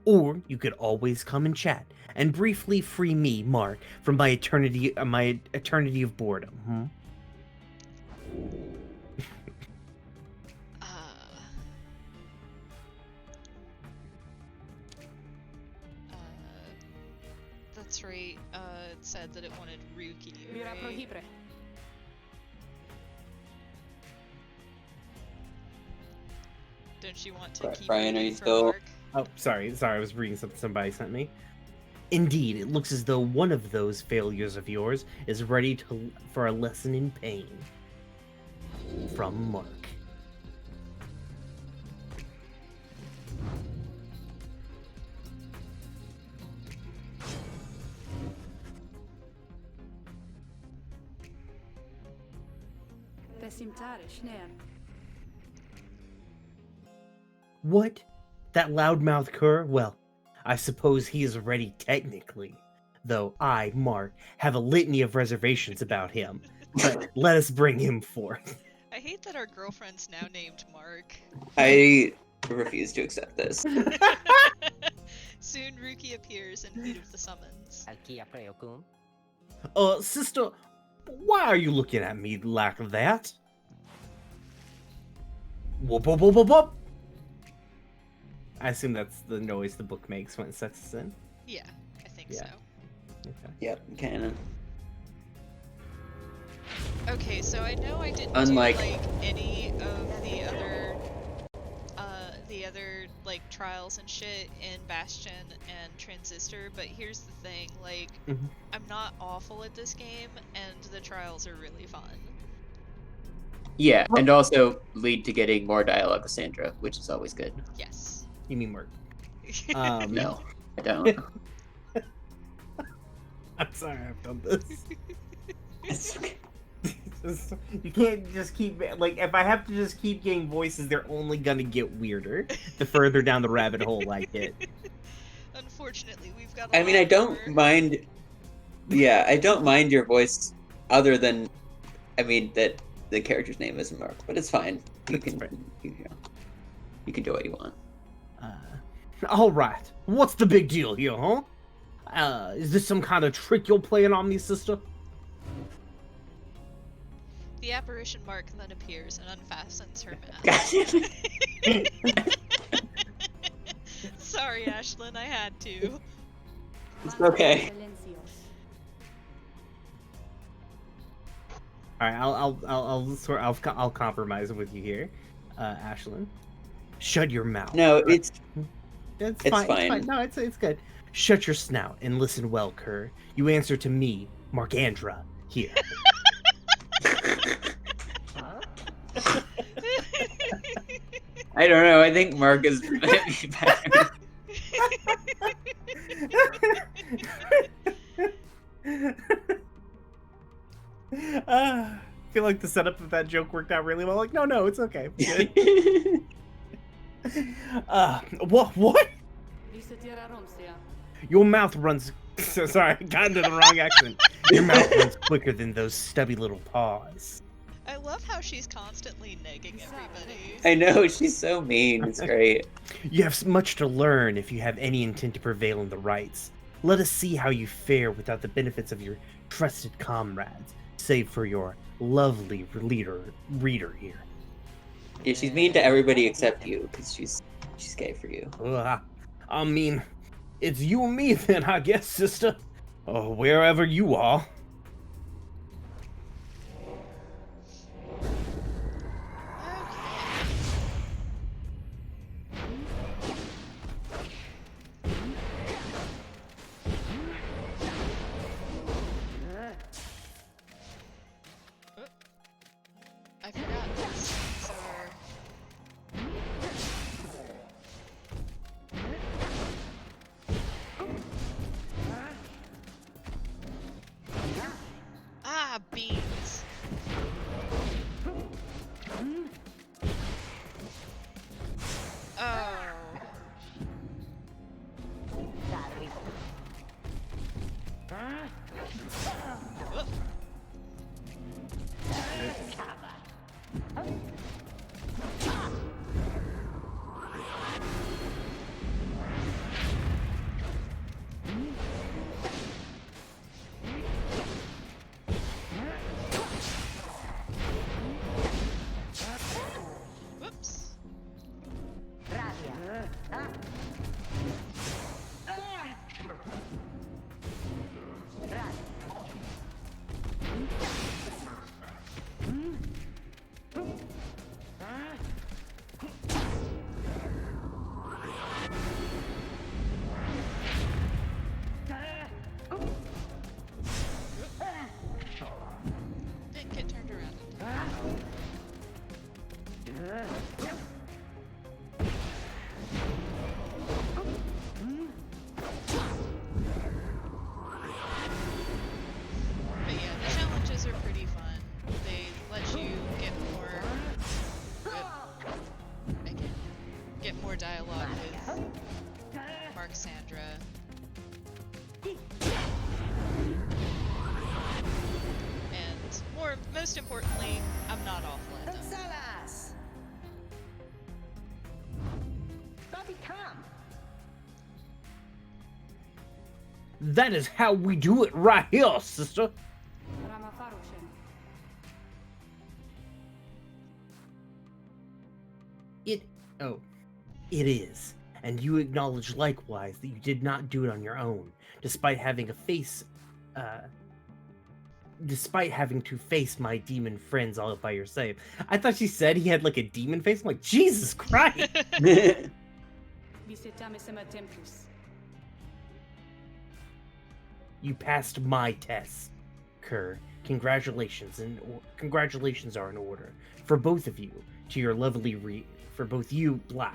[SPEAKER 2] Or you could always come and chat and briefly free me, Mark, from my eternity of boredom.
[SPEAKER 1] That's right. It said that it wanted Ruki, right? Don't you want to keep
[SPEAKER 3] Bryan, are
[SPEAKER 1] reading
[SPEAKER 3] you
[SPEAKER 1] for
[SPEAKER 3] still-
[SPEAKER 1] Mark?
[SPEAKER 2] Oh, sorry, I was reading something somebody sent me. Indeed, it looks as though one of those failures of yours is ready for a lesson in pain. From Mark. What? That loudmouth cur? Well, I suppose he is ready technically. Though I, Mark, have a litany of reservations about him. But let us bring him forth.
[SPEAKER 1] I hate that our girlfriend's now named Mark.
[SPEAKER 3] I refuse to accept this.
[SPEAKER 1] Soon Ruki appears in heat of the summons.
[SPEAKER 2] Sister, why are you looking at me like that? Whoop, whoop, whoop, whoop, whoop. I assume that's the noise the book makes when it sets us in.
[SPEAKER 1] Yeah, I think
[SPEAKER 2] Yeah.
[SPEAKER 1] so.
[SPEAKER 2] Okay.
[SPEAKER 3] Yep, canon.
[SPEAKER 1] Okay, so I know I didn't
[SPEAKER 3] Unlike-
[SPEAKER 1] do like any of the other like trials and shit in Bastion and Transistor, but here's the thing, like
[SPEAKER 2] Mhm.
[SPEAKER 1] I'm not awful at this game and the trials are really fun.
[SPEAKER 3] Yeah, and also lead to getting more dialogue with Sandra, which is always good.
[SPEAKER 1] Yes.
[SPEAKER 2] You mean Mark?
[SPEAKER 3] No, I don't.
[SPEAKER 2] I'm sorry I've done this.
[SPEAKER 3] It's okay.
[SPEAKER 2] You can't just keep like if I have to just keep getting voices, they're only gonna get weirder the further down the rabbit hole I get.
[SPEAKER 1] Unfortunately, we've got a
[SPEAKER 3] I mean,
[SPEAKER 1] lot
[SPEAKER 3] I don't
[SPEAKER 1] more.
[SPEAKER 3] mind. Yeah, I don't mind your voice, other than, I mean, that the character's name isn't Mark, but it's fine. You
[SPEAKER 2] That's
[SPEAKER 3] can,
[SPEAKER 2] right.
[SPEAKER 3] you can do what you want.
[SPEAKER 2] All right, what's the big deal here, huh? Is this some kind of trick you're playing on me, sister?
[SPEAKER 1] The apparition Mark then appears and unfastens her mask. Sorry, Ashlyn, I had to.
[SPEAKER 3] It's okay.
[SPEAKER 2] All right, I'll compromise with you here, Ashlyn. Shut your mouth.
[SPEAKER 3] No, it's
[SPEAKER 2] It's
[SPEAKER 3] It's
[SPEAKER 2] fine.
[SPEAKER 3] fine.
[SPEAKER 2] No, it's good. Shut your snout and listen well, Kerr. You answer to me, Markandra, here.
[SPEAKER 3] I don't know. I think Mark is better.
[SPEAKER 2] I feel like the setup of that joke worked out really well. Like, no, it's okay. Good. What? Your mouth runs. So sorry, I got into the wrong accent. Your mouth runs quicker than those stubby little paws.
[SPEAKER 1] I love how she's constantly negging everybody.
[SPEAKER 3] I know, she's so mean. It's great.
[SPEAKER 2] You have much to learn if you have any intent to prevail in the rights. Let us see how you fare without the benefits of your trusted comrades, save for your lovely reader here.
[SPEAKER 3] Yeah, she's mean to everybody except you, because she's gay for you.
[SPEAKER 2] Ugh, I mean, it's you and me then, I guess, sister. Oh, wherever you are.
[SPEAKER 1] I forgot these things are... And most importantly, I'm not off Linda.
[SPEAKER 2] That is how we do it right here, sister. It is. And you acknowledge likewise that you did not do it on your own, despite having to face my demon friends all by yourself. I thought she said he had like a demon face. I'm like, Jesus Christ! You passed my test, Kerr. Congratulations, and congratulations are in order for both of you to your lovely for both you, blah,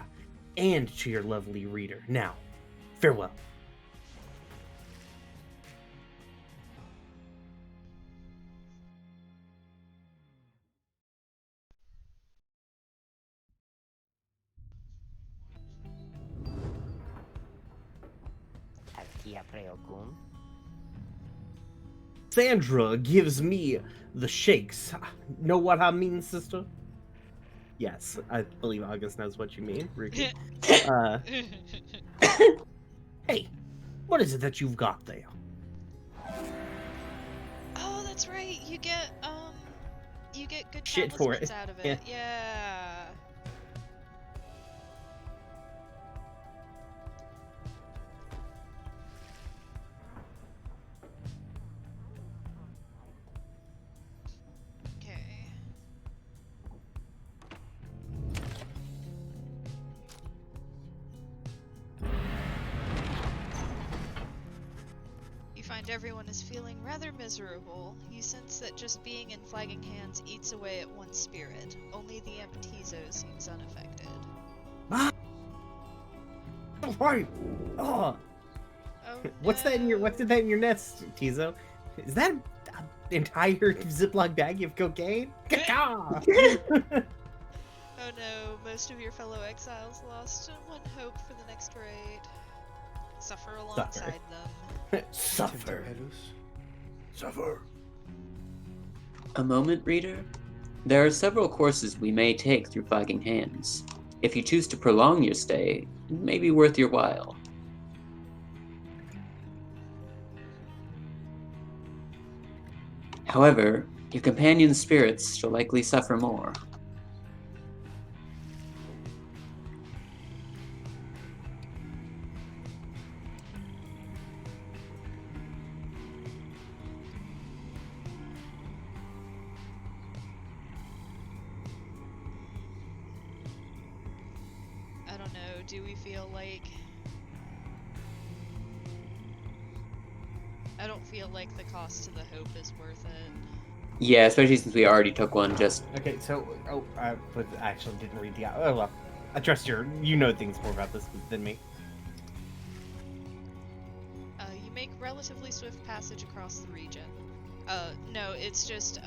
[SPEAKER 2] and to your lovely reader. Now, farewell. Sandra gives me the shakes. Know what I mean, sister? Yes, I believe August knows what you mean, Ricky. Hey, what is it that you've got there?
[SPEAKER 1] Oh, that's right. You get good
[SPEAKER 2] Shit for
[SPEAKER 1] talismans
[SPEAKER 2] it.
[SPEAKER 1] out of it. Yeah. Okay. You find everyone is feeling rather miserable. You sense that just being in flagging hands eats away at one's spirit. Only the Amptizo seems unaffected.
[SPEAKER 2] Right. Oh. What's that in your nest, Tizo? Is that an entire Ziploc bag of cocaine?
[SPEAKER 1] Oh no, most of your fellow exiles lost one hope for the next raid. Suffer alongside them.
[SPEAKER 2] Suffer. Suffer.
[SPEAKER 3] A moment, reader? There are several courses we may take through Flagging Hands. If you choose to prolong your stay, it may be worth your while. However, your companion's spirits shall likely suffer more.
[SPEAKER 1] I don't know, do we feel like... I don't feel like the cost to the hope is worth it.
[SPEAKER 3] Yeah, especially since we already took one just...
[SPEAKER 2] Okay, so... I actually didn't read the... Oh, well. I trust you know things more about this than me.
[SPEAKER 1] You make relatively swift passage across the region. No, it's just,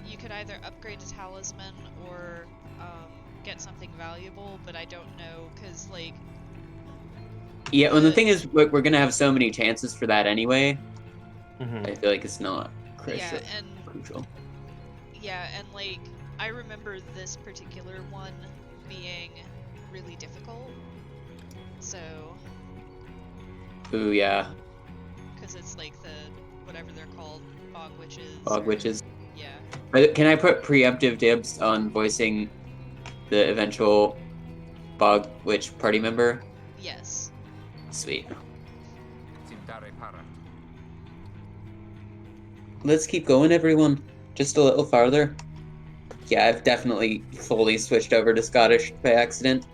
[SPEAKER 1] you could either upgrade a talisman or, get something valuable, but I don't know, because, like...
[SPEAKER 3] Yeah, well, the thing is, we're gonna have so many chances for that anyway.
[SPEAKER 2] Mm-hmm.
[SPEAKER 3] I feel like it's not crucial.
[SPEAKER 1] Yeah, and, like, I remember this particular one being really difficult, so...
[SPEAKER 3] Ooh, yeah.
[SPEAKER 1] Because it's, like, whatever they're called, bog witches.
[SPEAKER 3] Bog witches.
[SPEAKER 1] Yeah.
[SPEAKER 3] Can I put preemptive dibs on voicing the eventual bog witch party member?
[SPEAKER 1] Yes.
[SPEAKER 3] Sweet.
[SPEAKER 4] Simtare para.
[SPEAKER 3] Let's keep going, everyone. Just a little farther. Yeah, I've definitely fully switched over to Scottish by accident.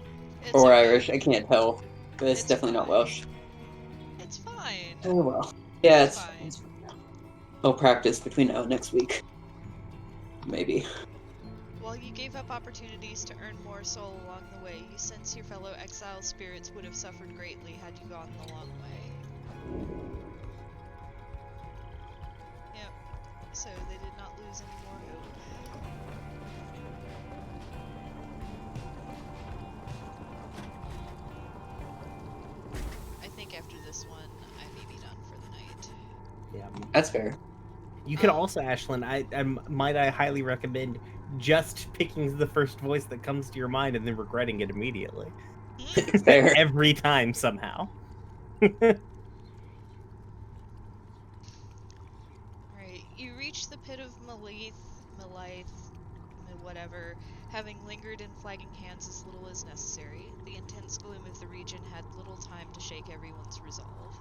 [SPEAKER 3] Or Irish, I can't tell. But it's definitely not Welsh.
[SPEAKER 1] It's fine.
[SPEAKER 3] Oh well. Yeah, it's fine. I'll practice between now and next week. Maybe.
[SPEAKER 1] While you gave up opportunities to earn more soul along the way, you sense your fellow exile spirits would have suffered greatly had you gone the long way. Yep. So they did not lose any more hope. I think after this one, I may be done for the night.
[SPEAKER 2] Yeah.
[SPEAKER 3] That's fair.
[SPEAKER 2] You can also, Ashlyn, I highly recommend just picking the first voice that comes to your mind and then regretting it immediately.
[SPEAKER 3] Fair.
[SPEAKER 2] Every time, somehow.
[SPEAKER 1] Right. You reach the pit of Melith, whatever, having lingered in flagging hands as little as necessary. The intense gloom of the region had little time to shake everyone's resolve.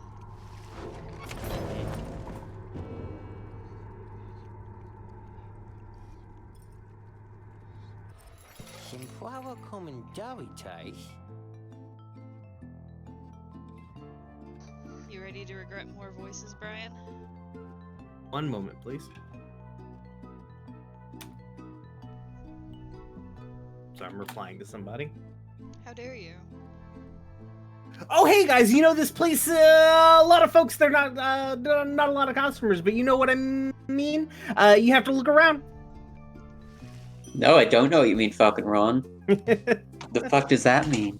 [SPEAKER 5] Simpuawa Komendaritai.
[SPEAKER 1] You ready to regret more voices, Bryan?
[SPEAKER 2] One moment, please. So I'm replying to somebody.
[SPEAKER 1] How dare you?
[SPEAKER 2] Oh, hey guys! You know this place? A lot of folks. They're not a lot of customers, but you know what I mean. You have to look around.
[SPEAKER 3] No, I don't know what you mean, fucking Ron. The fuck does that mean?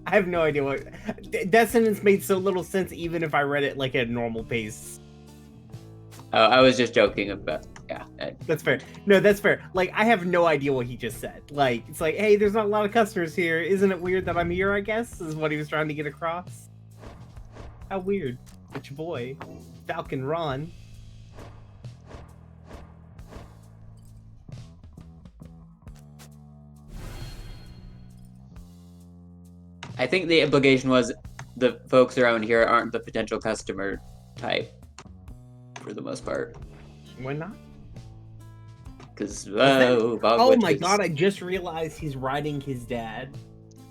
[SPEAKER 2] I have no idea what that sentence made so little sense, even if I read it like at a normal pace.
[SPEAKER 3] Oh, I was just joking about. Yeah.
[SPEAKER 2] That's fair. No, that's fair. Like, I have no idea what he just said. Like, it's like, hey, there's not a lot of customers here. Isn't it weird that I'm here, I guess? Is what he was trying to get across. How weird. It's your boy, Falcon Ron.
[SPEAKER 3] I think the implication was the folks around here aren't the potential customer type, for the most part.
[SPEAKER 2] Why not?
[SPEAKER 3] Because,
[SPEAKER 2] oh my god, I just realized he's riding his dad.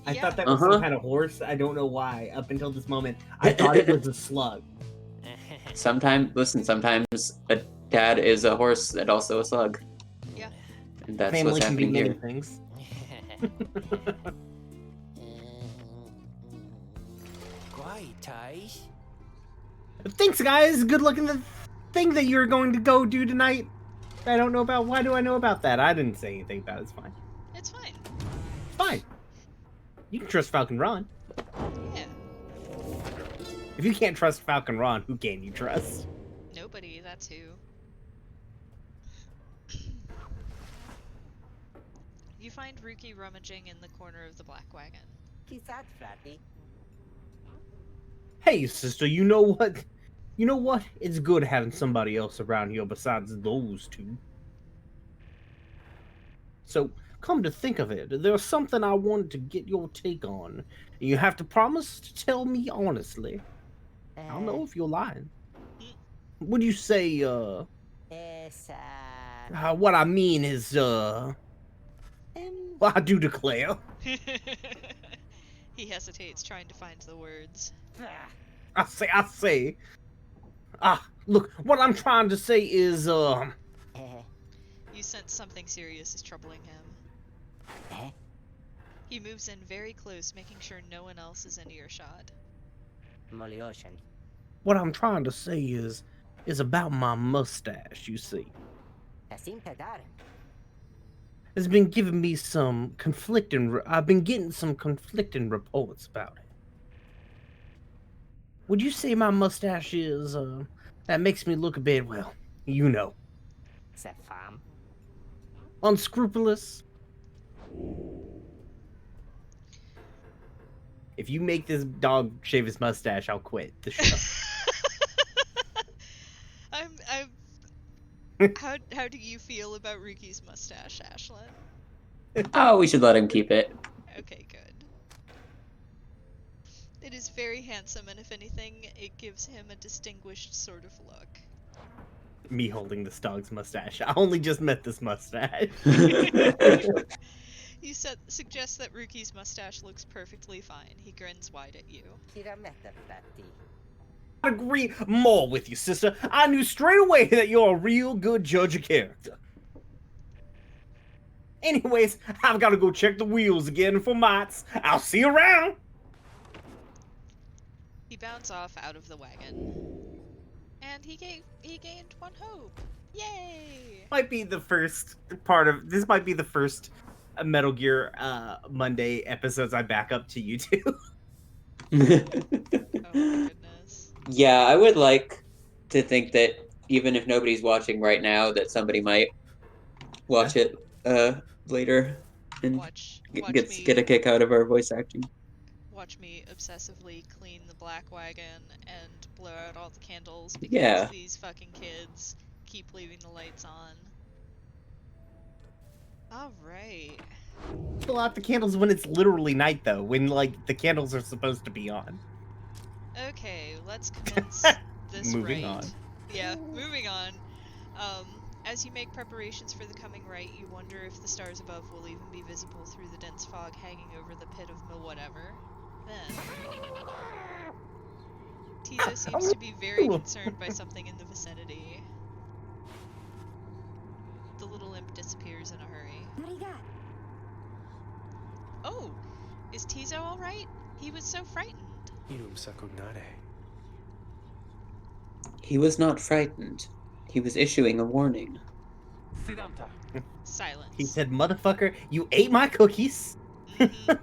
[SPEAKER 2] I thought that was some kind of horse. I don't know why. Up until this moment, I thought it was a slug.
[SPEAKER 3] Sometimes a dad is a horse and also a slug.
[SPEAKER 1] Yeah.
[SPEAKER 3] And that's
[SPEAKER 2] Family
[SPEAKER 3] what's
[SPEAKER 2] can be
[SPEAKER 3] happening
[SPEAKER 2] many
[SPEAKER 3] here.
[SPEAKER 2] things. Thanks, guys. Good luck in the thing that you're going to go do tonight. I don't know about. Why do I know about that? I didn't say anything about it. It's fine.
[SPEAKER 1] It's fine.
[SPEAKER 2] It's fine. You can trust Falcon Ron.
[SPEAKER 1] Yeah.
[SPEAKER 2] If you can't trust Falcon Ron, who can you trust?
[SPEAKER 1] Nobody, that's who. You find Ruki rummaging in the corner of the black wagon.
[SPEAKER 2] Hey, sister, you know what? You know what? It's good having somebody else around here besides those two. So, come to think of it, there's something I wanted to get your take on. You have to promise to tell me honestly. I don't know if you're lying. Would you say, what I mean is, well, I do declare.
[SPEAKER 1] He hesitates, trying to find the words.
[SPEAKER 2] I say. Look, what I'm trying to say is,
[SPEAKER 1] You sense something serious is troubling him. He moves in very close, making sure no one else is in earshot.
[SPEAKER 2] What I'm trying to say is about my mustache, you see. It's been giving me some I've been getting some conflicting reports about it. Would you say my mustache is, that makes me look a bit, well, you know. Unscrupulous? If you make this dog shave his mustache, I'll quit the show.
[SPEAKER 1] How do you feel about Ruki's mustache, Ashlyn?
[SPEAKER 3] Oh, we should let him keep it.
[SPEAKER 1] Okay, good. It is very handsome, and if anything, it gives him a distinguished sort of look.
[SPEAKER 2] Me holding this dog's mustache. I only just met this mustache.
[SPEAKER 1] You suggest that Ruki's mustache looks perfectly fine. He grins wide at you.
[SPEAKER 2] I agree more with you, sister. I knew straight away that you're a real good judge of character. Anyways, I've got to go check the wheels again for mites. I'll see you around.
[SPEAKER 1] He bounds off out of the wagon. And he gained one hope. Yay!
[SPEAKER 2] Might be the first part of this. Might be the first Metal Gear Monday episodes I back up to you two.
[SPEAKER 1] Oh my goodness.
[SPEAKER 3] Yeah, I would like to think that even if nobody's watching right now, that somebody might watch it later and
[SPEAKER 1] Watch
[SPEAKER 3] get a kick out of our voice acting.
[SPEAKER 1] Watch me obsessively clean the black wagon and blow out all the candles because
[SPEAKER 3] Yeah.
[SPEAKER 1] these fucking kids keep leaving the lights on. Alright.
[SPEAKER 2] Pull out the candles when it's literally night, though, when, like, the candles are supposed to be on.
[SPEAKER 1] Okay, let's commence this
[SPEAKER 2] Moving
[SPEAKER 1] rite.
[SPEAKER 2] on.
[SPEAKER 1] Yeah, moving on. As you make preparations for the coming rite, you wonder if the stars above will even be visible through the dense fog hanging over the pit of whatever. Then, Tizo seems to be very concerned by something in the vicinity. The little imp disappears in a hurry.
[SPEAKER 9] What do you got?
[SPEAKER 1] Oh! Is Tizo alright? He was so frightened.
[SPEAKER 7] Irum sacognare.
[SPEAKER 3] He was not frightened. He was issuing a warning.
[SPEAKER 4] Sidanta.
[SPEAKER 1] Silence.
[SPEAKER 2] He said, motherfucker, you ate my cookies.
[SPEAKER 1] Mhm.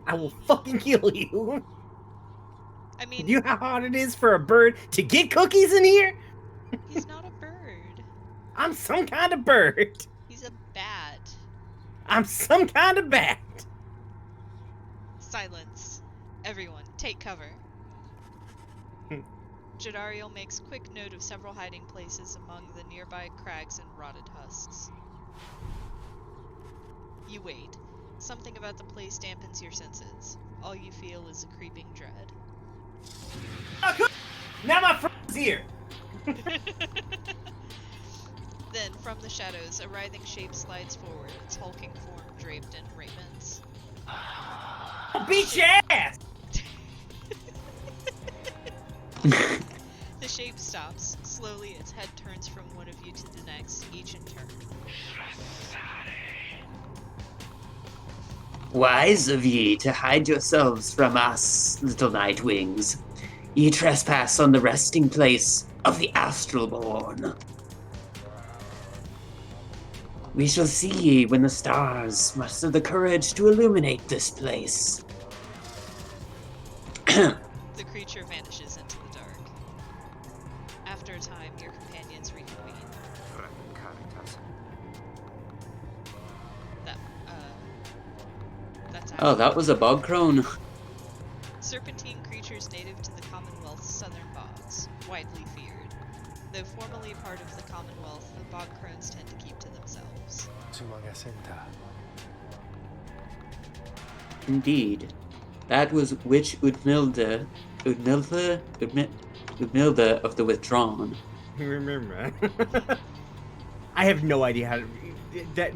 [SPEAKER 2] I will fucking kill you.
[SPEAKER 1] I mean,
[SPEAKER 2] You know how hard it is for a bird to get cookies in here?
[SPEAKER 1] he's not a bird.
[SPEAKER 2] I'm some kind of bird.
[SPEAKER 1] He's a bat.
[SPEAKER 2] I'm some kind of bat.
[SPEAKER 1] Silence. Everyone, take cover. Jadariel makes quick note of several hiding places among the nearby crags and rotted husks. You wait. Something about the place dampens your senses. All you feel is a creeping dread.
[SPEAKER 2] Now my friend's here.
[SPEAKER 1] Then, from the shadows, a writhing shape slides forward, its hulking form draped in raiments.
[SPEAKER 2] I'll beat your ass.
[SPEAKER 1] The shape stops. Slowly, its head turns from one of you to the next, each in turn.
[SPEAKER 3] Wise of ye to hide yourselves from us, little nightwings. Ye trespass on the resting place of the Astralborn. We shall see ye when the stars muster the courage to illuminate this place.
[SPEAKER 1] The creature vanishes into the dark. After a time, your companions reconvene.
[SPEAKER 4] Caritas.
[SPEAKER 1] That's
[SPEAKER 3] Oh, that was a bog crone.
[SPEAKER 1] Serpentine creatures native to the Commonwealth's southern bogs, widely feared. Though formerly part of the Commonwealth, the bog crones tend to keep to themselves.
[SPEAKER 7] Sumagasenta.
[SPEAKER 3] Indeed. That was Witch Udmilda of the Withdrawn.
[SPEAKER 2] Remember. I have no idea how to... That...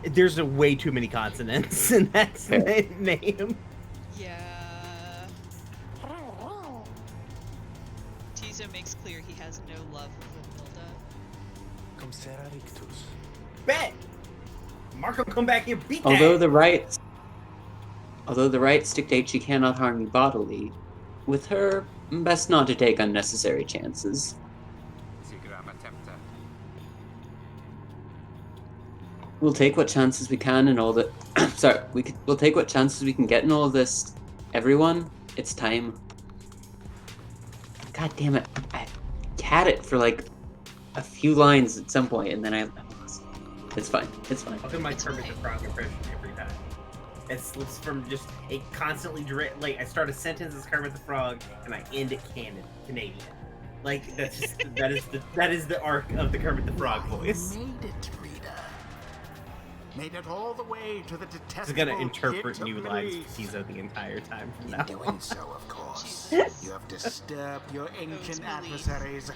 [SPEAKER 2] There's a way too many consonants in that name.
[SPEAKER 1] Yeah. Tizo makes clear he has no love for Wilda.
[SPEAKER 7] Cum sera rictus.
[SPEAKER 2] Bet! Marco, come back here, beat that!
[SPEAKER 3] Although the rites dictate she cannot harm you bodily, with her, best not to take unnecessary chances.
[SPEAKER 4] Sigram attempta.
[SPEAKER 3] We'll take what chances we can in all the... Sorry, we'll take what chances we can get in all of this. Everyone, it's time. God damn it. I had it for like a few lines at some point, and then I lost. It's fine. It's fine.
[SPEAKER 2] I'll do my Kermit the Frog impression every time. It's from just a constantly like I start a sentence as Kermit the Frog and I end it Canadian. Like that's just that is the arc of the Kermit the Frog voice.
[SPEAKER 6] You made it, reader. Made it all the way to the
[SPEAKER 2] He's
[SPEAKER 6] detestable
[SPEAKER 2] gonna interpret
[SPEAKER 6] pit of
[SPEAKER 2] new lines
[SPEAKER 6] Louise.
[SPEAKER 2] for Tizo the entire time from
[SPEAKER 6] In
[SPEAKER 2] now
[SPEAKER 6] doing
[SPEAKER 2] on.
[SPEAKER 6] so, of course,
[SPEAKER 1] Jesus.
[SPEAKER 6] you have disturbed your ancient
[SPEAKER 1] Louise.
[SPEAKER 6] adversaries,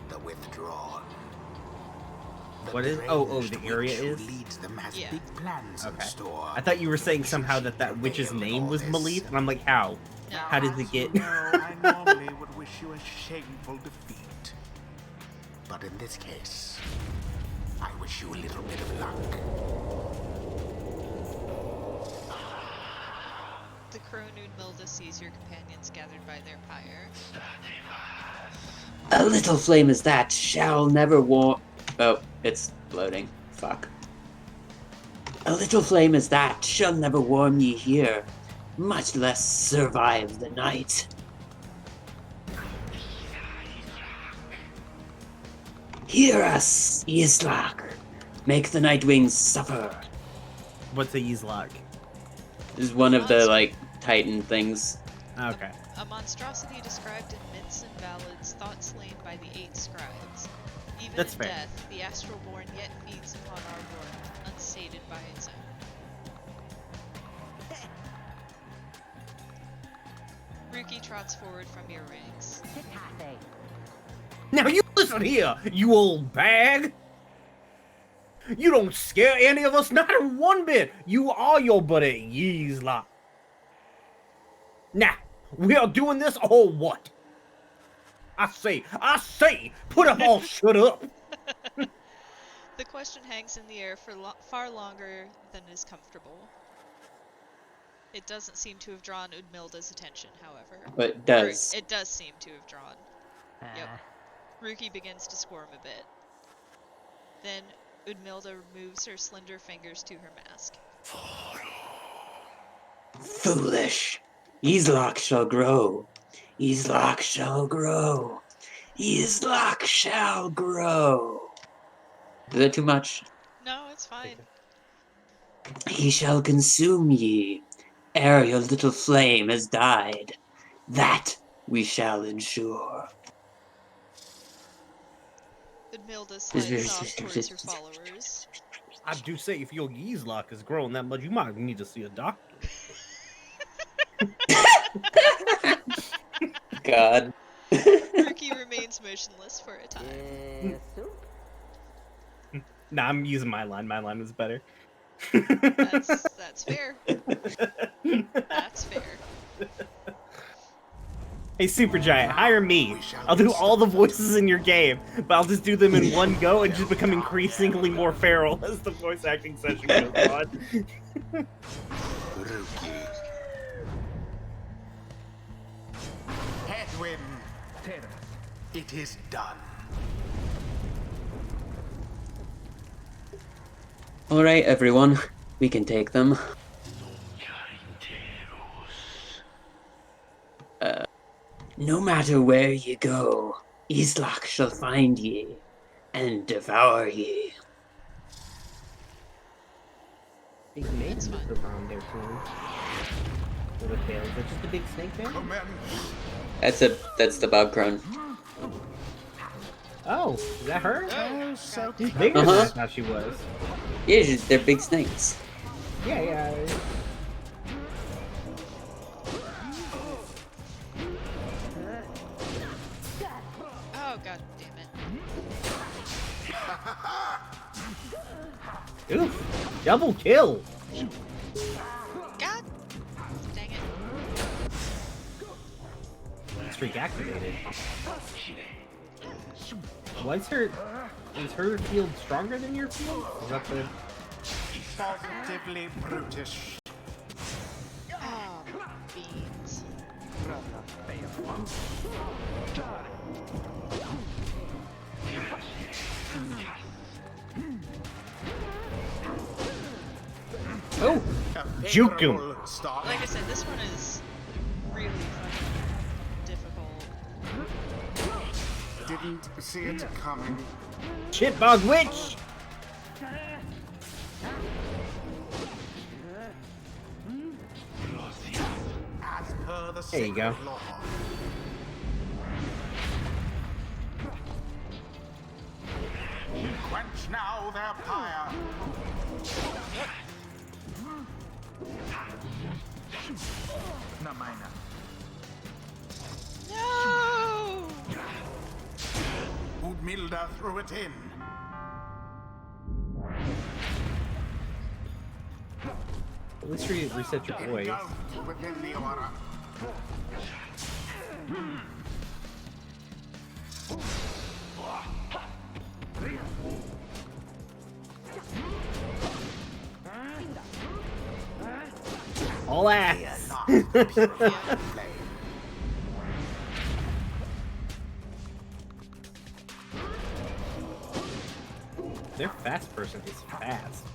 [SPEAKER 6] the Withdrawn. The
[SPEAKER 2] What is-
[SPEAKER 6] brave
[SPEAKER 2] oh, the area
[SPEAKER 6] witch who
[SPEAKER 2] is?
[SPEAKER 6] leads them has
[SPEAKER 1] Yeah.
[SPEAKER 6] big plans in
[SPEAKER 2] Okay.
[SPEAKER 6] store.
[SPEAKER 2] I thought you were saying somehow that witch's name was Malith, and I'm like, how?
[SPEAKER 1] No.
[SPEAKER 2] How does it get?
[SPEAKER 6] You know, I normally would wish you a shameful defeat. But in this case, I wish you a little bit of luck.
[SPEAKER 1] The crone Udmilda sees your companions gathered by their pyre.
[SPEAKER 3] A little flame as that shall never warm... Oh, it's loading. Fuck. A little flame as that shall never warm ye here, much less survive the night. Hear us, Yislak. Make the Nightwings suffer.
[SPEAKER 2] What's a Yizlok?
[SPEAKER 3] This is one of the, like, Titan things.
[SPEAKER 2] Okay.
[SPEAKER 1] A monstrosity described in myths and ballads, thought slain by the 8 scribes. Even
[SPEAKER 2] That's
[SPEAKER 1] in
[SPEAKER 2] fair.
[SPEAKER 1] death, the Astralborn yet feeds upon our world, unsated by its own. Ruki trots forward from your ranks.
[SPEAKER 2] Now you listen here, you old bag! You don't scare any of us, not in one bit! You are your buddy, Yizlok. Now, we are doing this or what? I say, put up all shut up!
[SPEAKER 1] The question hangs in the air for far longer than is comfortable. It doesn't seem to have drawn Udmilda's attention, however.
[SPEAKER 3] But it does.
[SPEAKER 1] Or it does seem to have drawn. Yep. Ruki begins to squirm a bit. Then Udmilda moves her slender fingers to her mask.
[SPEAKER 3] Foolish. Yislak shall grow. Yislak shall grow. Yislak shall grow. Is that too much?
[SPEAKER 1] No, it's fine.
[SPEAKER 3] He shall consume ye, ere your little flame has died. That we shall ensure.
[SPEAKER 1] Udmilda slides off towards her followers.
[SPEAKER 2] I do say, if your Yizlok is growing that much, you might need to see a doctor.
[SPEAKER 3] God.
[SPEAKER 1] Ruki remains motionless for a time.
[SPEAKER 2] Nah, I'm using my line. My line was better.
[SPEAKER 1] That's fair. That's fair.
[SPEAKER 2] Hey, Supergiant, hire me. I'll do all the voices in your game, but I'll just do them in one go and just become increasingly more feral as the voice acting session goes on.
[SPEAKER 6] Headwind. It is done.
[SPEAKER 3] Alright, everyone. We can take them. No matter where ye go, Yislak shall find ye and devour ye.
[SPEAKER 2] Big maid's around there too. Little tail. Is that just a big snake man?
[SPEAKER 3] That's the Bobcrone.
[SPEAKER 2] Oh, is that her?
[SPEAKER 6] Oh, so
[SPEAKER 2] She's bigger than I thought she was.
[SPEAKER 3] Yeah, they're big snakes.
[SPEAKER 2] Yeah.
[SPEAKER 1] Oh, god damn it.
[SPEAKER 2] Oof. Double kill.
[SPEAKER 1] God dang it.
[SPEAKER 2] Streak activated. Is her field stronger than your field? Is that the...
[SPEAKER 6] positively brutish.
[SPEAKER 1] Oh, beans.
[SPEAKER 2] Oh! Juke him!
[SPEAKER 1] Like I said, this one is really fucking difficult.
[SPEAKER 6] Didn't see it coming.
[SPEAKER 2] Shitbug witch!
[SPEAKER 6] As per the
[SPEAKER 2] There you go.
[SPEAKER 6] sacred law. Quench now their pyre. Not mine.
[SPEAKER 1] No!
[SPEAKER 6] Udmilda threw it in.
[SPEAKER 2] At least reset your voice.
[SPEAKER 6] Engulfed within the aura.
[SPEAKER 2] All ass! Their fast person is fast.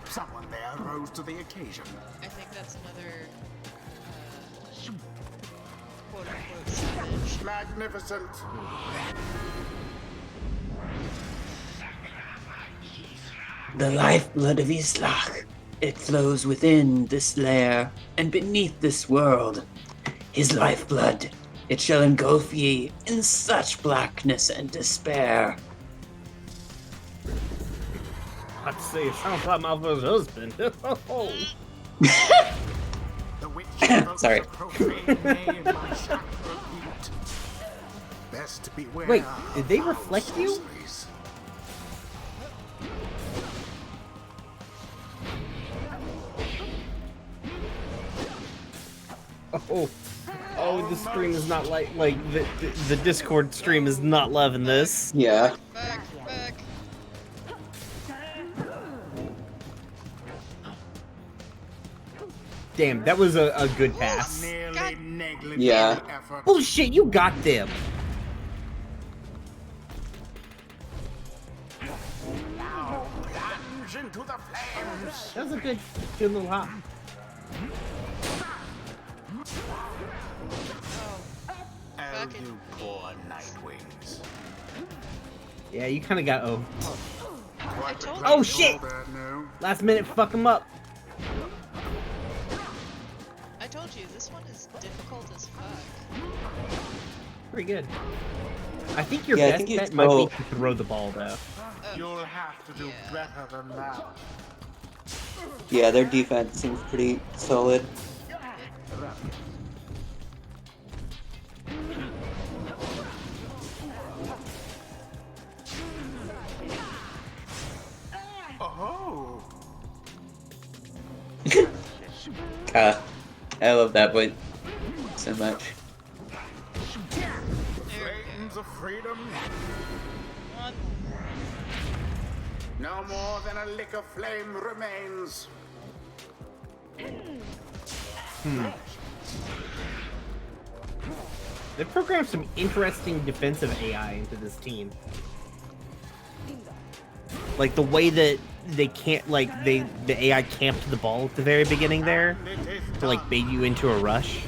[SPEAKER 6] Someone there rose to the occasion.
[SPEAKER 1] I think that's another quote-unquote savage.
[SPEAKER 6] Magnificent.
[SPEAKER 3] The lifeblood of Islach. It flows within this lair and beneath this world. His lifeblood, it shall engulf ye in such blackness and despair.
[SPEAKER 2] I'd say it sounds like my first husband.
[SPEAKER 6] The witch
[SPEAKER 3] Sorry.
[SPEAKER 6] invokes a profane name by sacred heat. Best beware.
[SPEAKER 2] Wait, did they
[SPEAKER 6] of
[SPEAKER 2] reflect you?
[SPEAKER 6] sorceries.
[SPEAKER 2] Oh, the stream is not like the Discord stream is not loving this.
[SPEAKER 3] Yeah.
[SPEAKER 1] Back.
[SPEAKER 2] Damn, that was a good pass.
[SPEAKER 6] Nearly
[SPEAKER 1] God.
[SPEAKER 6] negligible
[SPEAKER 3] Yeah.
[SPEAKER 6] effort.
[SPEAKER 2] Bullshit, you got them.
[SPEAKER 6] Now plunge into the flames.
[SPEAKER 2] That was a good little hop.
[SPEAKER 6] Oh,
[SPEAKER 1] Fucking
[SPEAKER 6] you poor Nightwings.
[SPEAKER 2] Yeah, you kind of got
[SPEAKER 1] I told you.
[SPEAKER 2] Oh shit!
[SPEAKER 6] Bad now.
[SPEAKER 2] Last minute, fuck him up.
[SPEAKER 1] I told you, this one is difficult as fuck.
[SPEAKER 2] Pretty good. I think your
[SPEAKER 3] Yeah, I
[SPEAKER 2] best
[SPEAKER 3] think you
[SPEAKER 2] bet might
[SPEAKER 3] throw-
[SPEAKER 2] be to throw the ball though.
[SPEAKER 6] You'll have to do
[SPEAKER 1] Yeah.
[SPEAKER 6] better than that.
[SPEAKER 3] Yeah, their defense seems pretty solid.
[SPEAKER 6] Oh,
[SPEAKER 3] I love that point so much.
[SPEAKER 6] flames of freedom.
[SPEAKER 1] One.
[SPEAKER 6] No more than a lick of flame remains.
[SPEAKER 2] They programmed some interesting defensive AI into this team. Like the way that they can't the AI camped the ball at the very beginning there
[SPEAKER 6] And it is
[SPEAKER 2] to like
[SPEAKER 6] done.
[SPEAKER 2] bait you into a rush.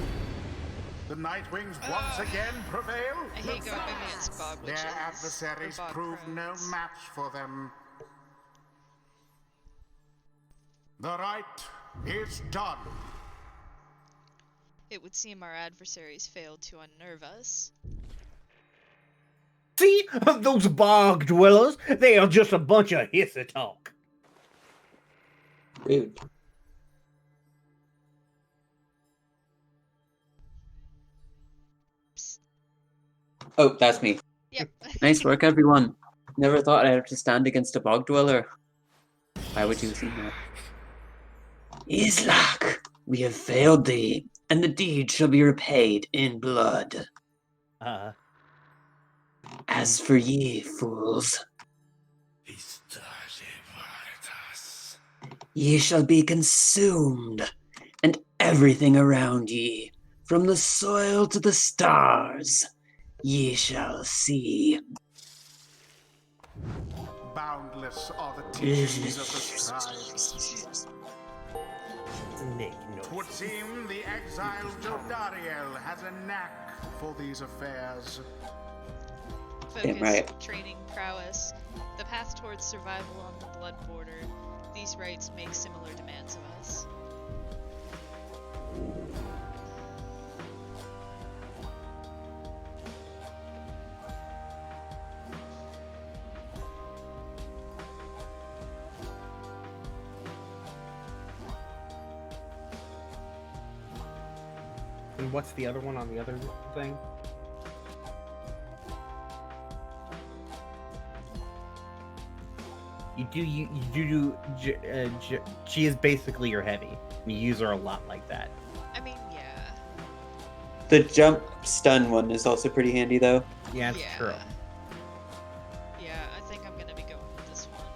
[SPEAKER 6] The Nightwings once again prevail.
[SPEAKER 1] I hate going against bog witches.
[SPEAKER 6] Their adversaries
[SPEAKER 1] or bog
[SPEAKER 6] prove no
[SPEAKER 1] crones.
[SPEAKER 6] match for them. The right is done.
[SPEAKER 1] It would seem our adversaries failed to unnerve us.
[SPEAKER 2] See? Those bog dwellers, they are just a bunch of hissy talk.
[SPEAKER 3] Rude.
[SPEAKER 1] Psst.
[SPEAKER 3] Oh, that's me.
[SPEAKER 1] Yep.
[SPEAKER 3] Nice work, everyone. Never thought I'd have to stand against a bog dweller. Why would you see that? Islach, we have failed thee, and the deed shall be repaid in blood. As for ye, fools, ye shall be consumed, and everything around ye, from the soil to the stars, ye shall see.
[SPEAKER 6] Boundless are the teachings of the scribes.
[SPEAKER 2] Nick,
[SPEAKER 6] Would seem the exiled Jodariel has a knack for these affairs.
[SPEAKER 1] Focus,
[SPEAKER 3] right.
[SPEAKER 1] training, prowess, the path towards survival on the blood border. These rites make similar demands of us.
[SPEAKER 2] And what's the other one on the other thing? She is basically your heavy. You use her a lot like that.
[SPEAKER 1] I mean, yeah.
[SPEAKER 3] The jump stun one is also pretty handy, though.
[SPEAKER 2] Yeah, it's
[SPEAKER 1] yeah.
[SPEAKER 2] true.
[SPEAKER 1] Yeah, I think I'm gonna be going with this one.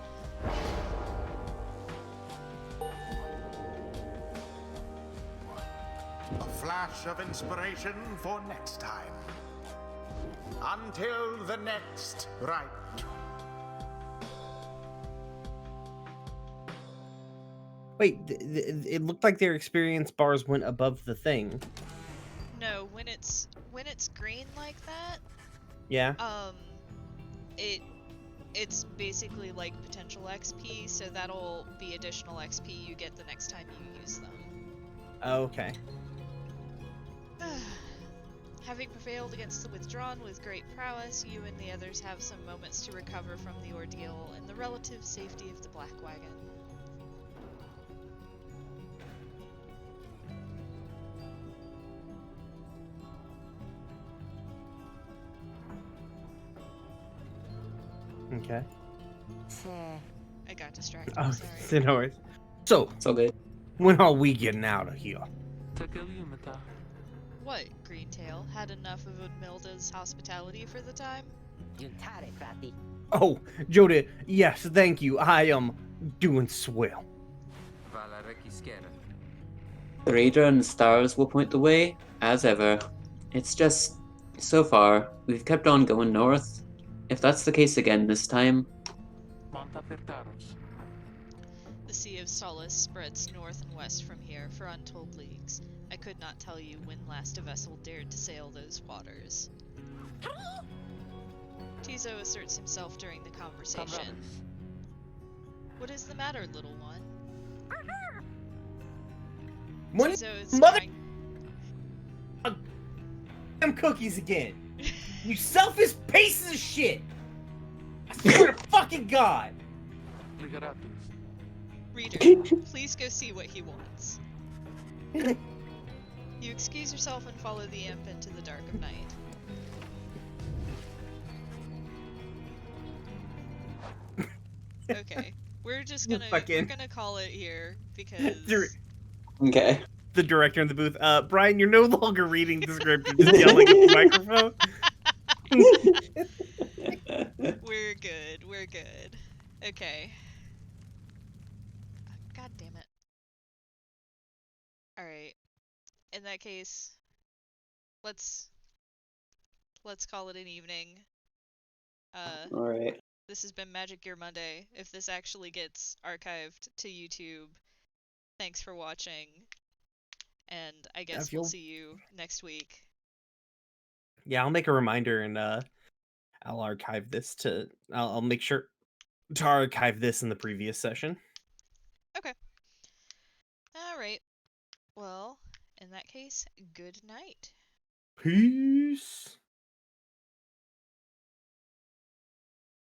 [SPEAKER 6] A flash of inspiration for next time. Until the next rite.
[SPEAKER 2] Wait, it looked like their experience bars went above the thing.
[SPEAKER 1] No, when it's green like that,
[SPEAKER 2] Yeah.
[SPEAKER 1] it It's basically like potential XP, so that'll be additional XP you get the next time you use them.
[SPEAKER 2] Okay.
[SPEAKER 1] Having prevailed against the Withdrawn with great prowess, you and the others have some moments to recover from the ordeal in the relative safety of the Black Wagon.
[SPEAKER 2] Okay.
[SPEAKER 1] I got distracted,
[SPEAKER 2] Oh,
[SPEAKER 1] sorry.
[SPEAKER 2] no worries. So,
[SPEAKER 3] It's all good.
[SPEAKER 2] when are we getting out of here?
[SPEAKER 1] What, Greentail? Had enough of Udmilda's hospitality for the time?
[SPEAKER 2] Oh, Jody, yes, thank you. I am doing swell.
[SPEAKER 3] The radar and the stars will point the way, as ever. It's just, so far, we've kept on going north. If that's the case again this time...
[SPEAKER 1] The Sea of Solace spreads north and west from here for untold leagues. I could not tell you when last a vessel dared to sail those waters. Tizo asserts himself during the conversation. What is the matter, little one?
[SPEAKER 2] When
[SPEAKER 1] Tizo is
[SPEAKER 2] mother
[SPEAKER 1] trying...
[SPEAKER 2] them cookies again. You selfish pieces of shit. I swear to fucking God.
[SPEAKER 1] Reader, please go see what he wants. You excuse yourself and follow the imp into the dark of night. Okay, we're just gonna we're gonna call it here because
[SPEAKER 3] Okay.
[SPEAKER 2] The director in the booth. Bryan, you're no longer reading the script. You're just yelling at the microphone.
[SPEAKER 1] we're good. We're good. Okay. God damn it. All right. In that case, let's call it an evening.
[SPEAKER 3] All right.
[SPEAKER 1] This has been Magic Gear Monday. If this actually gets archived to YouTube, thanks for watching. And I guess we'll see you next week.
[SPEAKER 2] Yeah, I'll make a reminder and I'll archive this to. I'll make sure to archive this in the previous session.
[SPEAKER 1] Okay. All right. Well, in that case, good night.
[SPEAKER 2] Peace.